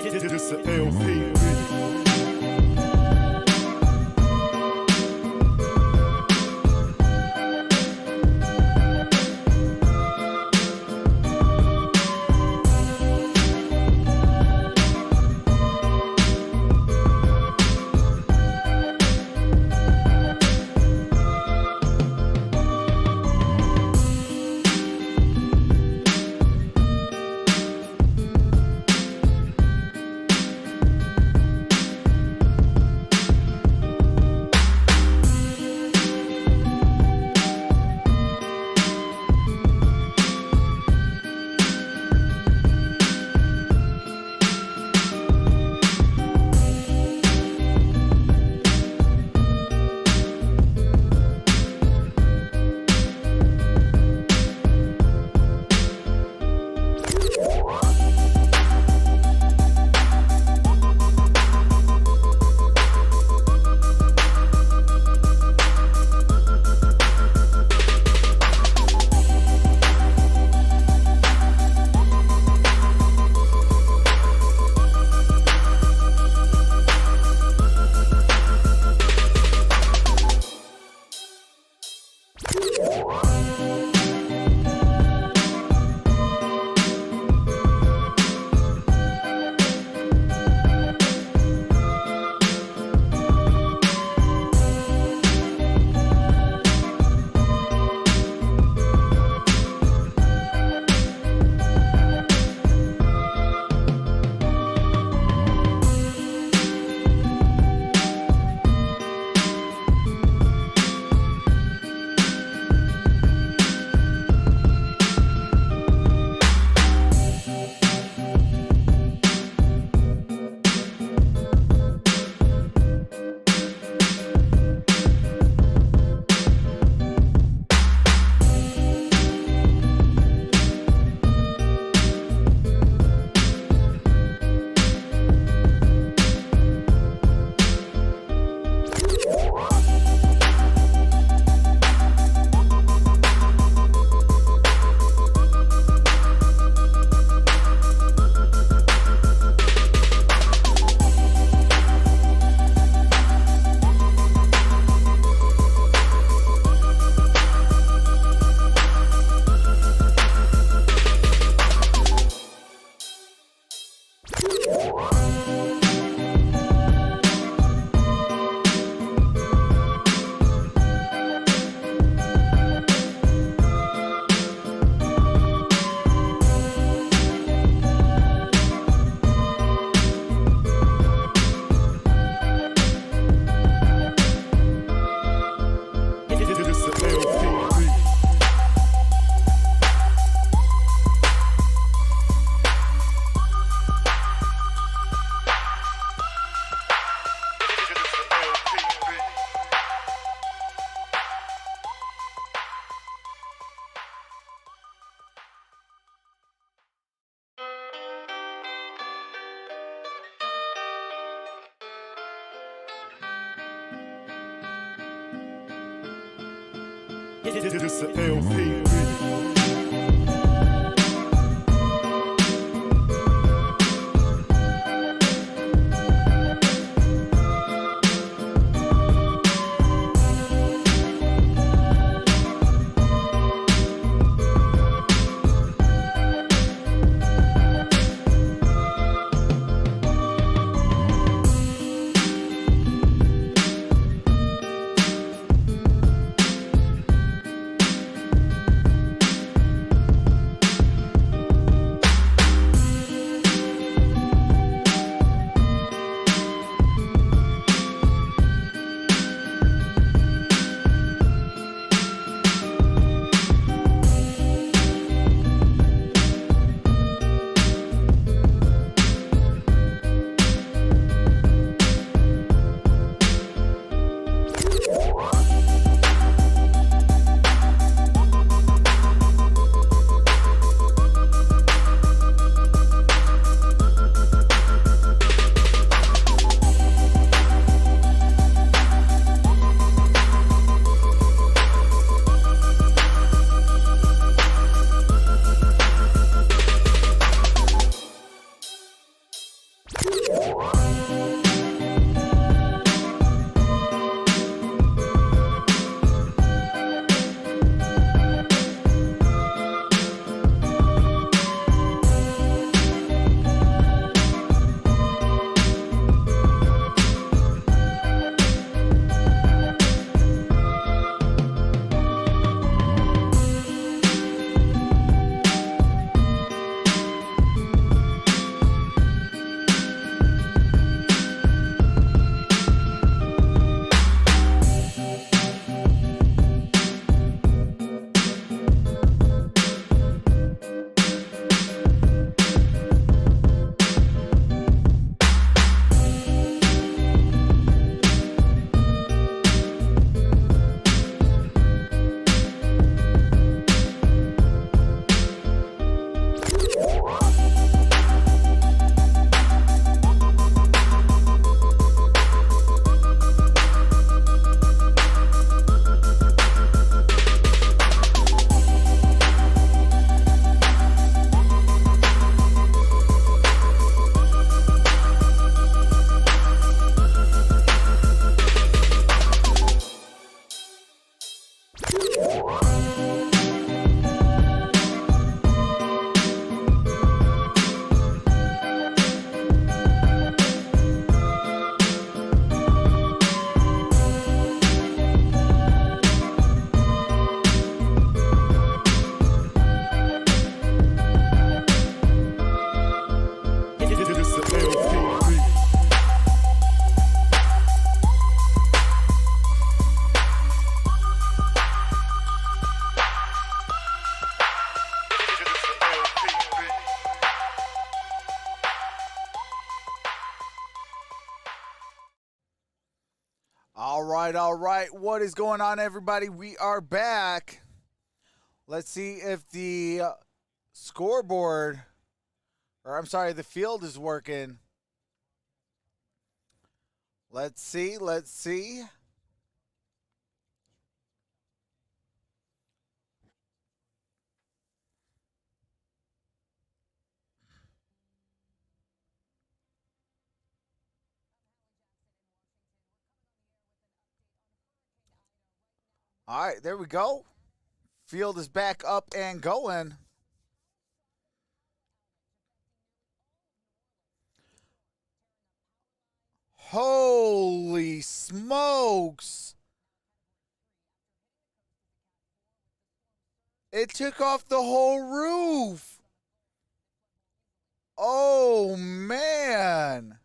This is LP. This is LP. All right. What is going on, everybody? We are back. Let's see if the scoreboard, or I'm sorry, the field is working. Let's see. All right, there we go. Field is back up and going. Holy smokes. It took off the whole roof. Oh, man.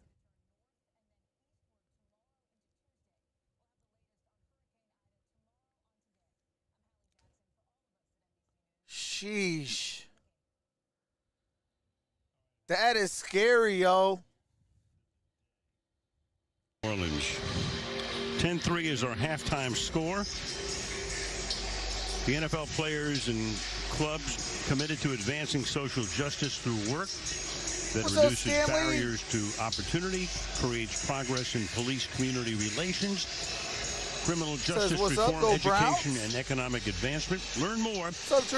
Sheesh. That is scary, yo. Orleans. 10-3 is our halftime score. The NFL players and clubs committed to advancing social justice through work that reduces barriers to opportunity, creates progress in police-community relations, criminal justice reform, education, and economic advancement. Learn more. Go to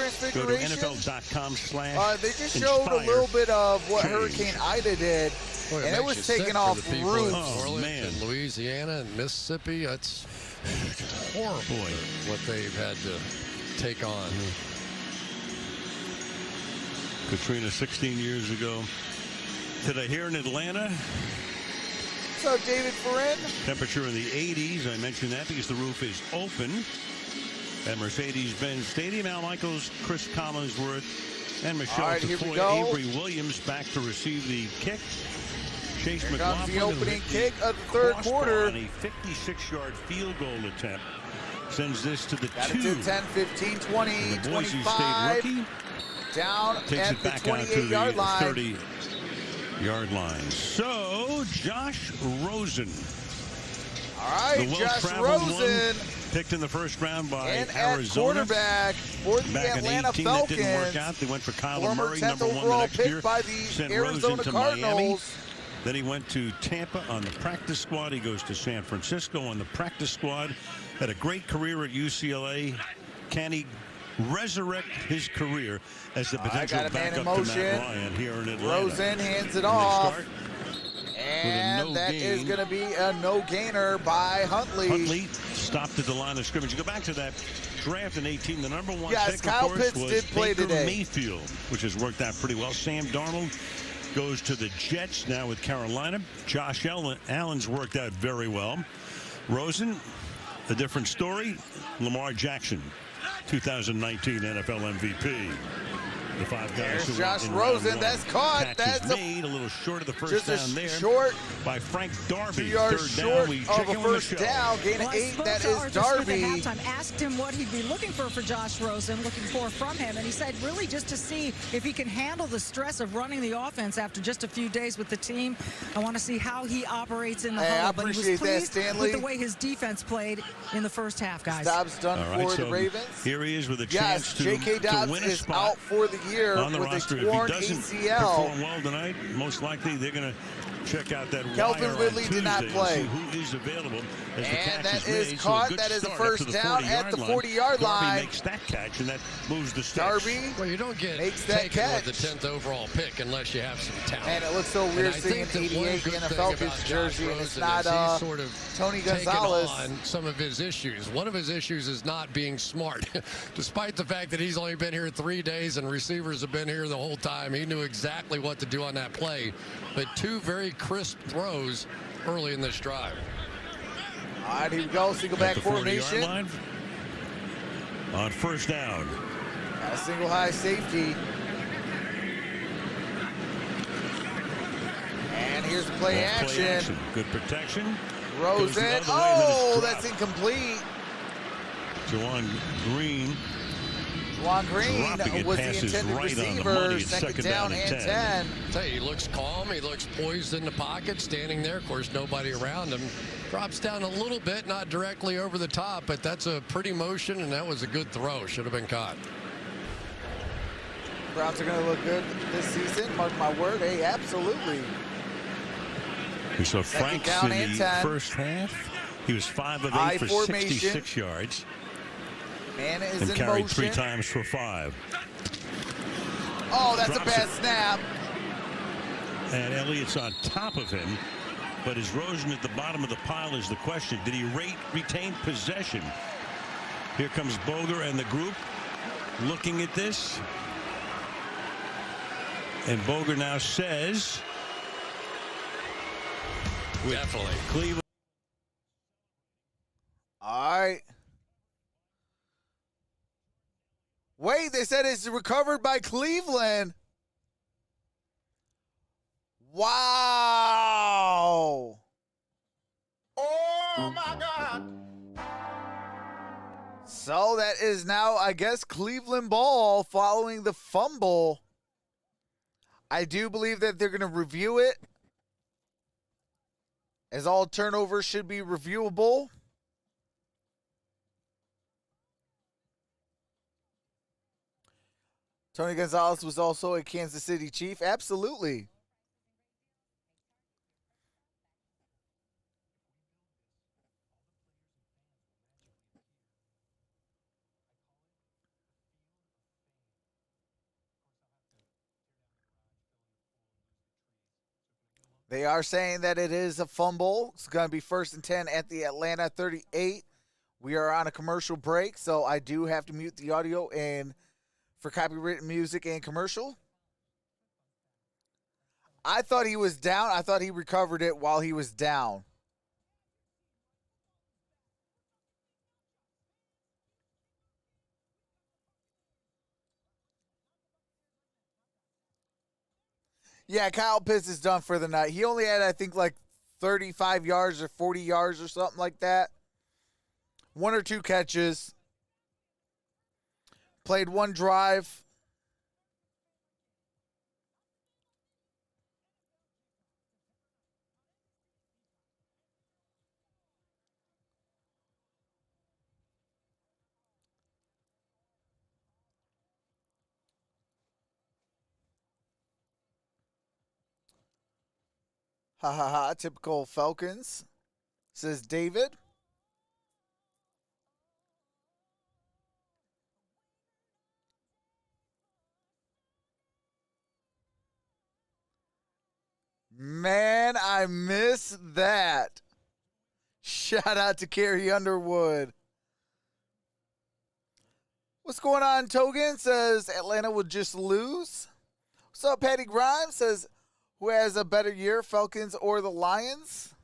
NFL.com/. They just showed a little bit of what Hurricane Ida did, and it was taking off roofs. Oh, man. In Louisiana and Mississippi, that's horrible what they've had to take on. Katrina 16 years ago. Today here in Atlanta. What's up, David Ferrin? Temperature in the 80s. I mentioned that because the roof is open at Mercedes-Benz Stadium. Al Michaels, Chris Collinsworth, and Michelle Tafoya. Avery Williams back to receive the kick. Chase McLaughlin, the opening kick of the third quarter. On a 56-yard field goal attempt. Sends this to the Got 2. It to 10, 15, 20, 25. Down takes at it back the 28-yard line. 30-yard line. So, Josh Rosen. All right, Josh Rosen. Picked in the first round by and Arizona. At quarterback for the Atlanta Falcons. That didn't work out. They went for Kyler Murray, number 1 the next year. By the Sent Arizona Rosen to Cardinals. Miami. Then he went to Tampa on the practice squad. He goes to San Francisco on the practice squad. Had a great career at UCLA. Can he resurrect his career as the potential backup to Matt Ryan here in Atlanta? Rosen hands it off. And that is going to be a no-gainer by Huntley. Huntley stopped at the line of scrimmage. You go back to that draft in 18. The number 1 pick, Kyle of course, Pitts was did play Baker today. Mayfield, which has worked out pretty well. Sam Darnold goes to the Jets now with Carolina. Josh Allen's worked out very well. Rosen, a different story. Lamar Jackson, 2019 NFL MVP. The 5 guys There's who Josh Rosen. That's caught. That's made a little short of the first down there. Short by Frank Darby. 2 yards short of a first down. Gain of 8. That is Darby. At halftime, asked him what he'd be looking for Josh Rosen, looking for from him, and he said really just to see if he can handle the stress of running the offense after just a few days with the team. I want to see how he operates in the huddle. I appreciate but he was that, Stanley. with the way his defense played in the first half, guys. Dobbs done for the Ravens. Here he is with a chance to J.K. Dobbs win a is spot out for the year on the with roster. a torn if he doesn't ACL. perform well tonight, most likely they're going to check out that Kelvin wire Ridley on did not Tuesday play. And see who is available as the And catch that is is made. caught. So a that is a start first down at the 40-yard line. Darby makes that catch, and that moves the sticks. Darby well, you don't get makes that taken catch. with the 10th overall pick unless you have some talent. And it looks so weird seeing an 88 in a Falcons jersey, and it's not sort of Tony Gonzalez. On some of his issues. One of his issues is not being smart. Despite the fact that he's only been here 3 days and receivers have been here the whole time, he knew exactly what to do on that play. But 2 very crisp throws early in this drive. All right, here we go. Single back formation. Line. On first down. Got a single high safety. And here's the play action. Good protection. Rosen. Oh, that's incomplete. Jawan Green Juwan Green was the intended receiver. Second down and 10. Hey, he looks calm. He looks poised in the pocket, standing there. Of course, nobody around him. Drops down a little bit, not directly over the top, but that's a pretty motion, and that was a good throw. Should have been caught. Browns are going to look good this season. Mark my word. Hey, absolutely. We saw Franks in the first half. He was 5 of 8 for 66 yards. Man is and in carried motion. 3 times for 5. Oh, that's a bad snap. And Elliott's on top of him. But is Rosen at the bottom of the pile is the question. Did he retain possession? Here comes Boger and the group looking at this. And Boger now says. Definitely. Cleveland. All right. Wait, they said it's recovered by Cleveland. Wow. Oh, my God. So that is now, I guess, Cleveland ball following the fumble. I do believe that they're going to review it, as all turnovers should be reviewable. Tony Gonzalez was also a Kansas City Chief. Absolutely. They are saying that it is a fumble. It's going to be 1st and 10 at the Atlanta 38. We are on a commercial break, so I do have to mute the audio and for copyrighted music and commercial. I thought he was down. I thought he recovered it while he was down. Yeah, Kyle Pitts is done for the night. He only had, I think, like 35 yards or 40 yards or something like that. 1 or 2 catches. Played 1 drive. Ha ha ha, typical Falcons, says David. Man, I miss that. Shout out to Carrie Underwood. What's going on, Togan? Says Atlanta would just lose. What's up, Patty Grimes? Says, who has a better year, Falcons or the Lions?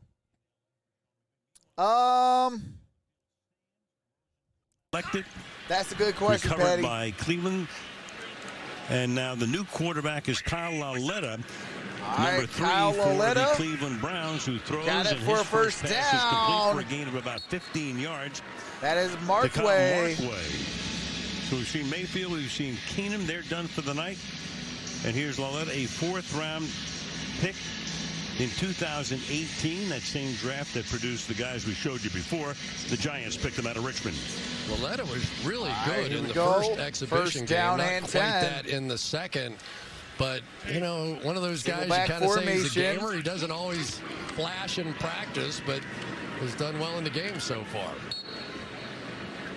That's a good question, recovered Patty. by Cleveland. And now the new quarterback is Kyle Lauletta. Number 3 Kyle for Lauletta. the Cleveland Browns, who throws Got it and for his a first pass is complete down. for a gain of about 15 yards. That is Markway. So we've seen Mayfield, we've seen Keenum. They're done for the night. And here's Lauletta, a 4th-round pick in 2018. That same draft that produced the guys we showed you before. The Giants picked them out of Richmond. Lauletta was really good in the go. first exhibition First down game. and Not quite 10. that in the second. But, you know, one of those guys you back kind of say he's a formation. gamer. He doesn't always flash in practice, but has done well in the game so far.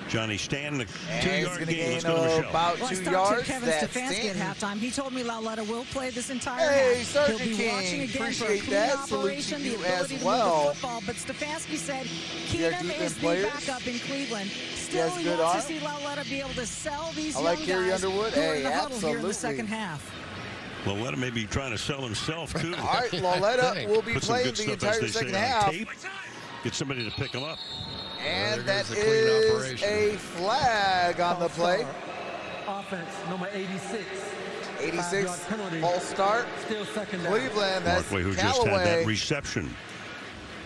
Johnny Stanton, a 2-yard gain. Let's go to Michelle. About Well, 2 I talked yards. to Kevin That's Stefanski at Stanton. halftime. He told me Lauletta will play this entire Hey, half. Sergeant He'll be King, watching again for a appreciate clean that. Salute to operation, the you ability as to move well. the football. But Stefanski said Yeah, Keenum defense is the players. backup in Cleveland. He Still, has he good wants arm. to see Lauletta be able to sell these I young like Carrie guys Underwood. who are in Hey, the huddle here in absolutely. the second half. Lauletta may be trying to sell himself, too. All right, Lauletta will be Put some playing good the stuff, as entire they say, second on half. tape. Get somebody to pick him up. And Well, there that goes the clean is operation. a flag on the play. Offense, number 86. 86, 5-yard penalty. false start. Still second down. Cleveland, that's Markway, who just had that Callaway. reception.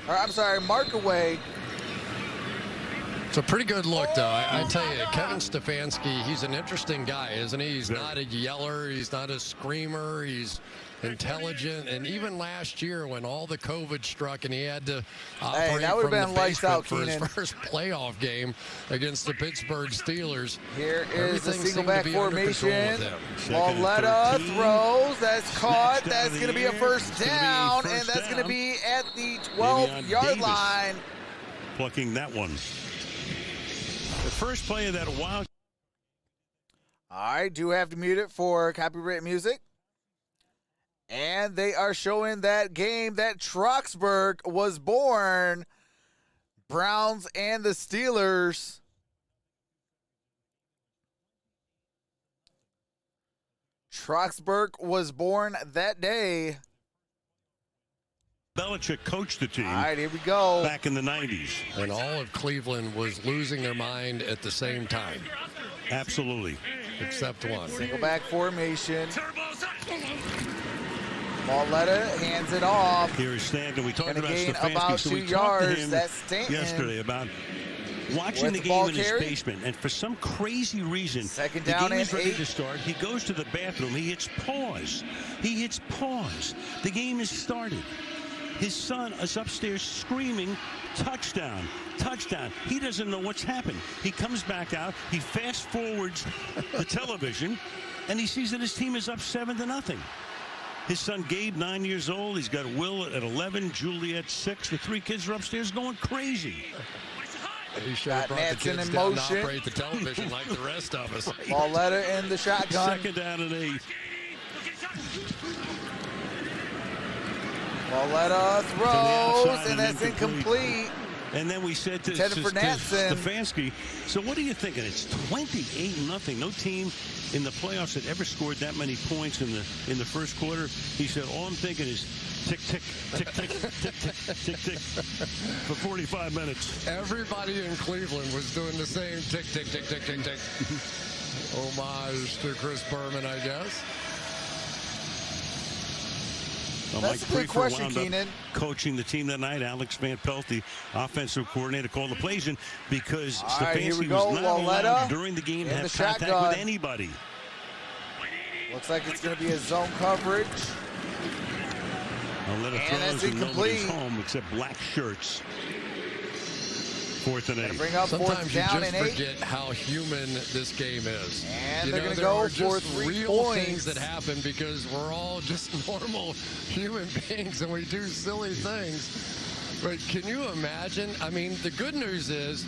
Or, I'm sorry, Markaway. So a pretty good look, though. I tell you, Kevin Stefanski, he's an interesting guy, isn't he? He's not a yeller. He's not a screamer. He's intelligent. And even last year when all the COVID struck and he had to operate from the basement for his first playoff game against the Pittsburgh Steelers. Here is the single back formation. Pauletta throws. That's caught. That's going to be a first down, and that's going to be at the 12-yard line. Plucking that one. The first play of that wild. All right, do have to mute it for copyright music. And they are showing that game that Troxel was born. Browns and the Steelers. Troxel was born that day. Belichick coached the team. All right, here we go. Back in the 90s. And all of Cleveland was losing their mind at the same time. Absolutely. Except one. Single back formation. Pauletta hands it off. Here is Stanton. We talked about Stefanski. About so 2 we yards. talked to him That's Stanton. yesterday about watching the game in his basement. And for some crazy reason, second down the game is ready 8. to start. He goes to the bathroom. He hits pause. He hits pause. The game has started. His son is upstairs screaming, touchdown, touchdown. He doesn't know what's happened. He comes back out. He fast forwards the television, and he sees that his team is up 7-0. His son Gabe, 9 years old. He's got Will at 11, Juliet 6. The 3 kids are upstairs going crazy. He should have brought the kids down to operate the television like the rest of us. Pauletta in the shotgun. Second down and 8. Pauletta throws, and that's incomplete. And then we said to Stefanski, so what are you thinking? It's 28-0. No team in the playoffs had ever scored that many points in the first quarter. He said, all I'm thinking is tick, tick, tick, tick, tick, tick, tick, tick for 45 minutes. Everybody in Cleveland was doing the same tick, tick, tick, tick, tick, tick. Homage to Chris Berman, I guess. That's a good question, Keenan. Coaching the team that night, Alex Van Pelt, the offensive coordinator, called the plays in because Stefanski was not allowed during the game to have contact with anybody. Looks like it's going to be a zone coverage. Pauletta throws and nobody's home except black shirts. 4th and 8. Bring up Sometimes you down just and forget how human this game is. And they're going to go for 3 real points. Things that happen because we're all just normal human beings and we do silly things. But can you imagine? I mean, the good news is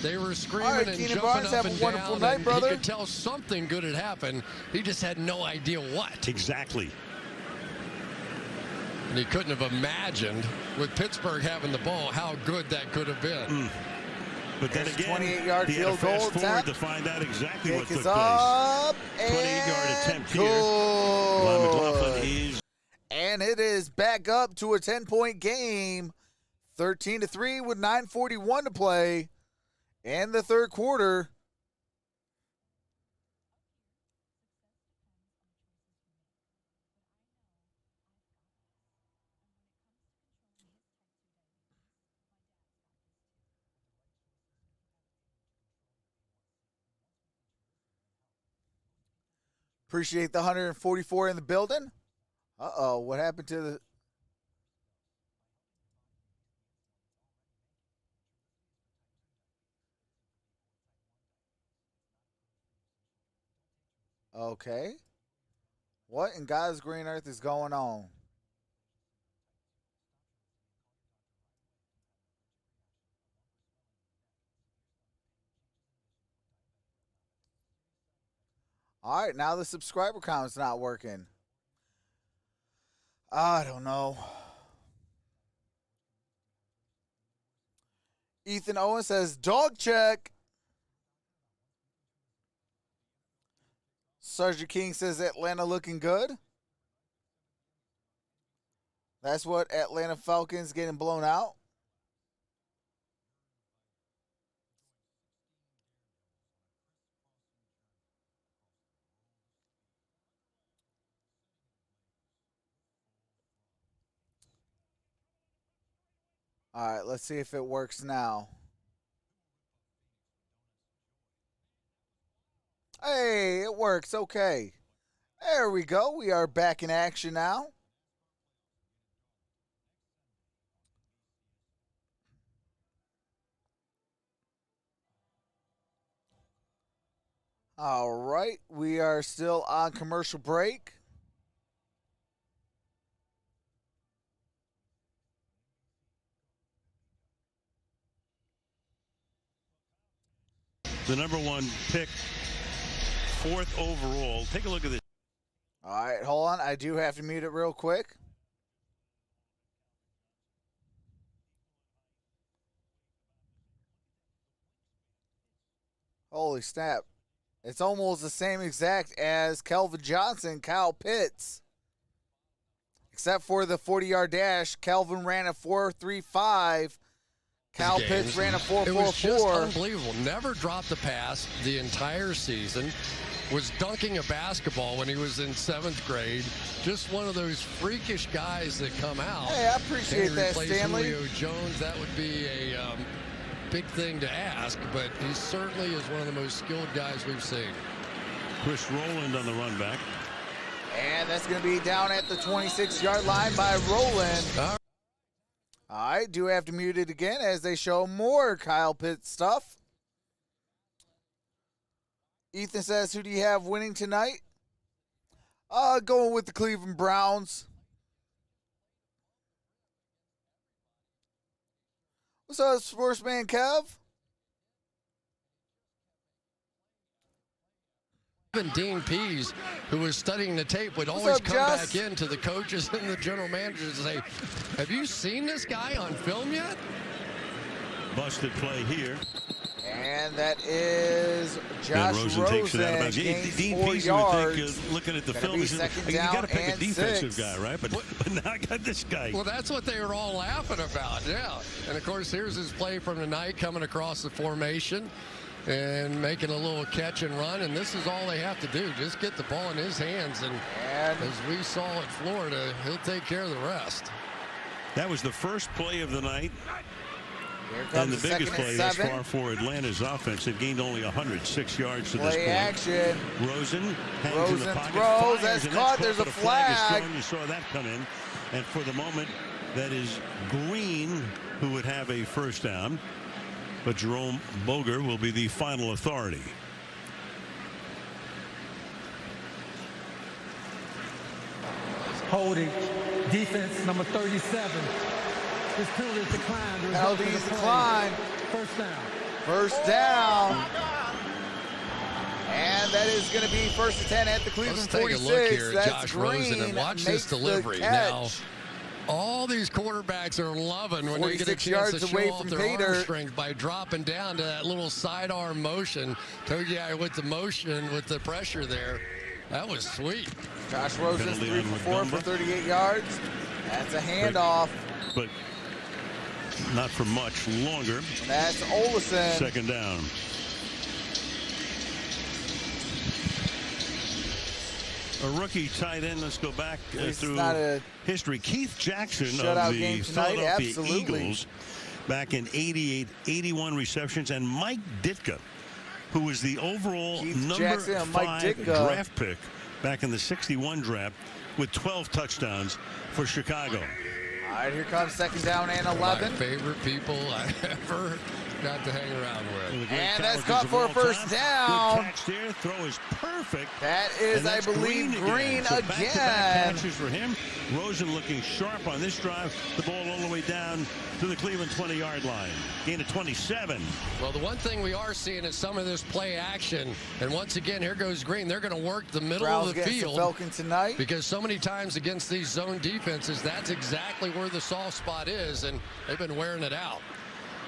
they were screaming and jumping up and down. And he could tell something good had happened. He just had no idea what. Exactly. And he couldn't have imagined, with Pittsburgh having the ball, how good that could have been. But then again, 28-yard he had to field goal fast forward attempt. to find out exactly what took place. 28-yard attempt here. Lon McLaughlin is. And it is back up to a 10-point game. 13-3 with 9:41 to play in the third quarter. Appreciate the 144 in the building. Uh-oh, what happened to the... Okay. What in God's green earth is going on? All right, now the subscriber count's not working. I don't know. Ethan Owen says, dog check. Sergeant King says, Atlanta looking good. That's what Atlanta Falcons getting blown out. All right, let's see if it works now. Hey, it works. Okay. There we go. We are back in action now. All right. We are still on commercial break. The #1 pick, 4th overall. Take a look at this. All right, hold on. I do have to mute it real quick. Holy snap. It's almost the same exact as Kelvin Johnson, Kyle Pitts. Except for the 40-yard dash, Kelvin ran a 4.35. Kyle Pitts ran a 4.44. It was just unbelievable. Never dropped a pass the entire season. Was dunking a basketball when he was in 7th grade. Just one of those freakish guys that come out. Hey, I appreciate that, Stanley. Julio Jones, that would be a big thing to ask, but he certainly is one of the most skilled guys we've seen. Chris Rowland on the run back. And that's going to be down at the 26-yard line by Rowland. All right, do have to mute it again as they show more Kyle Pitts stuff. Ethan says, who do you have winning tonight? Going with the Cleveland Browns. What's up, Sportsman Kev? Even Dean Pease, who was studying the tape, would always come back in to the coaches and the general managers and say, have you seen this guy on film yet? Busted play here. And that is Josh Rosen takes it out of bounds. Dean Pease, you would think, looking at the film, you got to pick a defensive guy, right? But now I got this guy. Well, that's what they were all laughing about, yeah. And, of course, here's his play from tonight, coming across the formation and making a little catch and run. And this is all they have to do, just get the ball in his hands. And as we saw at Florida, he'll take care of the rest. That was the first play of the night. And the biggest play thus far for Atlanta's offense. They've gained only 106 yards to this point. Action. Rosen hangs in the pocket. Throws. That's caught. There's a flag. You saw that come in. And for the moment, that is Green who would have a first down. But Jerome Boger will be the final authority. Holding. Defense number 37. This penalty is declined. Penalty is declined. First down. First down. And that is going to be 1st and 10 at the Cleveland 46. Let's take a look here at Josh Rosen and watch this delivery. Now, all these quarterbacks are loving when they get a chance to show off their arm strength by dropping down to that little sidearm motion. Told you with the motion, with the pressure there. That was sweet. Josh Rosen 3 for 4 for 38 yards. That's a handoff. But not for much longer. And that's Olesen. 2nd down. A rookie tight end. Let's go back through history. Keith Jackson of the Philadelphia Eagles back in 88, 81 receptions. And Mike Ditka, who was the overall number 5 draft pick back in the 61 draft with 12 touchdowns for Chicago. All right, here comes 2nd down and 11. My favorite people I ever got to hang around with. And that's caught for a first down. Good catch there. Throw is perfect. That is, I believe, Green so again. Back-to-back catches for him. Rosen looking sharp on this drive. The ball all the way down to the Cleveland 20-yard line. Gain of 27. Well, the one thing we are seeing is some of this play action. And once again, here goes Green. They're going to work the middle of the field. The Falcons tonight. Because so many times against these zone defenses, that's exactly where the soft spot is. And they've been wearing it out.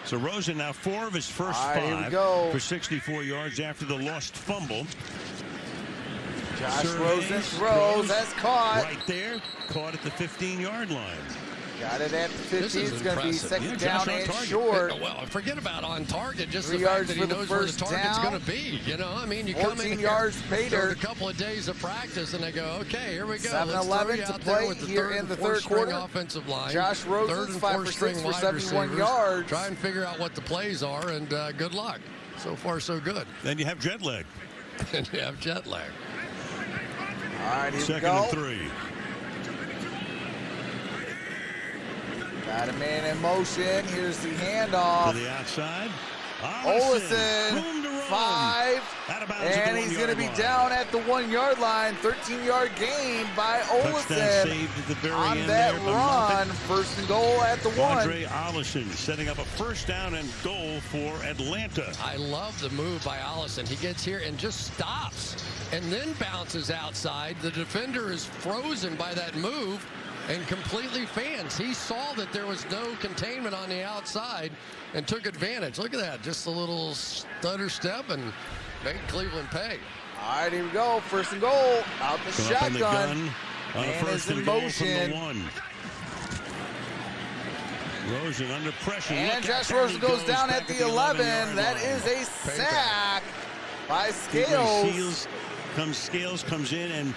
So Rosen now 4 of his first 5 for 64 yards after the lost fumble. Josh Rosen throws. That's caught. Right there. Caught at the 15-yard line. Got it at the 15. It's going to be 2nd down and short. Well, forget about on target. Just 3 the fact yards that he knows where the target's going to be. You know, I mean, you come in yards here a couple of days of practice, and they go, okay, here we go. 7-11 to play here in the third quarter. Offensive line. Josh Rosen 5 for 6 for 71 yards. Try and figure out what the plays are, and good luck. So far, so good. Then you have jet lag. and you have jet lag. All right, here we Second go. and 3. Got a man in motion. Here's the handoff. To the outside. Olsen, 5, and he's going to be down at the 1-yard line. 13-yard gain by Olsen on that run. First and goal at the 1. Andre Allison setting up a first down and goal for Atlanta. I love the move by Allison. He gets here and just stops and then bounces outside. The defender is frozen by that move and completely fans. He saw that there was no containment on the outside and took advantage. Look at that. Just a little stutter step and made Cleveland pay. All right, here we go. First and goal. Out the shotgun. The gun on Man first is in and goal motion. from the 1. Rosen under pressure. And Josh Rosen goes down at the 11. That is a sack by Scales. Scales comes in and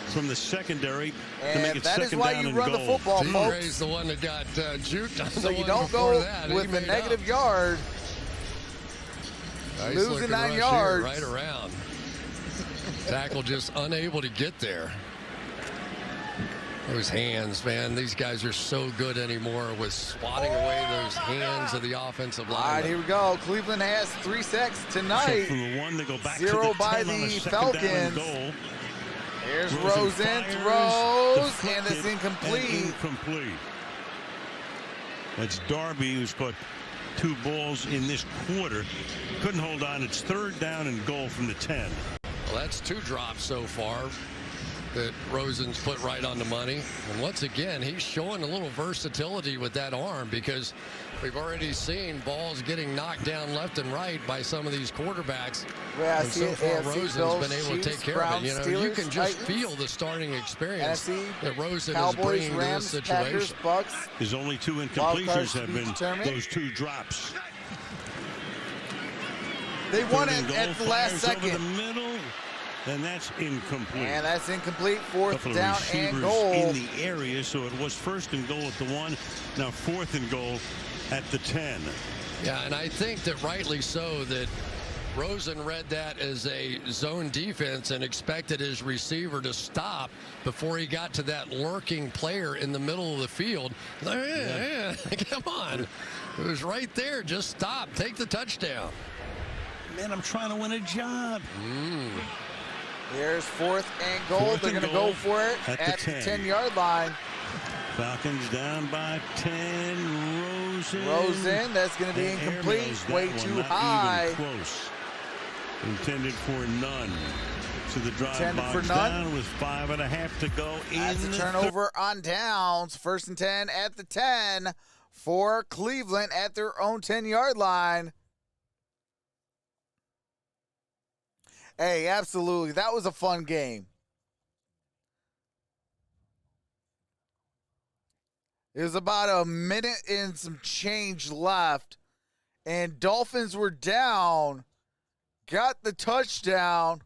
from the secondary to make it that second is why down you and run goal. the football, folks. He's the one that got juked on So the you one don't before go that. with a negative yard. Nice Losing 9 rush yards. here, right around. Tackle just unable to get there. Those hands, man. These guys are so good anymore with swatting away those hands of the offensive line. All right, here we go. Cleveland has 3 sacks tonight. So from the 1, they go back 0 to the by 10 on the a second down and Falcons. goal. Here's Rosen Rosen, fires, throws, and it's incomplete. And incomplete. That's Darby, who's caught 2 balls in this quarter. Couldn't hold on. It's third down and goal from the 10. Well, that's 2 drops so far that Rosen's put right on the money. And once again, he's showing a little versatility with that arm, because we've already seen balls getting knocked down left and right by some of these quarterbacks. Yeah, and so far, Rosen's been able to take care of it. You know, you Steelers, can just Titans, feel the starting experience NFC, that Rosen Cowboys, is bringing Rams, to this Packers, situation. Bucks. His only 2 incompletions have been those 2 drops. They won it at the last second. Over the middle, and that's incomplete. And that's incomplete. Fourth Couple of down and receivers goal. in the area, so it was first and goal at the 1. Now 4th and goal at the 10. Yeah, and I think that rightly so, that Rosen read that as a zone defense and expected his receiver to stop before he got to that lurking player in the middle of the field. Come on. It was right there. Just stop. Take the touchdown. Man, I'm trying to win a job. Here's 4th and goal. They're going to go for it at the 10-yard line. Falcons down by 10. Rosen, that's going to be incomplete. Way too high. Even close. Intended for none. So the drive bogs for none. down with 5.5 to go. That's a turnover on downs. 1st and 10 at the 10 for Cleveland at their own 10-yard line. Hey, absolutely. That was a fun game. There's about a minute and some change left, and Dolphins were down, got the touchdown,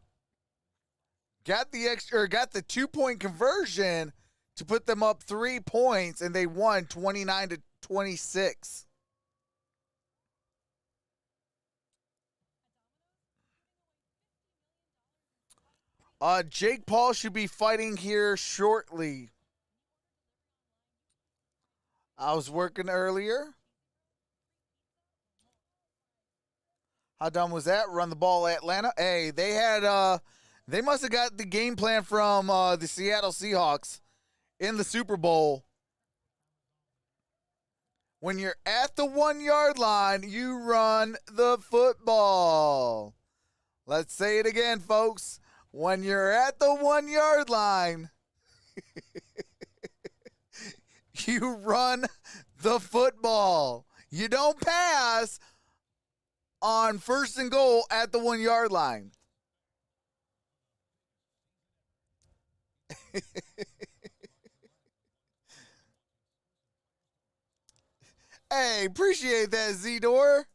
got the 2-point conversion to put them up 3 points, and they won 29-26. Jake Paul should be fighting here shortly. I was working earlier. How dumb was that? Run the ball, Atlanta. Hey, they had they must have got the game plan from the Seattle Seahawks in the Super Bowl. When you're at the 1-yard line, you run the football. Let's say it again, folks. When you're at the 1-yard line, you run the football. You don't pass on 1st and goal at the 1-yard line. Hey, appreciate that, Zedor.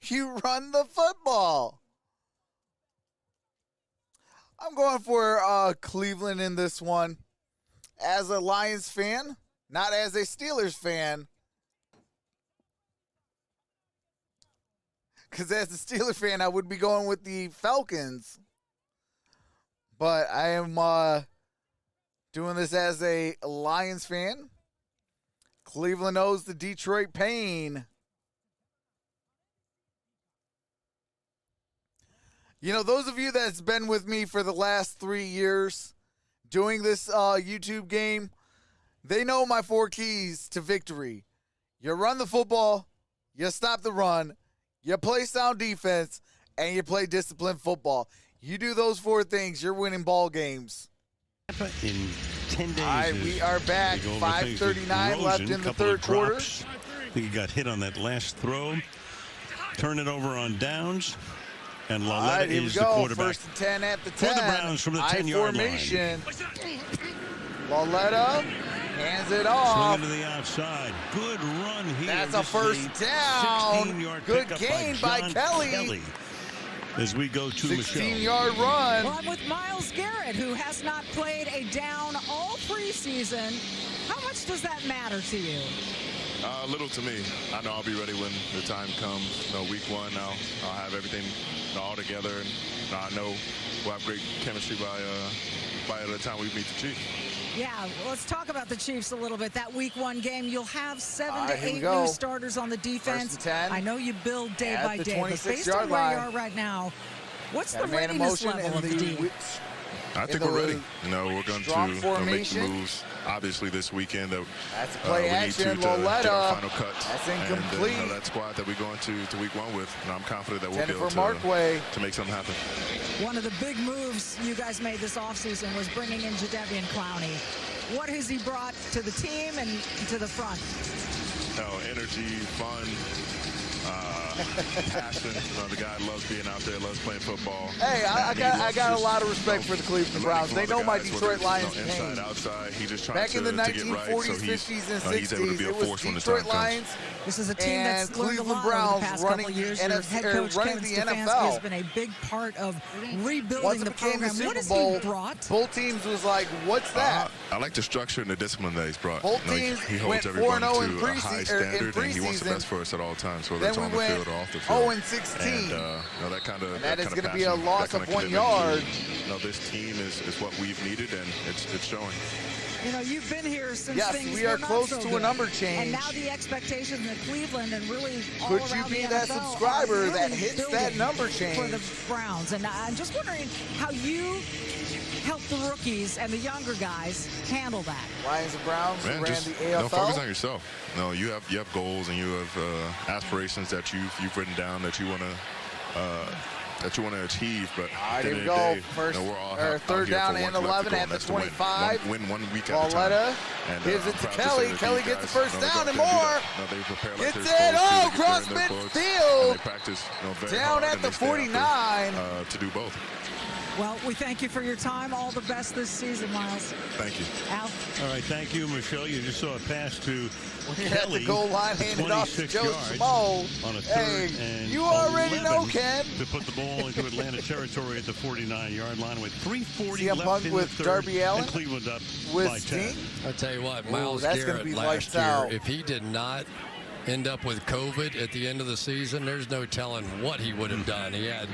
You run the football. I'm going for Cleveland in this one. As a Lions fan, not as a Steelers fan. Because as a Steeler fan, I would be going with the Falcons. But I am doing this as a Lions fan. Cleveland owes the Detroit pain. You know, those of you that's been with me for the last 3 years doing this YouTube game, they know my 4 keys to victory. You run the football, you stop the run, you play sound defense, and you play disciplined football. You do those 4 things, you're winning ball games. In 10 days. All right, we are back. 5:39 left in the third quarter. I think he got hit on that last throw. Turn it over on downs. And Laletta is the quarterback. First and 10 at the 10. For the Browns from the 10-yard line. Laletta hands it off. Swinging to the outside. Good run here. That's a first down. 16-yard Good gain by Kelly. As we go to Michelle. 16-yard run. Well, I'm with Myles Garrett, who has not played a down all preseason. How much does that matter to you? Little to me. I know I'll be ready when the time comes. You know, week 1, I'll have everything all together, and I know we'll have great chemistry by the time we meet the Chiefs. Yeah, let's talk about the Chiefs a little bit. That week 1 game, you'll have 7 to 8 new starters on the defense. I know you build day by day, but based on where you are right now, what's the readiness level of the D? I think we're ready. You know, we're going to make some moves. Obviously, this weekend, that's play action. We need to get our final cuts. That's incomplete. And, that squad that we go into week 1 with, and I'm confident that we'll be able to make something happen. One of the big moves you guys made this offseason was bringing in Jadeveon Clowney. What has he brought to the team and to the front? Energy, fun. Passion. The guy loves being out there, loves playing football. Hey, I got a lot of respect for the Cleveland Browns. They know my Detroit Lions pain. Inside, outside. He just back in the 1940s, 50s, and 60s, it was Detroit Lions. This is a team that's learned a lot Browns over the past running couple of years. and head coach running Kevin the Stefanski NFL has been a big part of rebuilding Once the program. Super What has Bowl, he brought? Both teams was like, what's that? I like the structure and the discipline that he's brought. Both teams he holds went everybody 4-0 to a high standard, and he wants the best for us at all times, whether it's on the field or off the field. 0-16. And that is going to be a loss of 1 yard. This team is what we've needed, and it's showing. You know, you've been here since things we are were close not so to good. a number change. And now the expectations in Cleveland and really all Could around you be the that NFL subscriber really that hits that number change for the Browns? And I'm just wondering how you help the rookies and the younger guys handle that. Lions and Browns ran the AFL. Focus on yourself. No, you have goals and you have aspirations that you've written down that you want to achieve, but at the end of the day, we're all third down and 11 at the 25. Win 1 week at a time. And gives it to Kelly. Kelly gets the first down and more. Gets it. Oh, cross midfield. Down at the 49. To do both. Well, we thank you for your time. All the best this season, Myles. Thank you. Al? All right, thank you, Michelle. You just saw a pass to Kelly. At the goal line, handed off to Joe Small on a third and you already know, Ken. To put the ball into Atlanta territory at the 49-yard line with 3:40 CM left Punk in with the third, Darby Allin. and Cleveland up with by 10. I'll tell you what, Myles that's Garrett be last year, out. if he did not end up with COVID at the end of the season, there's no telling what he would have done. He had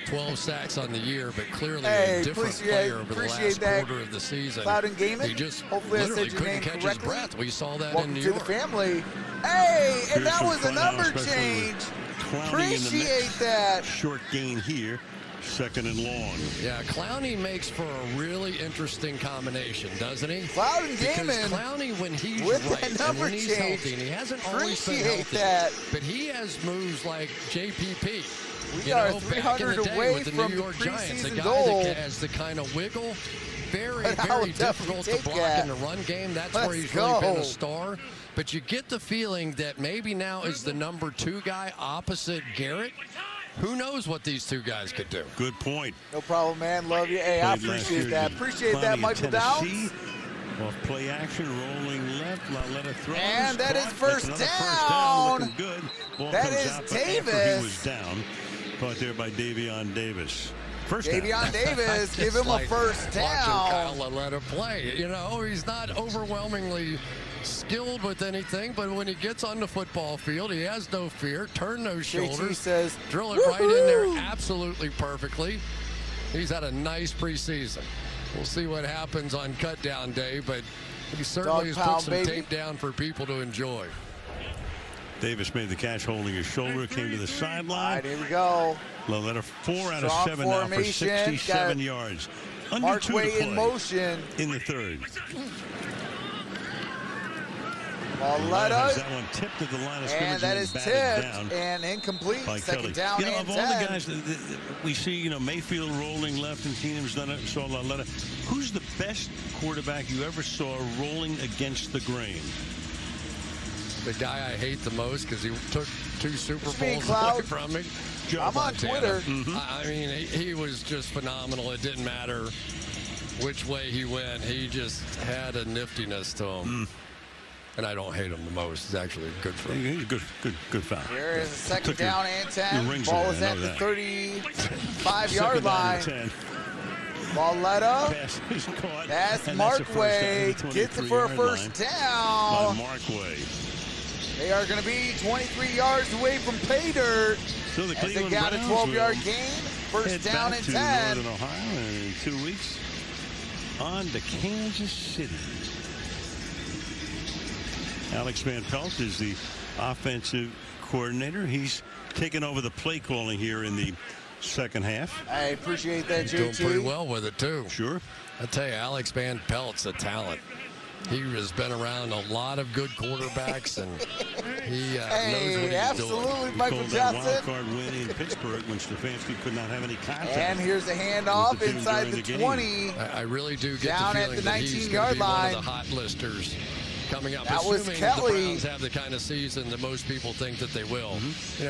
12 sacks on the year, but clearly a different player over the last quarter of the season. Cloud and Gaiman. He just hopefully literally couldn't catch his breath. We saw that in New York. Welcome to the family. Hey, and that was a number change. Appreciate that. Short gain here. Second and long. Yeah, Clowney makes for a really interesting combination, doesn't he? Cloud and Gaiman. Because Clowney, when he's with right and when he's healthy, and he hasn't always been healthy, but he has moves like JPP. We are 300 away with the from New York the Giants, a preseason guy goal. that has the kind of wiggle. Very difficult to block in the run game. That's where he's really been a star. But you get the feeling that maybe now is the number 2 guy opposite Garrett. Who knows what these two guys could do? Good point. No problem, man. Love you. Hey, I appreciate that. Appreciate that, Michael Downs. Off play action, rolling left, Laletta throws. And that is first down. Looking good. Ball that comes is out, Davis. He was down. Caught there by Davion Davis. First Davion down. Davis, give him a first down. Watching Kyle Laletta play. You know, he's not overwhelmingly skilled with anything, but when he gets on the football field, he has no fear. Turn those shoulders. Says, drill it right in there absolutely perfectly. He's had a nice preseason. We'll see what happens on cut down day, but he certainly has put some tape down for people to enjoy. Davis made the catch holding his shoulder, came to the sideline. All right, here we go. Laletta 4 out of 7 now for 67 yards. Under 2 to play in motion in the third. Laletta, that one tipped at the line of scrimmage, and that is tipped and incomplete. Second down and of all 10. the guys that we see, Mayfield rolling left and Keenum's done it, saw Laletta. Who's the best quarterback you ever saw rolling against the grain? The guy I hate the most because he took 2 Super Bowls away from me. I'm on Twitter. I mean, he was just phenomenal. It didn't matter which way he went. He just had a niftiness to him. And I don't hate him the most. He's actually good for him. He's good foul. Here is the second down and 10. Ball is at the 35-yard line. Laletta. That's Markway. Gets it for a first down. Markway. They are going to be 23 yards away from pay dirt. So the as they got a 12-yard gain. First down and 10. Northern Ohio in 2 weeks. On to Kansas City. Alex Van Pelt is the offensive coordinator. He's taken over the play calling here in the second half. I appreciate that, JT. Doing pretty well with it, too. Sure. I tell you, Alex Van Pelt's a talent. He has been around a lot of good quarterbacks, and he knows what he's absolutely, doing. Michael Johnson. Wild card win in Pittsburgh when Stefanski could not have any contact. And here's a handoff inside the 20. I really do get down the feeling at the 19-yard one line. of the hot listers coming up. That was Kelly. The Browns have the kind of season that most people think that they will.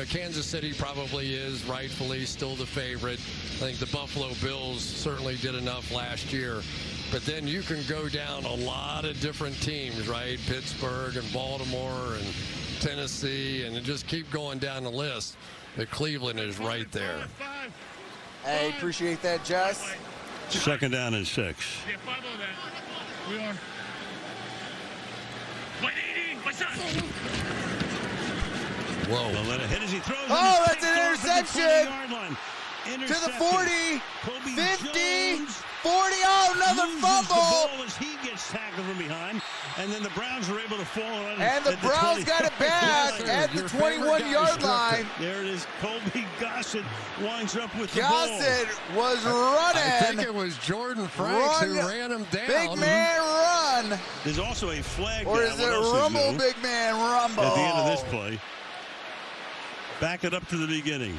Kansas City probably is rightfully still the favorite. I think the Buffalo Bills certainly did enough last year. But then you can go down a lot of different teams, right? Pittsburgh and Baltimore and Tennessee, and just keep going down the list. But Cleveland is right there. Hey, appreciate that, Jess. Second down and 6. Yeah, follow that. We are. 180. What's up? Whoa. They'll let it hit as he throws. Oh, that's an interception. To the 40, Kobe 50, Jones 40. Oh, another fumble. The ball as he gets tackled from behind, and then the Browns are able to fall on it. And the Browns got it back at the 21-yard line. There it is. Colby Gossett winds up with the ball. Gossett was running. I think it was Jordan Franks who ran him down. Big man run. There's also a flag. Or is it rumble, big man rumble? At the end of this play. Back it up to the beginning.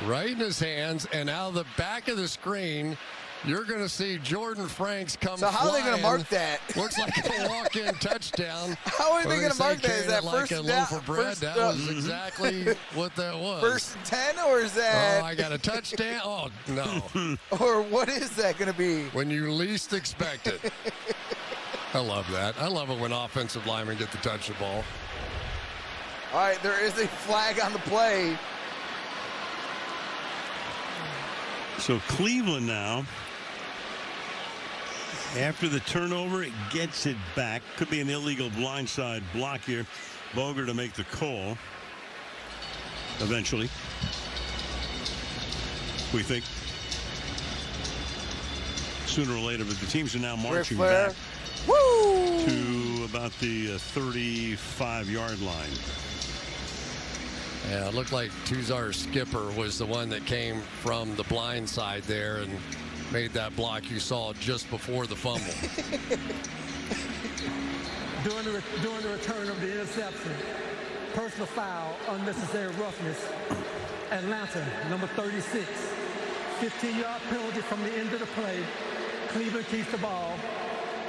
Right in his hands, and out of the back of the screen, you're going to see Jordan Franks come So how flying. are they going to mark that? Looks like a walk-in touchdown. How are they going to mark that? Is that like first a loaf of bread? That was exactly what that was. First and 10, or is that? Oh, I got a touchdown? Oh, no. Or what is that going to be? When you least expect it. I love that. I love it when offensive linemen get to touch the ball. All right, there is a flag on the play. So Cleveland now, after the turnover, it gets it back. Could be an illegal blindside block here. Boger to make the call eventually. We think sooner or later, but the teams are now marching back to about the 35-yard line. Yeah, it looked like Tuzar Skipper was the one that came from the blind side there and made that block you saw just before the fumble. During the return of the interception, personal foul, unnecessary roughness. Atlanta, number 36. 15-yard penalty from the end of the play. Cleveland keeps the ball.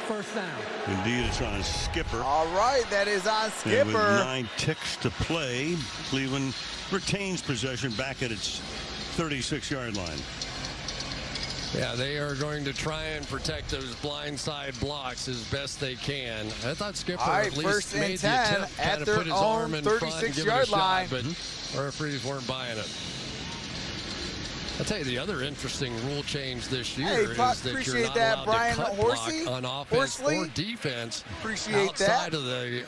First down. Indeed, it's on Skipper. All right, that is on Skipper. And with 9 ticks to play, Cleveland retains possession back at its 36-yard line. Yeah, they are going to try and protect those blindside blocks as best they can. I thought Skipper at least made the attempt, kind of put his arm in front and give it a shot, but referees weren't buying it. I'll tell you the other interesting rule change this year is that you're not allowed Brian to cut Horsey, block on offense or defense outside of the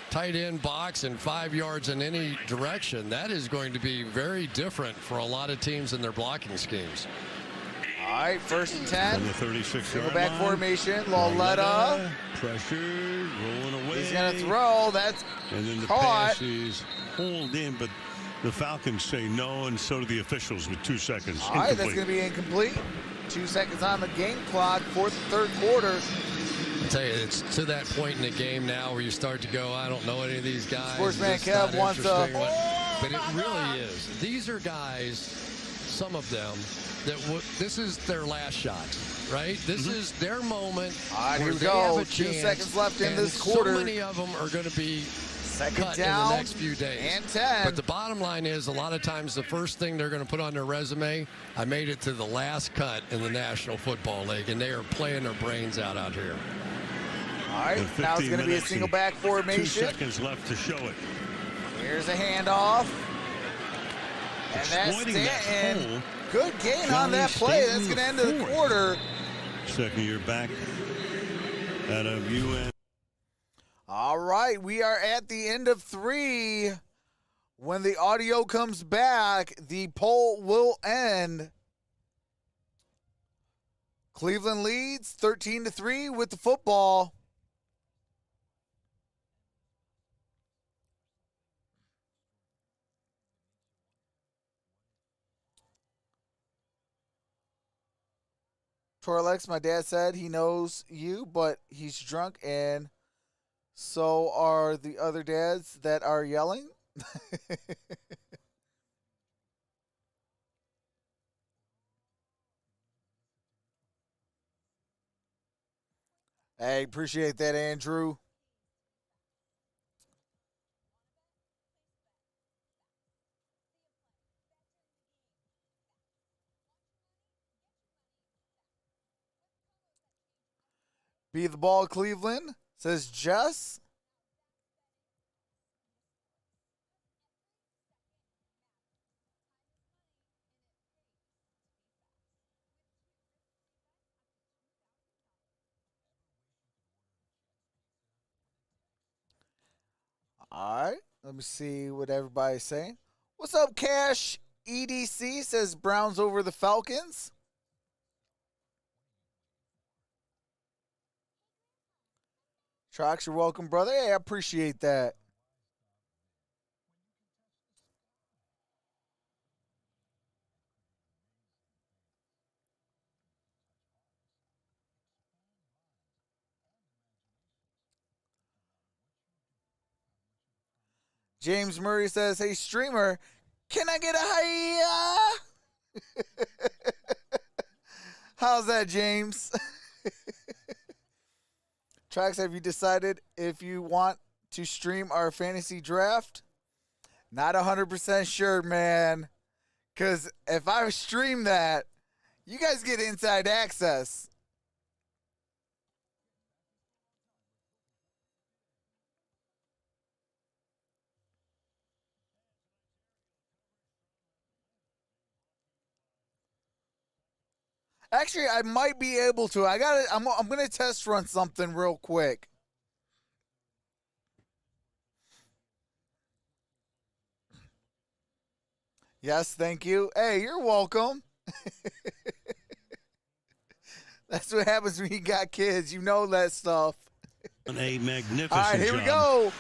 tight end box and 5 yards in any direction. That is going to be very different for a lot of teams in their blocking schemes. All right, 1st and 10. On the 36-yard back line. formation. Loletta. Pressure, rolling away. He's going to throw. That's and then the caught. pass is hauled in, but the Falcons say no, and so do the officials with 2 seconds. All right, that's going to be incomplete. 2 seconds on the game clock, 4th and 3rd quarter. I'll tell you, it's to that point in the game now where you start to go, I don't know any of these guys. Sportsman Kev wants a... But it really is. These are guys, some of them, that this is their last shot, right? This is their moment. All right, here we they go. have a 2 chance, seconds left in this quarter. So many of them are going to be cut down in the next few days. And 10. But the bottom line is, a lot of times the first thing they're going to put on their resume, I made it to the last cut in the National Football League, and they are playing their brains out here. All right, now it's going to be a single back formation. 2 seconds left to show it. Here's a handoff. And that's Stanton. Good gain on that play. That's going to end the quarter. Second year back out of UN. All right, we are at the end of 3. When the audio comes back, the poll will end. Cleveland leads 13-3 with the football. Torlex, my dad said he knows you, but he's drunk, and so are the other dads that are yelling. Hey, appreciate that, Andrew. Be the ball, Cleveland, says Jess. All right, let me see what everybody's saying. What's up, Cash? EDC says Browns over the Falcons. Trox, you're welcome, brother. Hey, I appreciate that. James Murray says, hey, streamer, can I get a hiya? How's that, James? Trax, have you decided if you want to stream our fantasy draft? Not 100% sure, man. Because if I stream that, you guys get inside access. Actually, I might be able to. I'm going to test run something real quick. Yes, thank you. Hey, you're welcome. That's what happens when you got kids. You know that stuff. A magnificent All right, here we go.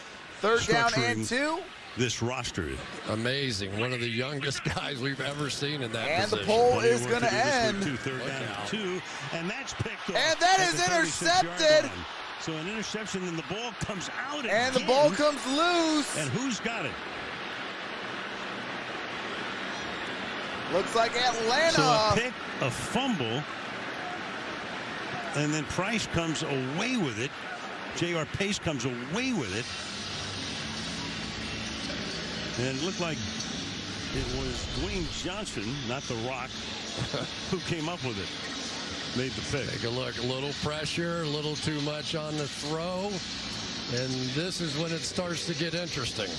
3rd down and 2. This roster. Amazing. One of the youngest guys we've ever seen in that and position. The poll is going to end. 3rd down and 2, and that's picked up. And that is intercepted. So an interception, and the ball comes out again. And the ball comes loose. And who's got it? Looks like Atlanta. So a pick, a fumble, and then Price comes away with it. J.R. Pace comes away with it. And it looked like it was Dwayne Johnson, not The Rock, who came up with it. Made the pick. Take a look. A little pressure, a little too much on the throw. And this is when it starts to get interesting.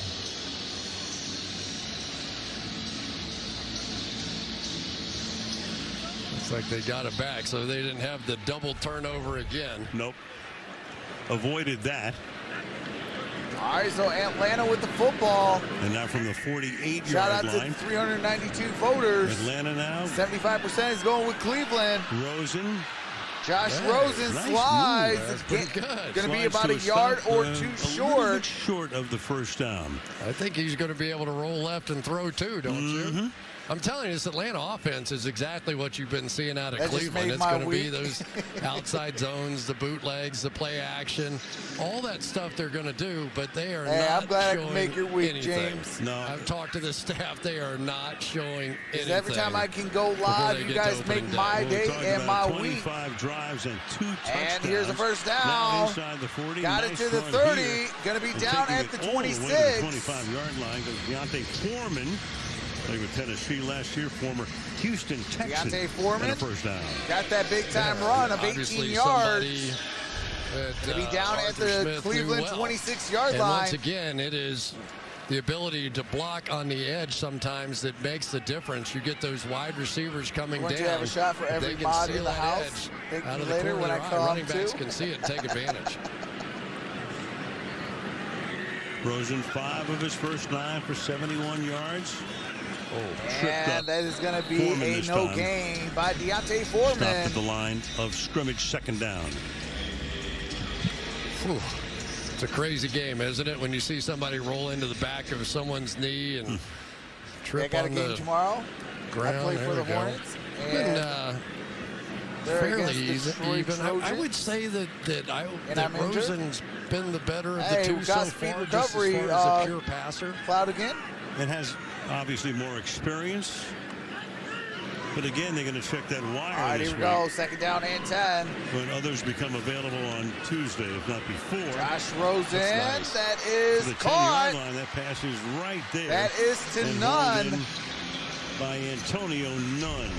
Looks like they got it back, so they didn't have the double turnover again. Nope. Avoided that. All right, so Atlanta with the football. And now from the 48-yard Shout out line. to 392 voters. Atlanta now. 75% is going with Cleveland. Rosen. Josh Rosen nice slides. That's pretty good. Going to be about a yard or two short. A little bit short of the first down. I think he's going to be able to roll left and throw too, don't you? I'm telling you, this Atlanta offense is exactly what you've been seeing out of Cleveland. It's going to be those outside zones, the bootlegs, the play action, all that stuff they're going to do, but they are not I'm glad showing I can make your week, anything. James. No. I've talked to the staff. They are not showing anything. Every time I can go live, you guys make my day and my week. 25 drives and 2 touchdowns. And here's the first down. Now inside the 40. Got it to the 30. Going to be down at the 26. 25-yard line goes Deontay Foreman. Played with Tennessee last year, former Houston Texan. Deontay Foreman and a first down. Got that big-time run of 18 yards. To be down at the Cleveland 26-yard line. And once again, it is the ability to block on the edge sometimes that makes the difference. You get those wide receivers coming down. You have a shot for every mod in the house. Thank you later when I come running backs can see it and take advantage. Rosen 5 of his first 9 for 71 yards. And that is going to be a no gain by Deontay Foreman. Stopped at the line of scrimmage, second down. Whew. It's a crazy game, isn't it? When you see somebody roll into the back of someone's knee and trip on the game tomorrow. ground. I play for the Hornets. Fairly even. I would say that Rosen's been the better of the two so far, just as far as a pure passer. Cloud again. And has obviously more experience. But again, they're going to check that wire. All right, this here we week go. Second down and 10. when others become available on Tuesday, if not before. Josh Rosen, nice. that is the caught. 10-yard line, that pass is right there. That is to none. By Antonio Nunn.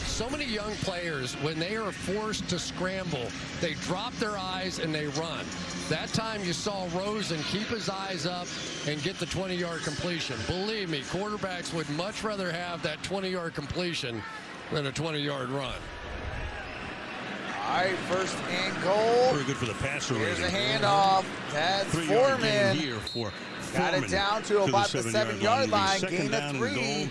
So many young players, when they are forced to scramble, they drop their eyes and they run. That time you saw Rosen keep his eyes up and get the 20-yard completion. Believe me, quarterbacks would much rather have that 20-yard completion than a 20-yard run. All right, first and goal. Very good for the passer. Here's a handoff. That's Foreman. Here for Got it down to about the 7-yard line. Gain of 3.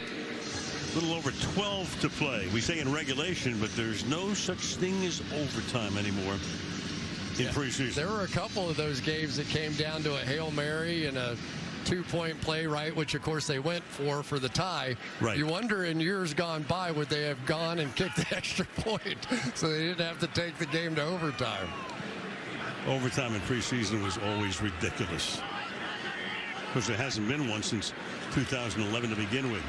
A little over 12 to play. We say in regulation, but there's no such thing as overtime anymore in preseason. There were a couple of those games that came down to a Hail Mary and a 2-point play, right, which of course they went for the tie. Right. You wonder in years gone by would they have gone and kicked the extra point so they didn't have to take the game to overtime. Overtime in preseason was always ridiculous. Because there hasn't been one since 2011 to begin with.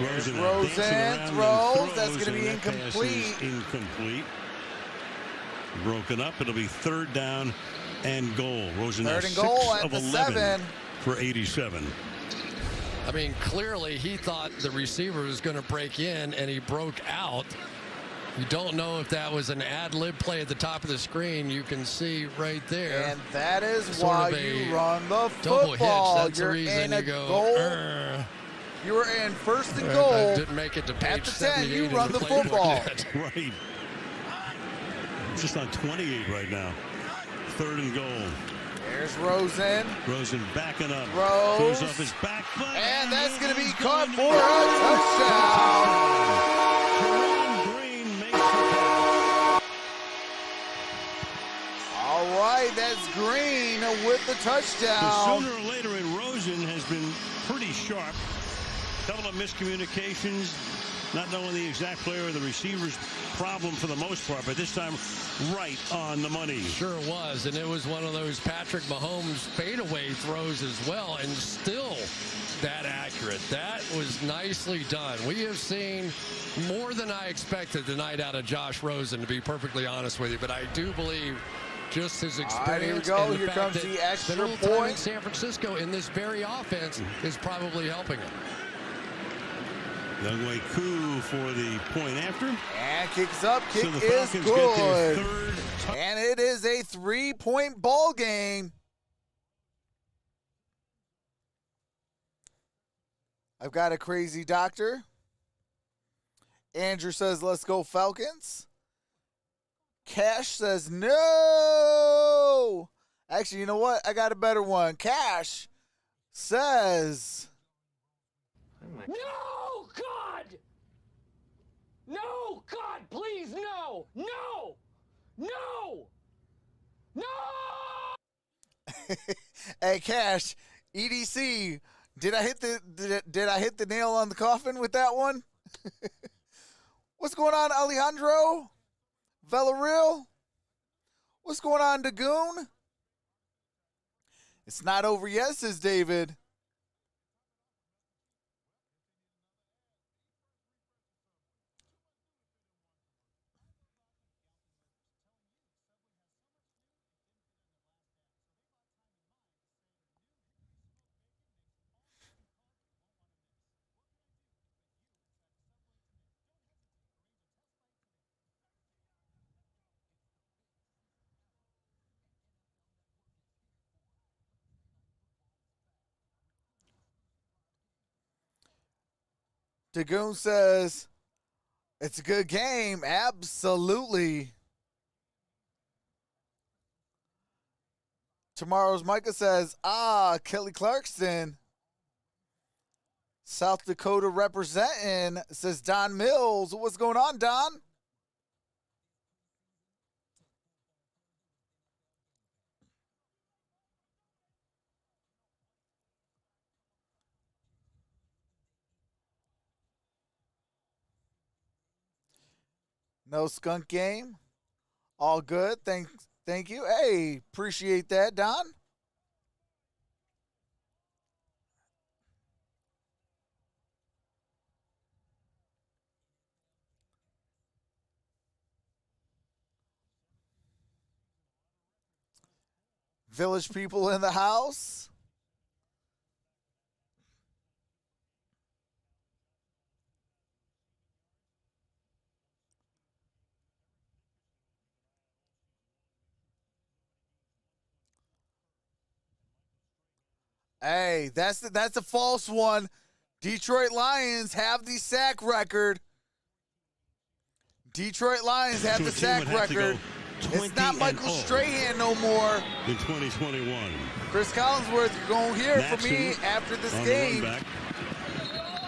Rosen throws. That's going to be incomplete. Incomplete. Broken up. It'll be third down and goal. Rosen third now and goal 6 at of the 11 7. for 87. I mean, clearly he thought the receiver was going to break in, and he broke out. You don't know if that was an ad-lib play at the top of the screen. You can see right there. And that is why you run the double football. hitch. That's You're the reason in a you go. goal. You were in first and goal. I didn't make it to page at the 10. You run the playbook football. yet. Right. Just on 28 right now. Third and goal. There's Rosen. Rosen backing up. Throws off his back foot. And that's going to be caught for a touchdown. Jerome Green makes the catch. All right, that's Green with the touchdown. So sooner or later, and Rosen has been pretty sharp. Couple of miscommunications, not knowing the exact player or the receiver's problem for the most part, but this time right on the money. Sure was, and it was one of those Patrick Mahomes fadeaway throws as well, and still that accurate. That was nicely done. We have seen more than I expected tonight out of Josh Rosen, to be perfectly honest with you, but I do believe just his experience. All right, here we go. and the Here fact comes that the extra spent a little time in point. San Francisco in this very offense is probably helping him. Youngway Koo for the point after. And kicks up. Kick so the is Falcons good. get their third and it is a 3-point ball game. I've got a crazy doctor. Andrew says, let's go Falcons. Cash says, no. Actually, you know what? I got a better one. Cash says, no, God! No, God, please, no! No! No! No! Hey, Cash, EDC, did I hit the nail on the coffin with that one? What's going on, Alejandro? Villarreal? What's going on, Dagoon? It's not over yet, says David. Dagoon says, it's a good game. Absolutely. Tomorrow's Micah says, Kelly Clarkson. South Dakota representing, says Don Mills. What's going on, Don? No skunk game. All good. Thank you. Hey, appreciate that, Don. Village people in the house. Hey, that's a false one. Detroit Lions have the sack record. Detroit Lions have the sack record. It's not Michael Strahan no more. In 2021. Chris Collinsworth, you're going to hear from me after this game.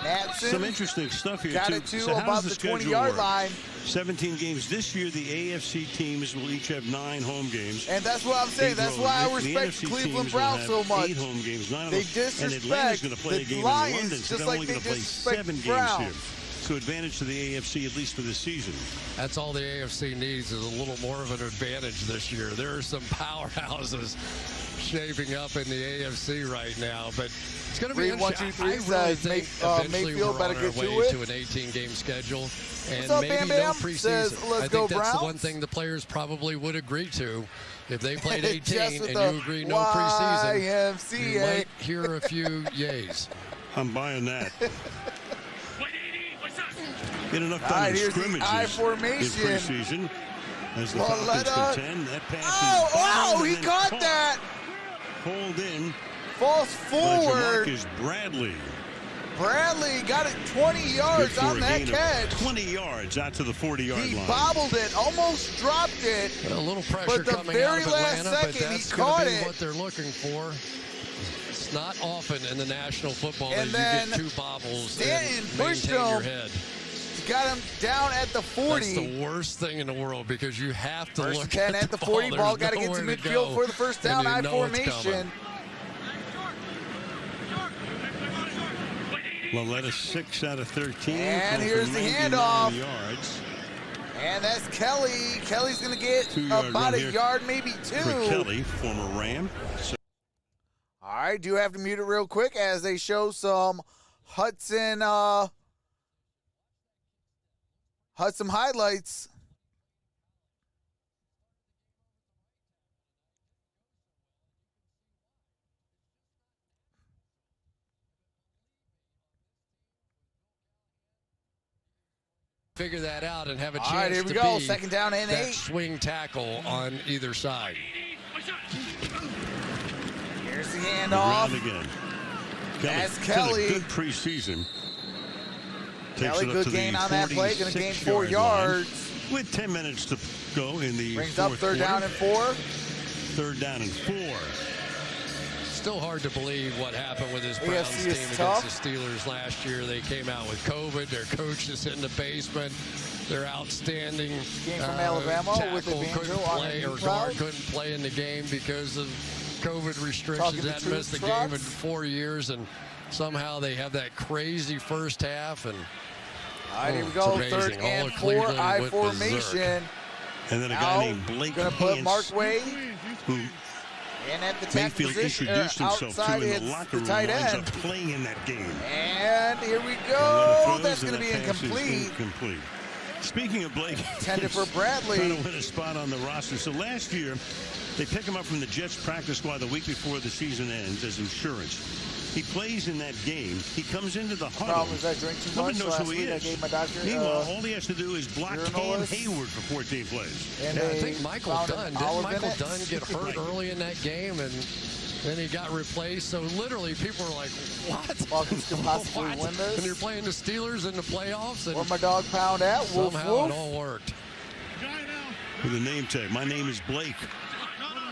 Matson some interesting stuff here, got too. it, too, so about the 20-yard line. 17 games. This year, the AFC teams will each have 9 home games. And that's what I'm saying. That's why I respect the Cleveland Browns so much. 8 home games, 9 they of them. disrespect and Atlanta's going to play a game Lions in London, so just they're like only they going to play disrespect 7 the games Browns. here. So advantage to the AFC, at least for this season. That's all the AFC needs is a little more of an advantage this year. There are some powerhouses shaping up in the AFC right now, but it's going to be interesting. 1, 2, 3 I really says think eventually Mayfield we're better on our get way to it. to an 18-game schedule and up, maybe Bam no Bam? preseason. Says, let's I go think that's Browns. the one thing the players probably would agree to. If they played 18 and you agree no YMCA. preseason, you might hear a few yays. I'm buying that. Get enough All time right, in here's the scrimmages I in formation. preseason. As the Falcons contend, that pass is he caught that. Pulled in. Falls forward. Is Bradley. Bradley got it 20 yards on that catch. 20 yards out to the 40-yard line. He bobbled it, almost dropped it. A little pressure but the coming very out of last Atlanta, second, but that's he caught going to be it. what they're looking for. It's not often in the National Football And League you get 2 bobbles Stanton and pushed maintain your him. head. Got him down at the 40. That's the worst thing in the world because you have to First look 10 at the 40 ball. Got to get to midfield for the first down. I formation. Loletta 6 out of 13. And here's the handoff. Yards. And that's Kelly. Kelly's going to get about a yard, maybe 2. For Kelly, former Ram. All right, do have to mute it real quick as they show some Hudson highlights. Figure that out and have a chance All right, here we to go. be Second down and that 8. swing tackle on either side. Here's the handoff. Again. That's Kelly. Good preseason. Kelly, good gain on that play. Going to gain 4 yards. With 10 minutes to go in the brings up third down and 4. Third down and 4. Still hard to believe what happened with this Browns team against the Steelers last year. They came out with COVID. Their coach is in the basement. They're outstanding. Game from Alabama with the couldn't play, or guard couldn't play in the game because of COVID restrictions. Hadn't missed the game in 4 years, and somehow they have that crazy first half. And all right, here we go. Third and 4, I formation. And then a guy named Blake going to put Mark Way, who and at the tackle position, introduced himself to in the locker room, winds up playing in that game. And here we go. That's going to be incomplete. Speaking of Blake, intended for Bradley. Trying to win a spot on the roster. So last year, they pick him up from the Jets practice squad the week before the season ends as insurance. He plays in that game. He comes into the huddle. Problem is I drink too much. Knows who he is. I gave my doctor, meanwhile, all he has to do is block Cam Hayward for 14 plays. And I think Michael Dunn. Didn't Michael Dunn get hurt early in that game? And then he got replaced. So literally, people were like, what? Falcons can possibly win this. And you're playing the Steelers in the playoffs. And where my dog pound at? Somehow it all worked. With a name tag. My name is Blake.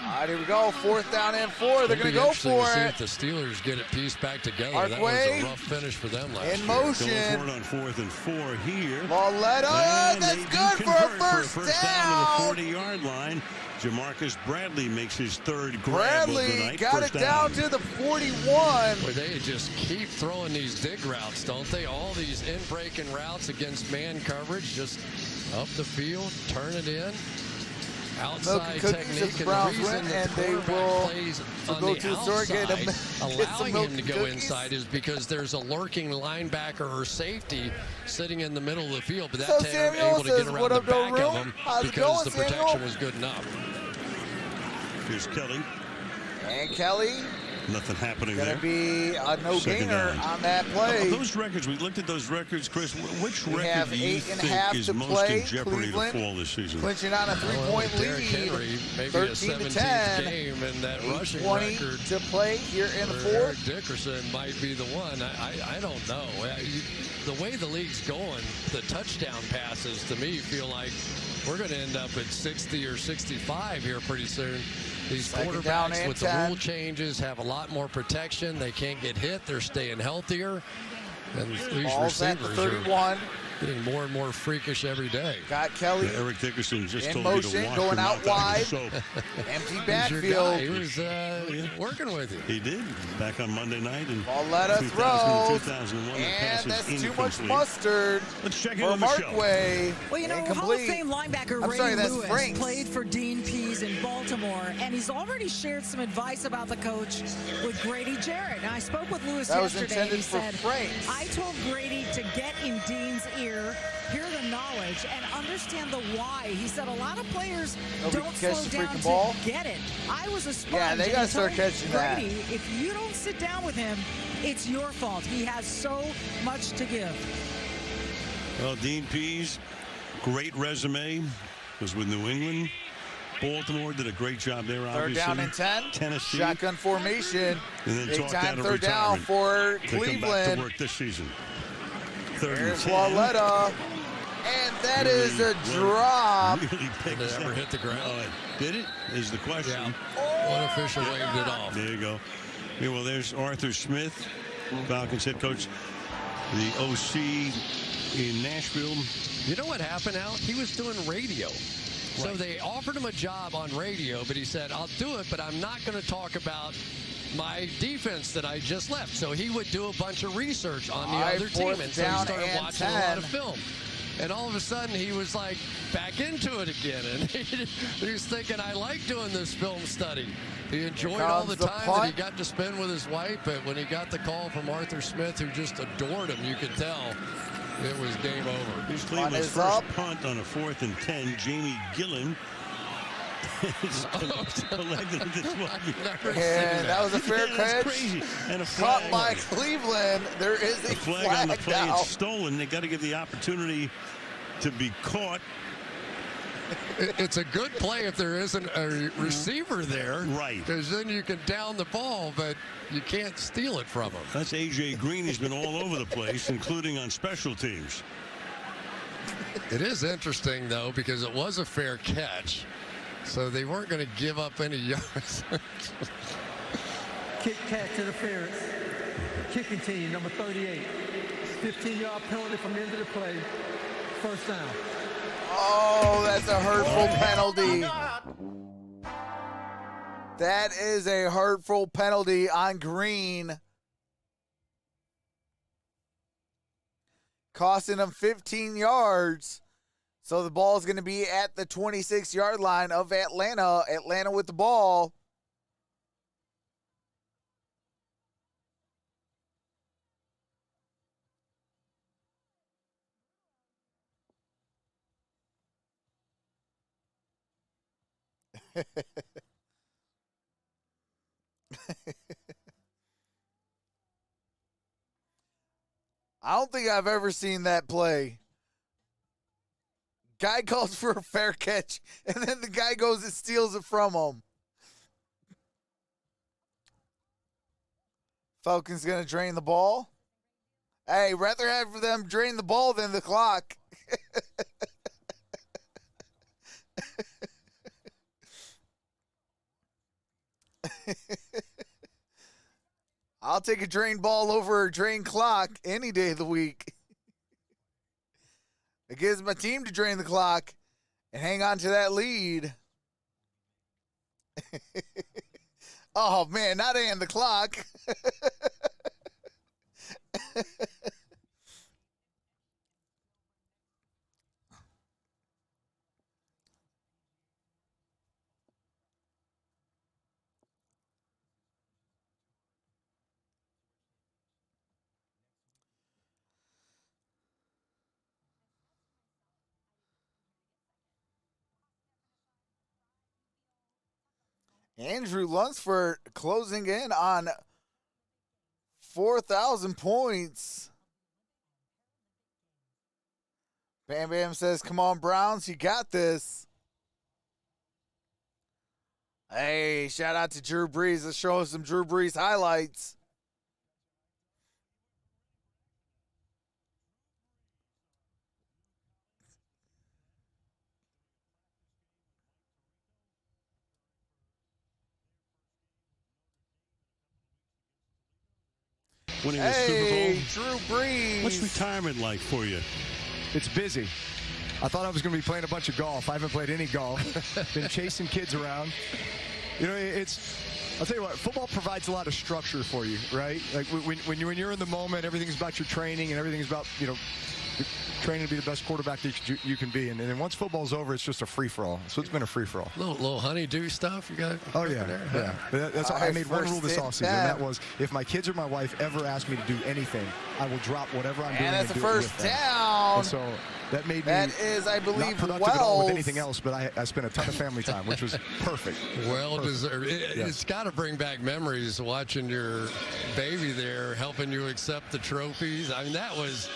All right, here we go. 4th down and 4. They're going to go for it. See if the Steelers get it pieced back together. That was a rough finish for them last year. In motion. Going for it on 4th and 4 here. Valletta, that's good for a first down. To the 40-yard line. Jamarcus Bradley makes his third grab Bradley of the night. got it down to the 41. Where they just keep throwing these dig routes, don't they? All these in-breaking routes against man coverage, just up the field, turn it in. Outside technique, and the reason the quarterback plays on the outside, allowing him to go inside is because there's a lurking linebacker or safety sitting in the middle of the field, but that time able to get around the back of him because the protection was good enough. Here's Kelly. And Kelly. Nothing happening there. Going to be a no-gainer on that play. Those records, we looked at those records, Chris. Which record do you think is most in jeopardy to fall this season? Clinching on a 3-point lead. Henry, maybe 13-10. Game in that rushing 20 record to play here in the 4th. Eric Dickerson might be the one. I don't know. The way the league's going, the touchdown passes, to me, feel like we're going to end up at 60 or 65 here pretty soon. These quarterbacks with the rule changes have a lot more protection. They can't get hit. They're staying healthier. And these receivers are getting more and more freakish every day. Got Kelly. Yeah, Eric Dickerson just in told motion, me to wash going him out wide. Empty backfield. He was working with you. He did. Back on Monday night. And Valletta throws. 2001, and that's too much mustard. Let's check for Mark Way. Well, you know, Hall of Fame linebacker Ray Lewis played for Dean Pease in Baltimore, and he's already shared some advice about the coach with Grady Jarrett. Now, I spoke with Lewis yesterday, and he said, I told Grady to get in Dean's ear, hear the knowledge, and understand the why. He said a lot of players don't slow down to get it. I was a sponge. Yeah, they got to start catching that. Grady, if you don't sit down with him, it's your fault. He has so much to give. Well, Dean Pease, great resume, was with New England. Baltimore did a great job there, obviously. Third down and 10. Tennessee. Shotgun formation. And then big time third down for Cleveland. Come back to work this season. There's Valletta. And that is a drop. Really did it ever hit the ground? Did it? Is the question. Yeah. One official waved it off. There you go. Yeah, well, there's Arthur Smith, Falcons head coach, the OC in Nashville. You know what happened, Al? He was doing radio. So they offered him a job on radio, but he said, I'll do it, but I'm not going to talk about my defense that I just left. So he would do a bunch of research on the other team, and so he started watching a lot of film. And all of a sudden, he was like back into it again. And he was thinking, I like doing this film study. He enjoyed all the time that he got to spend with his wife. But when he got the call from Arthur Smith, who just adored him, you could tell it was game over. Here's Cleveland's first punt on a 4th and 10. Jamie Gillen. That was a fair catch. Crazy. And a flag. Caught by Cleveland. There is a flag on the play. now. It's stolen. They got to give the opportunity to be caught. It's a good play if there isn't a receiver there. Right. Because then you can down the ball, but you can't steal it from him. That's A.J. Green. He's been all over the place, including on special teams. It is interesting, though, because it was a fair catch. So they weren't going to give up any yards. Kick catch interference. Kicking team, number 38. 15-yard penalty from the end of the play. First down. Oh, that's a hurtful penalty. That is a hurtful penalty on Green. Costing him 15 yards. So the ball is going to be at the 26-yard line of Atlanta. Atlanta with the ball. I don't think I've ever seen that play. Guy calls for a fair catch, and then the guy goes and steals it from him. Falcons going to drain the ball. Hey, rather have them drain the ball than the clock. I'll take a drain ball over a drain clock any day of the week. It gives my team to drain the clock and hang on to that lead. Oh, man, not and the clock. Andrew Lunsford closing in on 4,000 points. Bam Bam says, come on, Browns, you got this. Hey, shout out to Drew Brees. Let's show us some Drew Brees highlights. Winning the Super Drew Bowl. Brees. What's retirement like for you? It's busy. I thought I was going to be playing a bunch of golf. I haven't played any golf. Been chasing kids around. You know, I'll tell you what, football provides a lot of structure for you, right? Like when you're in the moment, everything's about your training and everything's about, you know, training to be the best quarterback that you can be. And then once football's over, it's just a free-for-all. So it's been a free-for-all. Little honeydew stuff you got? Oh, yeah. There? Yeah. That's I made one rule this offseason, and that was if my kids or my wife ever ask me to do anything, I will drop whatever I'm doing and that's and a do first it with down. And so that made me that is, I believe, not productive at all with anything else, but I spent a ton of family time, which was perfect. Well deserved. It's got to bring back memories watching your baby there helping you accept the trophies. I mean, that was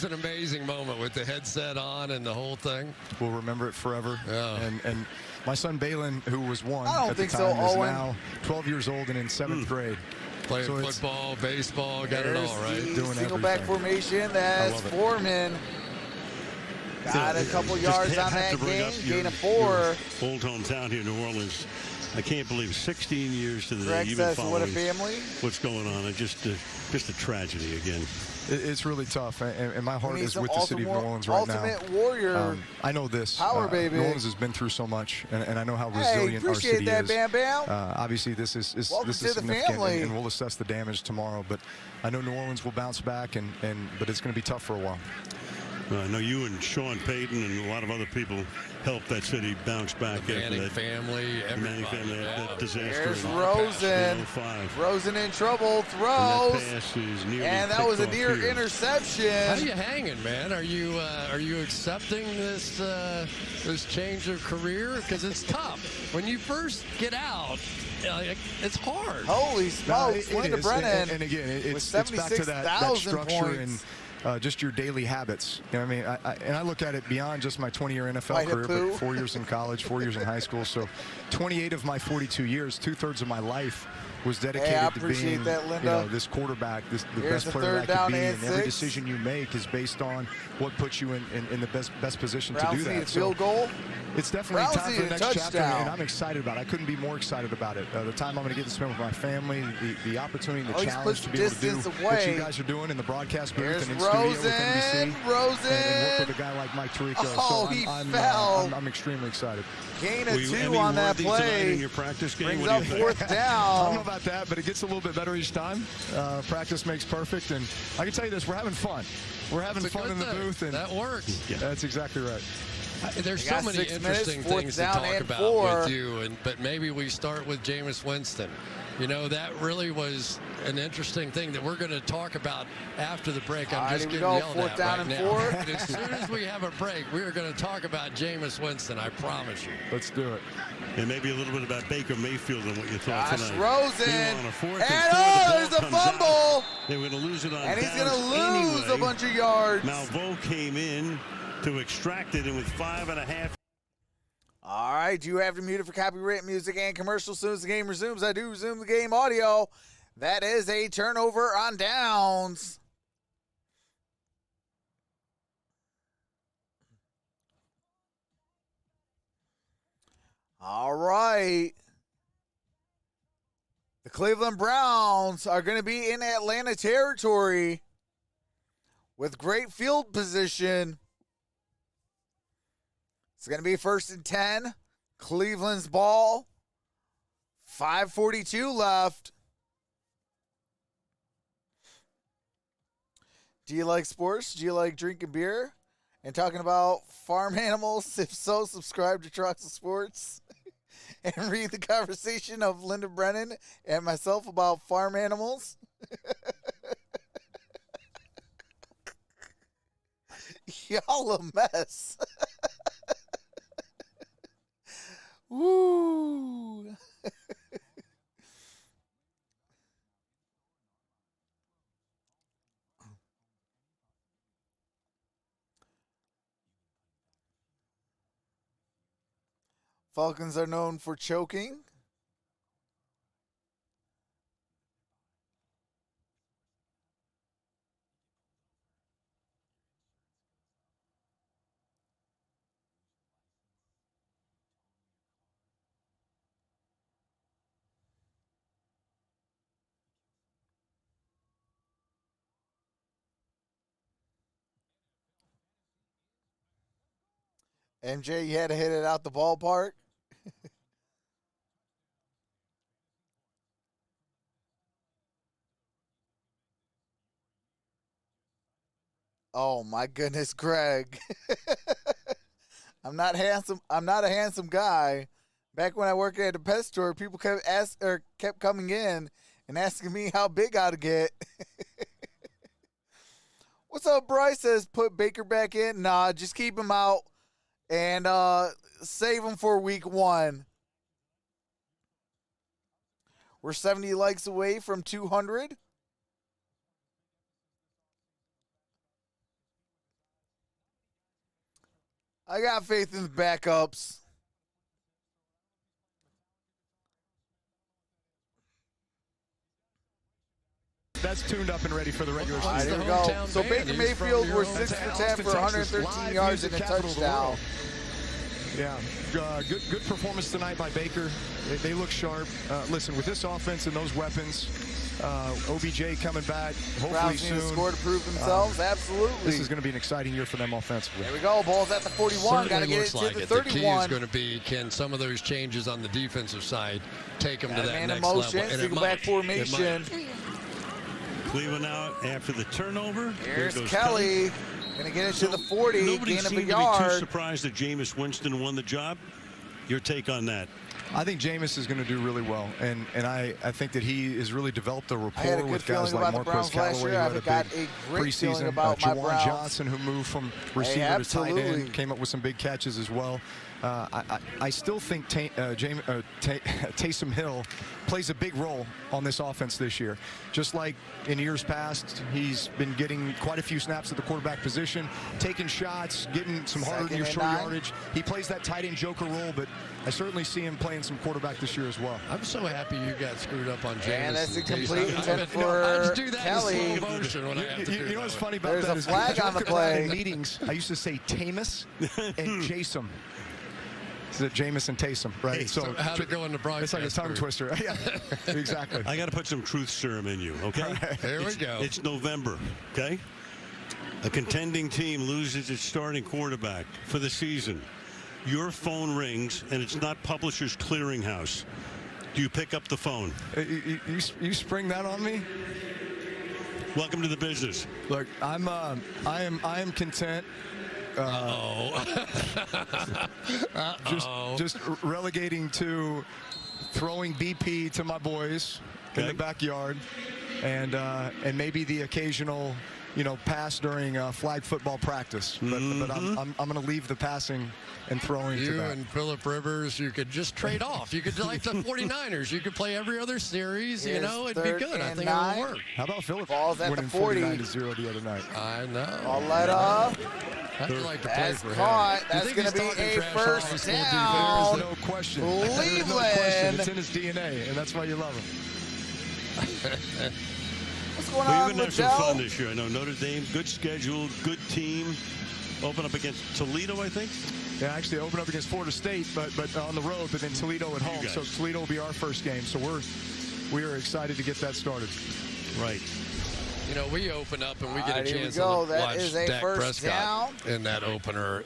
an amazing moment with the headset on and the whole thing. We'll remember it forever. Yeah. And my son Balin, who was one I don't at the think time, so, is Owen. now 12 years old and in 7th grade. Playing So football, baseball, got it all, right? Doing single back everything. formation. That's Foreman. Got a couple yards on that gain of 4. Your old hometown here in New Orleans. I can't believe 16 years to the day you've been following what a family. What's going on. It's just a tragedy again. It's really tough, and my heart is with the city of New Orleans right now. Ultimate Warrior. I know this. Power baby. New Orleans has been through so much, and I know how resilient our city that, is. Bam Bam. Obviously, this is Welcome to the significant, family. and we'll assess the damage tomorrow. But I know New Orleans will bounce back, but it's going to be tough for a while. I know you and Sean Payton and a lot of other people helped that city bounce back after Manning that. Manning family, that disaster. There's Rosen. Rosen in trouble, throws, and that was a near interception. How are you hanging, man? Are you accepting this change of career? Because it's tough when you first get out. It's hard. Holy smokes! Linda Brennan and again, it's back to that structure structure and just your daily habits. You know what I mean? I look at it beyond just my 20-year NFL career, but 4 years in college, 4 years in high school. So 28 of my 42 years, 2/3 of my life was dedicated to being this quarterback, the best player I could be. And every decision you make is based on what puts you in the best position to do that. Field goal. It's definitely time for the next chapter, and I'm excited about it. I couldn't be more excited about it. The time I'm going to get to spend with my family, the opportunity, the challenge to be able to do what you guys are doing in the broadcast booth and in studio with NBC, and work with a guy like Mike Tirico. I'm extremely excited. Gain of 2 on that play. In your practice game? Brings up 4th down. I don't know about that, but it gets a little bit better each time. Practice makes perfect, and I can tell you this: we're having fun. We're having fun in the booth, and that works. Yeah. That's exactly right. There's so many interesting things to talk about with you, but maybe we start with Jameis Winston. You know, that really was an interesting thing that we're going to talk about after the break. I'm just getting yelled at right now. As soon as we have a break, we are going to talk about Jameis Winston, I promise you. Let's do it. And maybe a little bit about Baker Mayfield and what you thought tonight. Rosen. And there's a fumble. They were going to lose it on and he's going to lose a bunch of yards. Malveaux came in to extract it, and with 5.5. All right, you have to mute it for copyright music and commercials. As soon as the game resumes, I do resume the game audio. That is a turnover on downs. All right. The Cleveland Browns are going to be in Atlanta territory with great field position. It's going to be 1st and 10. Cleveland's ball. 5:42 left. Do you like sports? Do you like drinking beer and talking about farm animals? If so, subscribe to Troxel Sports and read the conversation of Linda Brennan and myself about farm animals. Y'all a mess. Woo! Falcons are known for choking. MJ, you had to hit it out the ballpark. Oh my goodness, Greg. I'm not handsome. I'm not a handsome guy. Back when I worked at a pet store, people kept coming in and asking me how big I'd get. What's up, Bryce? Says put Baker back in. Nah, just keep him out and save him for week 1. We're 70 likes away from 200. I got faith in the backups. That's tuned up and ready for the regular season. There we go. So Baker Mayfield, we're 6 for 10 for 113 yards and a touchdown. Yeah, good performance tonight by Baker. They look sharp. Listen, with this offense and those weapons, OBJ coming back, hopefully soon. Score to prove themselves, absolutely. This is going to be an exciting year for them offensively. There we go. Ball's at the 41. Got to get it to the 31. The key is going to be, can some of those changes on the defensive side take them to that next level? And single back formation. Cleveland out after the turnover. Here's Kelly. Going to get it to the 40. Nobody gain of a seemed yard. to be too surprised that Jameis Winston won the job. Your take on that? I think Jameis is going to do really well, and I think that he has really developed a rapport with guys like Marquez Callaway, who had a big preseason. Jawan Johnson, who moved from receiver to tight end, came up with some big catches as well. I still think Taysom Hill plays a big role on this offense this year. Just like in years past, he's been getting quite a few snaps at the quarterback position, taking shots, getting some harder to short yardage. He plays that tight end joker role, but I certainly see him playing some quarterback this year as well. I'm so happy you got screwed up on James. And that's a complete intent for Kelly. You know what's funny about that? There's a flag on the play. In meetings, I used to say Tamus and Jason. Is it Jameis and Taysom, right? Hey, so how'd it go in the broadcast? It's like a tongue twister. Yeah, exactly. I got to put some truth serum in you, okay? Right. Here we go. It's November, okay? A contending team loses its starting quarterback for the season. Your phone rings, and it's not Publishers Clearinghouse. Do you pick up the phone? You spring that on me? Welcome to the business. Look, I am content. Just relegating to throwing BP to my boys in the backyard, and maybe the occasional, pass during flag football practice. But I'm going to leave the passing and throwing to that. You and Phillip Rivers, you could just trade off. You could, like the 49ers, you could play every other series. It'd be good. I think it would work. How about Phillip Balls at winning the 40. 49-0 the other night? I know. All let up. I'd like to play That's for caught. him. That's going to be a first down. There's no question. Cleveland. No question. It's in his DNA, and that's why you love him. What's going Well, on, you're going to have some fun Michelle? this year. I know Notre Dame, good schedule, good team. Open up against Toledo, I think. Yeah, actually open up against Florida State, but on the road, but then Toledo at home. So Toledo will be our first game. So we are excited to get that started. Right. We open up and we get a chance to That watch is a Dak first Prescott down. in that opener.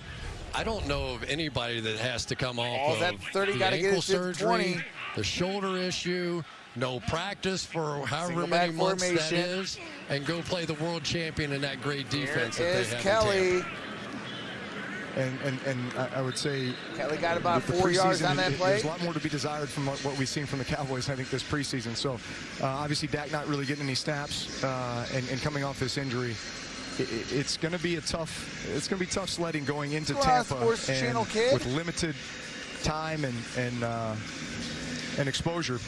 I don't know of anybody that has to come off that of 30, the gotta get ankle it to the surgery, 20. the shoulder issue, no practice for however many months that is, and go play the world champion in that great defense that they have Kelly. in Tampa. And I would say Kelly got about the 4 yards on that play. There's a lot more to be desired from what we've seen from the Cowboys, I think, this preseason. So obviously Dak not really getting any snaps and coming off this injury. It's going to be tough sledding going into Tampa with limited time and exposure.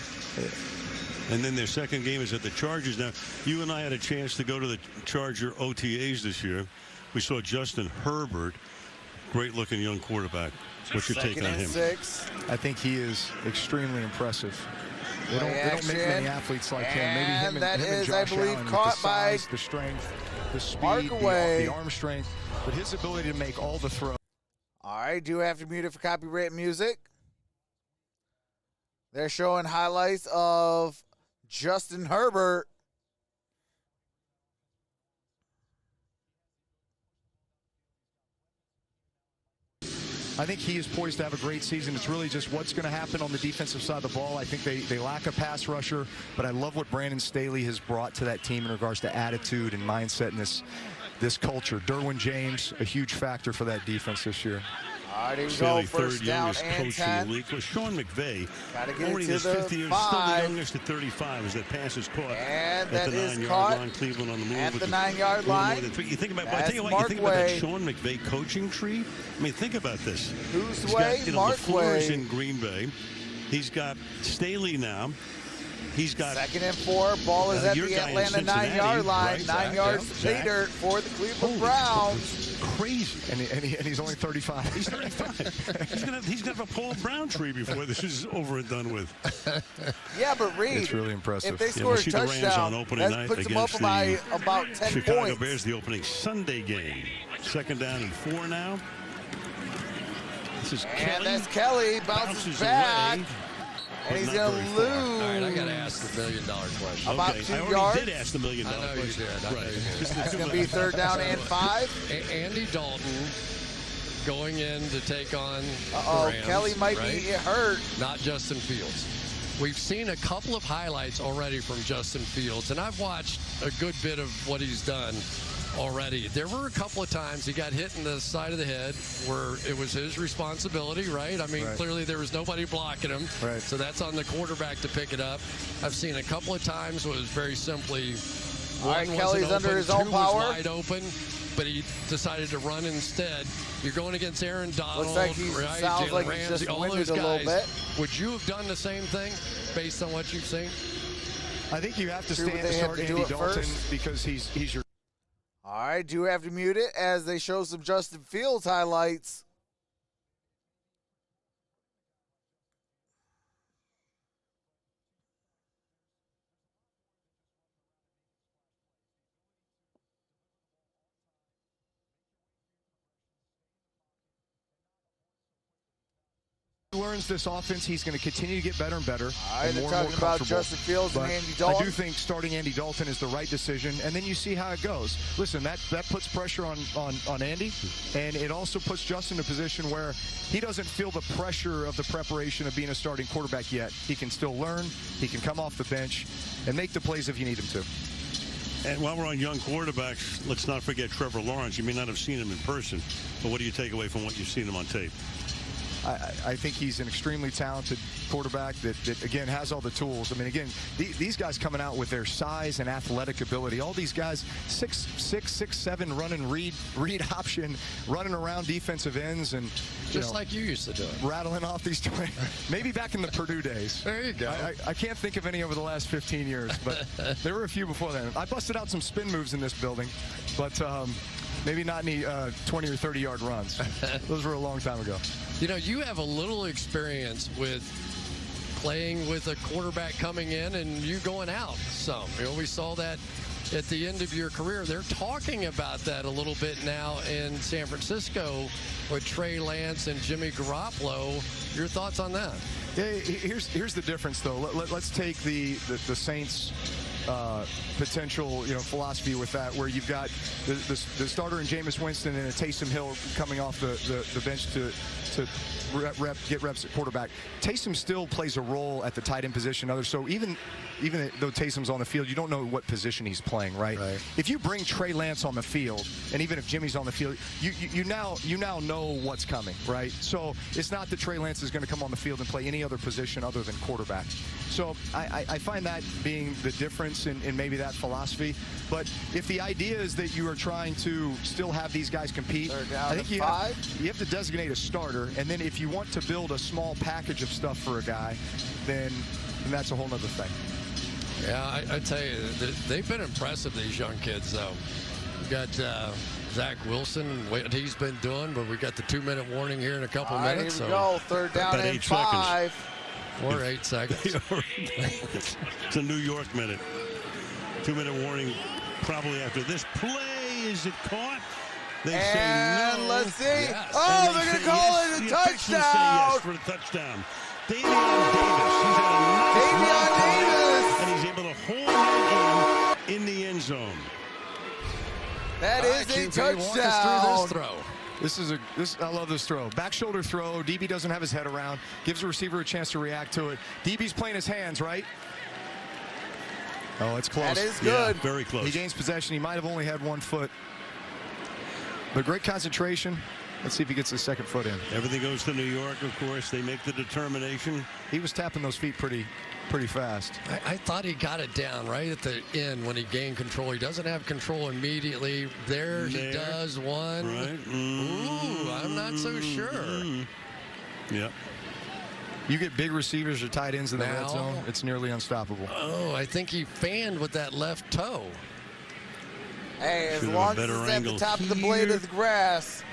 And then their second game is at the Chargers. Now, you and I had a chance to go to the Charger OTAs this year. We saw Justin Herbert, great-looking young quarterback. What's your take on him? 6. I think he is extremely impressive. They don't make many athletes like him. Maybe him and Josh I believe, Allen, caught with the size, the strength, the speed, the arm strength, but his ability to make all the throws. All right, do have to mute it for copyright music. They're showing highlights of Justin Herbert. I think he is poised to have a great season. It's really just what's going to happen on the defensive side of the ball. I think they lack a pass rusher, but I love what Brandon Staley has brought to that team in regards to attitude and mindset and this culture. Derwin James, a huge factor for that defense this year. All right, here we Staley, go. First third down youngest and coach 10. in the league. Well, Sean McVay, already in his 5th year, still the youngest at 35 as that pass is caught and at the 9-yard line. Cleveland on the move at the 9-yard line. You think about, I tell you what, you think about that Sean McVay coaching tree. I mean, think about this. Who's He's way? got, Mark LaFleur's Way. in Green Bay. He's got Staley now. He's got 2nd and 4. Ball is at the Atlanta 9-yard line. Right? 9 yards to pay dirt for the Cleveland Browns. Crazy. And he's only 35. He's 35. he's gonna have a Paul Brown tree before this is over and done with. Yeah, but Reed, it's really impressive. if they score a touchdown, that puts them up by about 10 Chicago points. Bears, the opening Sunday game. 2nd down and 4 now. This is Kelly. And that's Kelly. Bounces back. Away, and he's going to lose. All right, I got to ask the $1 million question. About okay. 2 I yards. did ask the $1 million I know question. you did. Right. That's going to be 3rd down and 5. Andy Dalton going in to take on the Rams, Kelly might right? be hurt. Not Justin Fields. We've seen a couple of highlights already from Justin Fields, and I've watched a good bit of what he's done already. There were a couple of times he got hit in the side of the head where it was his responsibility, right? I mean, clearly there was nobody blocking him. Right. So that's on the quarterback to pick it up. I've seen a couple of times where it was very simply All right, one Kelly's wasn't under open, his own two power. was wide open. but he decided to run instead. You're going against Aaron Donald, Looks like he right? sounds Jalen like Ramsey, he's just all winded those a little guys. bit. Would you have done the same thing based on what you've seen? I think you have to True, but they start have to do Andy it Dalton first. because he's your. All right, do have to mute it as they show some Justin Fields highlights. Learns this offense, he's going to continue to get better and better. All right, and they're more and talking more about comfortable. Justin Fields and But Andy Dalton. I do think starting Andy Dalton is the right decision, and then you see how it goes. Listen, that puts pressure on Andy, and it also puts Justin in a position where he doesn't feel the pressure of the preparation of being a starting quarterback yet. He can still learn, he can come off the bench, and make the plays if you need him to. And while we're on young quarterbacks, let's not forget Trevor Lawrence. You may not have seen him in person, but what do you take away from what you've seen him on tape? I think he's an extremely talented quarterback that again, has all the tools. I mean, again, these guys coming out with their size and athletic ability. All these guys, 6'6", 6'7", running read option, running around defensive ends. And Just like you used to do it. Rattling off these, maybe back in the Purdue days. There you go. I can't think of any over the last 15 years, but there were a few before then. I busted out some spin moves in this building, but maybe not any 20 or 30-yard runs. Those were a long time ago. You know, you have a little experience with playing with a quarterback coming in and you going out some. You know, we saw that at the end of your career. They're talking about that a little bit now in San Francisco with Trey Lance and Jimmy Garoppolo. Your thoughts on that? Yeah, here's the difference, though. Let's take the Saints' potential, philosophy with that, where you've got the starter in Jameis Winston and a Taysom Hill coming off the bench to get reps at quarterback. Taysom still plays a role at the tight end position. So even though Taysom's on the field, you don't know what position he's playing, right? If you bring Trey Lance on the field, and even if Jimmy's on the field, you now know what's coming, right? So it's not that Trey Lance is going to come on the field and play any other position other than quarterback. So I find that being the difference in maybe that philosophy. But if the idea is that you are trying to still have these guys compete, I think you have to designate a starter, and then if you want to build a small package of stuff for a guy, then that's a whole other thing. Yeah, I tell you, they've been impressive, these young kids, though. We've got Zach Wilson and what he's been doing, but we got the 2-minute warning here in a couple minutes. Here we go. Third down and 5. Or 8 seconds. It's a New York minute. 2-minute warning probably after this play. Is it caught? They say no. Let's see. Yes. Oh, they're going to call it a touchdown. Say yes for a touchdown. Davion Davis. He's had a nice and he's able to hold it in the end zone. That is a touchdown. Walk us through this throw. I love this throw. Back shoulder throw. DB doesn't have his head around. Gives the receiver a chance to react to it. DB's playing his hands, right? Oh, it's close. That is good. Yeah, very close. He gains possession. He might have only had 1 foot. But great concentration. Let's see if he gets his second foot in. Everything goes to New York, of course. They make the determination. He was tapping those feet pretty fast. I thought he got it down right at the end when he gained control. He doesn't have control immediately. There he does one. Right. Ooh, I'm not so sure. Yep. You get big receivers or tight ends in the red zone, it's nearly unstoppable. Oh, I think he fanned with that left toe. Hey, as long as it's at the top of the blade of the grass.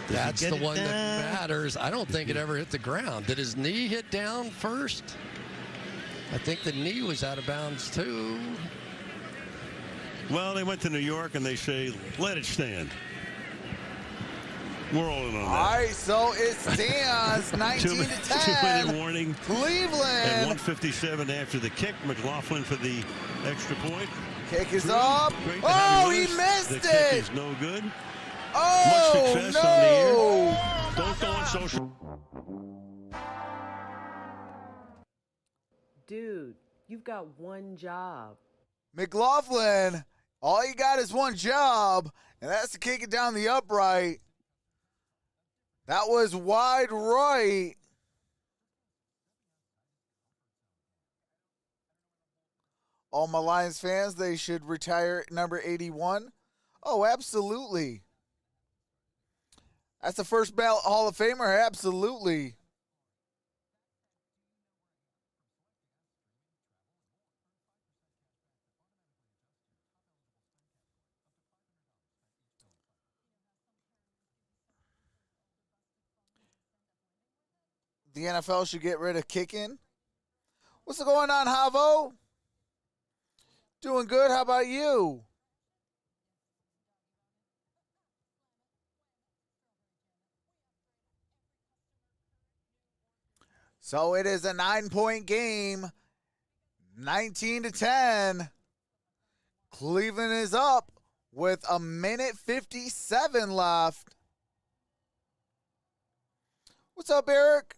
That's the one that matters. I don't think it ever hit the ground. Did his knee hit down first? I think the knee was out of bounds, too. Well, they went to New York, and they say, let it stand. We're all in on that. All right, so it stands 19-10. 2-minute warning. Cleveland. And 1:57 after the kick. McLaughlin for the extra point. Kick is up. Oh, he missed it. The kick is no good. Oh, much success on the air. Don't go on social. Dude, you've got one job. McLaughlin, all you got is one job, and that's to kick it down the upright. That was wide right. All my Lions fans, they should retire number 81. Oh, absolutely. That's the first ballot Hall of Famer. Absolutely. The NFL should get rid of kicking. What's going on, Havo? Doing good. How about you? So it is a 9-point game, 19-10. Cleveland is up with 1:57 left. What's up, Eric?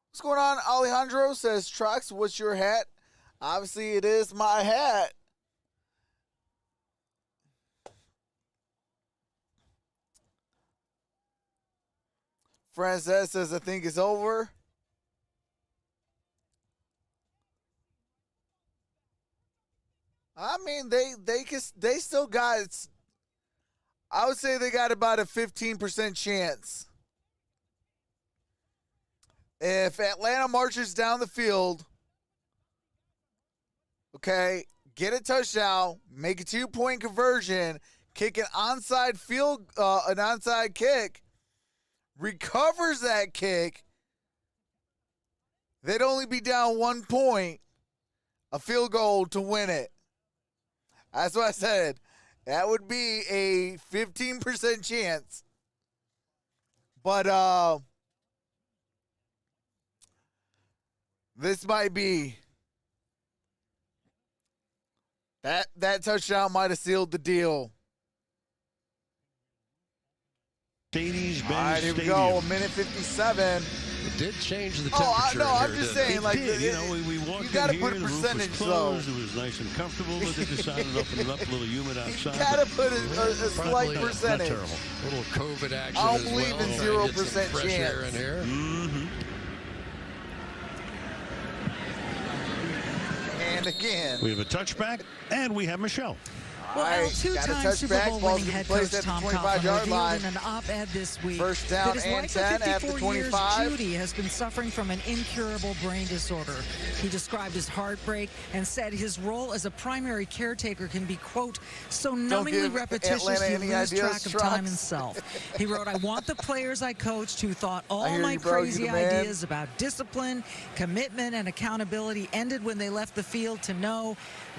What's going on? Alejandro says, Trox, what's your hat? Obviously, it is my hat. Frances says, I think it's over. I mean, they still got, I would say they got about a 15% chance. If Atlanta marches down the field, okay, get a touchdown, make a 2-point conversion, kick an onside kick, recovers that kick, they'd only be down 1 point, a field goal to win it. That's what I said. That would be a 15% chance. But this might be. That touchdown might have sealed the deal. All right, here we go. 1:57. It did change the temperature. I'm just saying, like, we walked you got to in put here, a percentage, though. It was nice and comfortable, but they decided to open it up a little humid outside. You got to put a slight percentage. Not terrible. A little COVID action. I don't as believe well. in 0% fresh chance. air in here. Mm-hmm. And again, we have a touchback, and we have Michelle. Well, two-time Super Bowl winning head coach Tom Coughlin revealed in an op-ed this week First down that his and wife 10 of at the 54 years, 25. Judy, has been suffering from an incurable brain disorder. He described his heartbreak and said his role as a primary caretaker can be, quote, so numbingly repetitious you lose track of time and self. He wrote, I want the players I coached who thought all my crazy ideas about discipline, commitment, and accountability ended when they left the field to know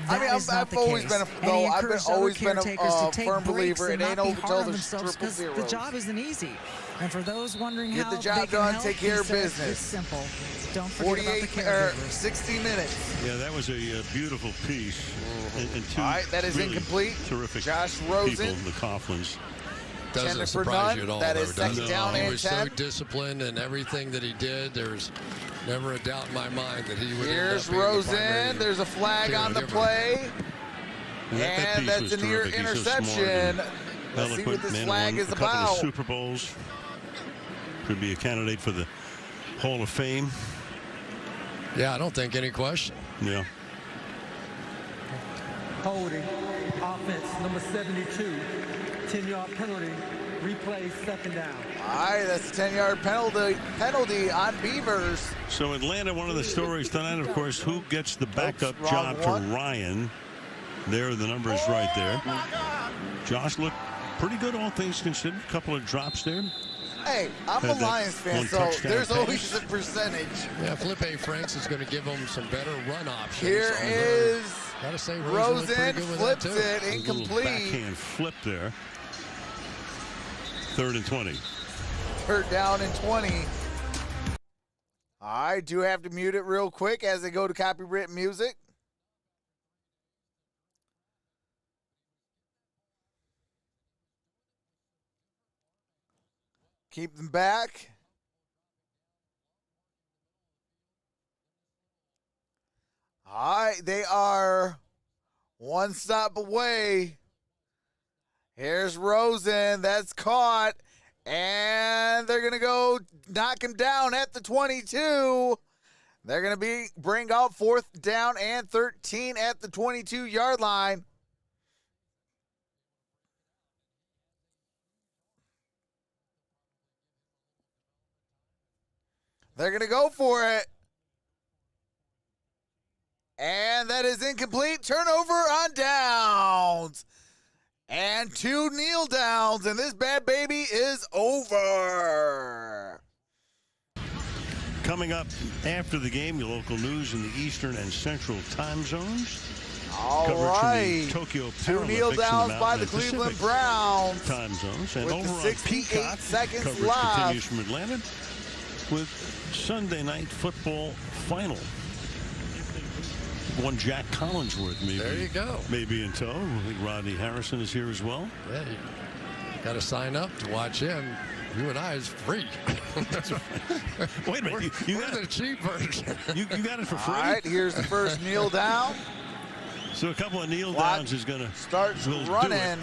that is not the case. I've always been a firm believer it ain't over till there's triple zeros. The job isn't easy. And for those wondering get how the job they can done, help, take care of said, business. It's simple. Don't forget about the caregivers. 60 minutes. Yeah, that was a beautiful piece. And two all right, that is really incomplete. Terrific Josh Rosen. people, the Coughlins. Doesn't surprise you at all. That is second down and 10. He was so disciplined in everything that he did. There's never a doubt in my mind that he would Here's end up being Rosen. There's a flag on the play. And that's a near interception. Let's see what this flag is about. A couple of Super Bowls. Could be a candidate for the Hall of Fame. Yeah, I don't think any question. Yeah. Holding. Offense, number 72. 10-yard penalty. Replay, second down. All right, that's a 10-yard penalty on Beavers. So Atlanta, one of the stories tonight, of course, who gets the backup job to Ryan. There are the numbers right there. Josh looked pretty good, all things considered. A couple of drops there. Hey, I'm a Lions fan, so there's always a percentage. Yeah, Felipe Franks is going to give them some better run options. Here is gotta say, Rosen flips it, incomplete. Backhand flip there. 3rd and 20. 3rd down and 20. All right, do have to mute it real quick as they go to copyright music. Keep them back. All right, they are one stop away. Here's Rosen. That's caught. And they're going to go knock him down at the 22. They're going to bring up 4th down and 13 at the 22-yard line. They're going to go for it. And that is incomplete. Turnover on downs. And 2 kneel downs, and this bad baby is over. Coming up after the game, your local news in the Eastern and Central time zones. All right. Tokyo 2 kneel downs by the Cleveland Browns. Time zones. And with over the on 68 Peacock, seconds coverage left. continues from Atlanta with Sunday night football final. One Jack Collinsworth, maybe. There you go. Maybe in tow. I think Rodney Harrison is here as well. Yeah, you got to sign up to watch him. You and I is free. Wait a minute. You got the cheap version. You got it for free? All right, here's the first kneel down. So a couple of kneel downs is going to start running.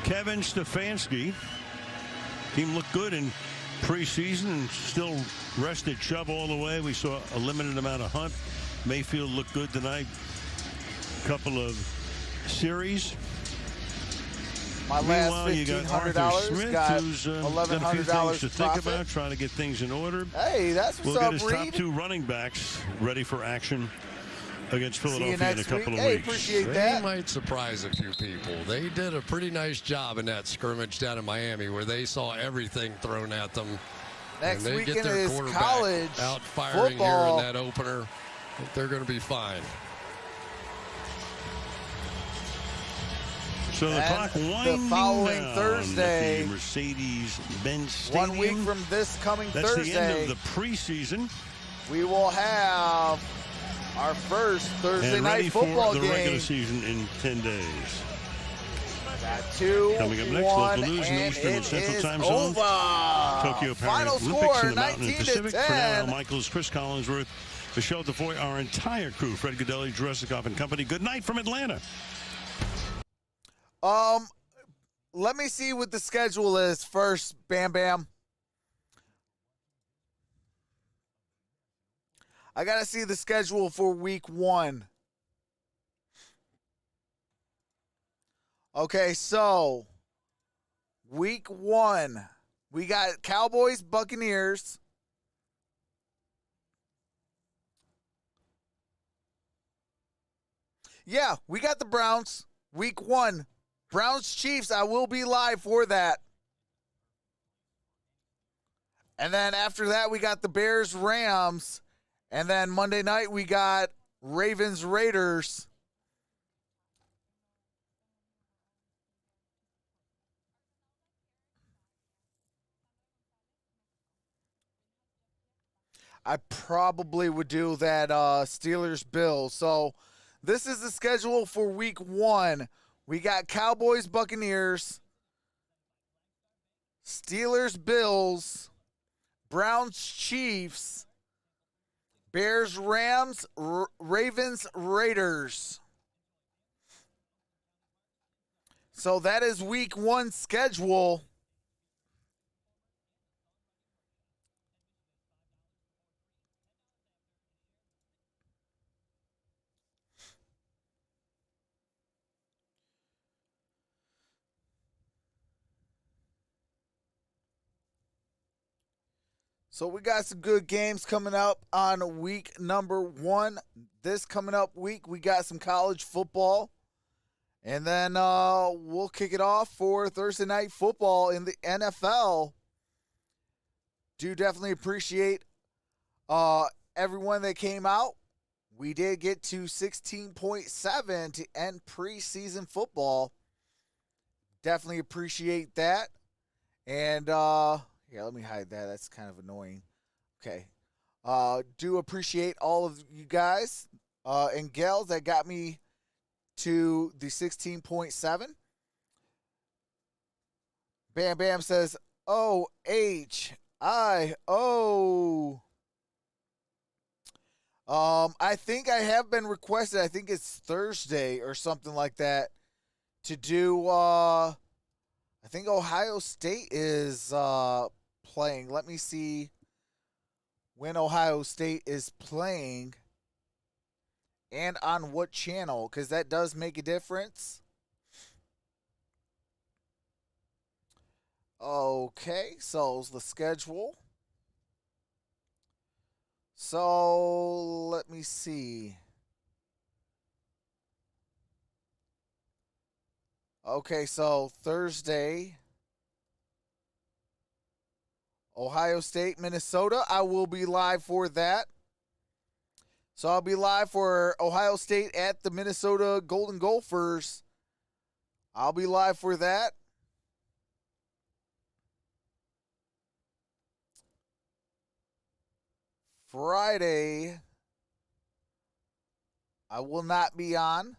Kevin Stefanski. Team looked good in preseason and still rested Chubb all the way. We saw a limited amount of Hunt. Mayfield looked good tonight. Couple of series. My last $1,500 got who's $1,100 to think about, trying to get things in order. Hey, that's what's up, We'll get his top 2 running backs ready for action against Philadelphia in a couple of weeks. Appreciate that. They might surprise a few people. They did a pretty nice job in that scrimmage down in Miami where they saw everything thrown at them. Next and they weekend get their is quarterback college out firing football. here in that opener. I think they're going to be fine. So the clock winding the following down Thursday, at the Mercedes-Benz Stadium. 1 week from this coming That's Thursday, the end of the preseason. We will have our first Thursday night football for the game. Regular season in 10 days. Got 2, Coming up next, 1, local news in the and Eastern and it Central is time zones. over. Tokyo Final Paralympics score, in the Mountain and 19 to Pacific. For now, 10. Al Michaels, Chris Collinsworth, Michelle DeFoy, our entire crew, Fred Godelli, Dressikoff and company. Good night from Atlanta. Let me see what the schedule is first, Bam Bam. I got to see the schedule for week 1. Okay, so week 1, we got Cowboys, Buccaneers. Yeah, we got the Browns, week 1. Browns, Chiefs, I will be live for that. And then after that, we got the Bears, Rams. And then Monday night, we got Ravens, Raiders. I probably would do that Steelers, Bills. So this is the schedule for week 1. We got Cowboys, Buccaneers, Steelers, Bills, Browns, Chiefs, Bears, Rams, Ravens, Raiders. So that is week 1 schedule. So we got some good games coming up on week number 1. This coming up week, we got some college football. And then we'll kick it off for Thursday night football in the NFL. Do definitely appreciate everyone that came out. We did get to 16.7 to end preseason football. Definitely appreciate that. And yeah, let me hide that. That's kind of annoying. Okay. Do appreciate all of you guys and gals that got me to the 16.7. Bam Bam says, O-H-I-O. I think I have been requested, I think it's Thursday or something like that, to do, I think Ohio State is playing. Let me see when Ohio State is playing and on what channel, because that does make a difference. Okay, so the schedule. So let me see. Okay, so Thursday, Ohio State, Minnesota. I will be live for that. So I'll be live for Ohio State at the Minnesota Golden Gophers. I'll be live for that. Friday, I will not be on.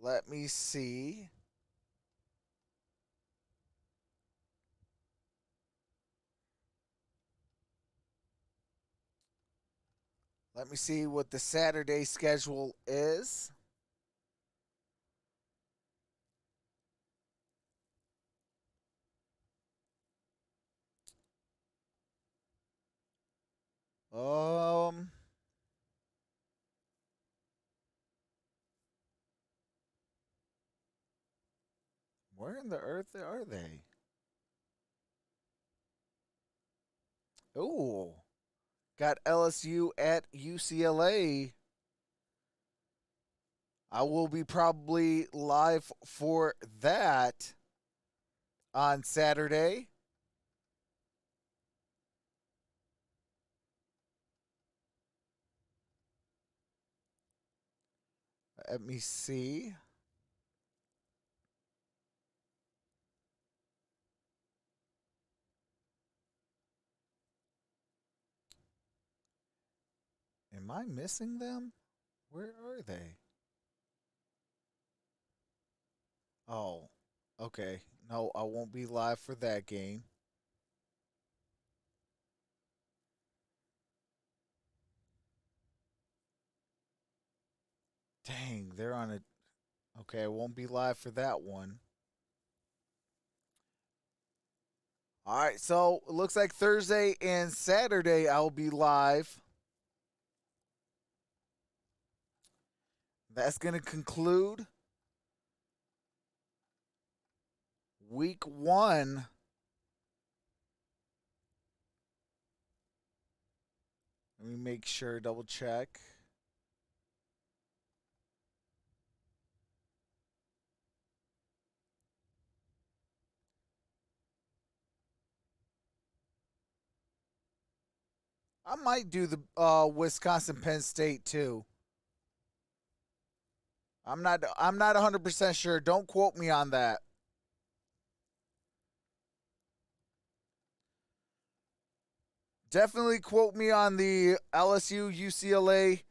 Let me see. Let me see what the Saturday schedule is. Where in the earth are they? Ooh. Got LSU at UCLA. I will be probably live for that on Saturday. Let me see. Am I missing them? Where are they? Oh, okay. No, I won't be live for that game. Dang, they're on a... Okay, I won't be live for that one. All right, so it looks like Thursday and Saturday I'll be live. That's going to conclude week 1. Let me make sure, double check. I might do the Wisconsin Penn State too. I'm not 100% sure. Don't quote me on that. Definitely quote me on the LSU UCLA,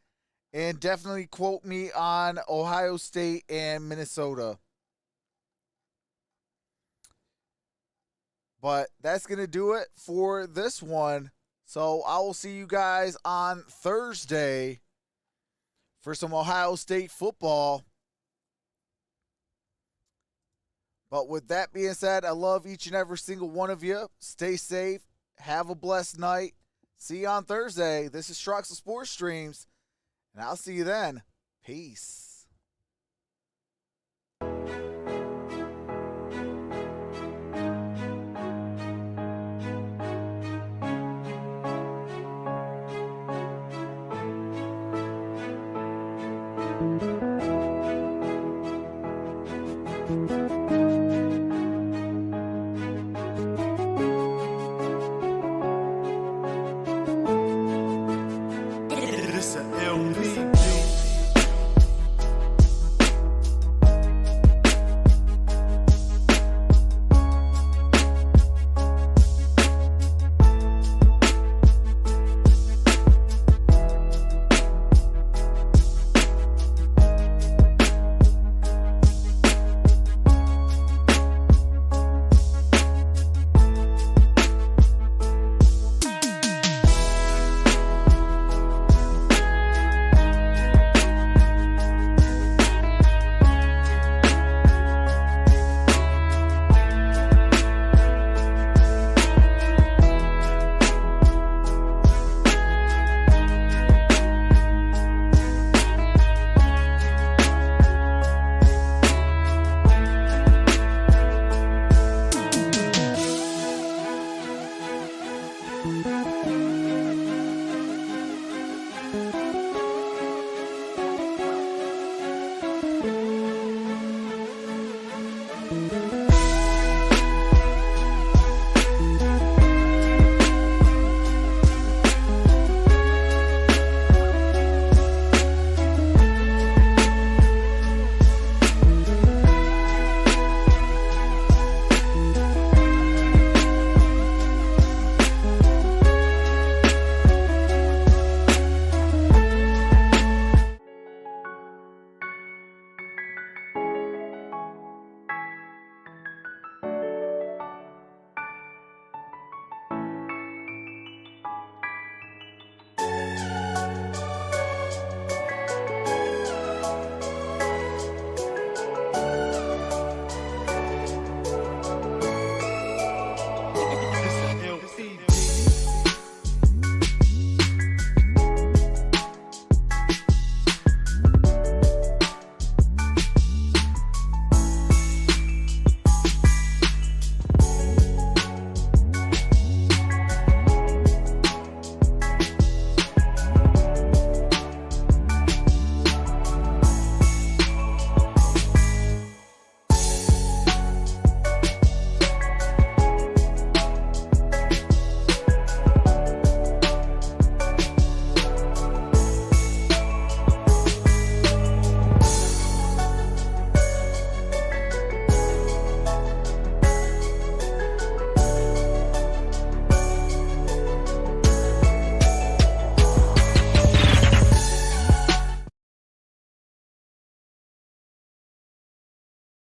and definitely quote me on Ohio State and Minnesota. But that's going to do it for this one. So I will see you guys on Thursday for some Ohio State football. But with that being said, I love each and every single one of you. Stay safe. Have a blessed night. See you on Thursday. This is Troxel Sports Streams, and I'll see you then. Peace. It's a LP. Bye.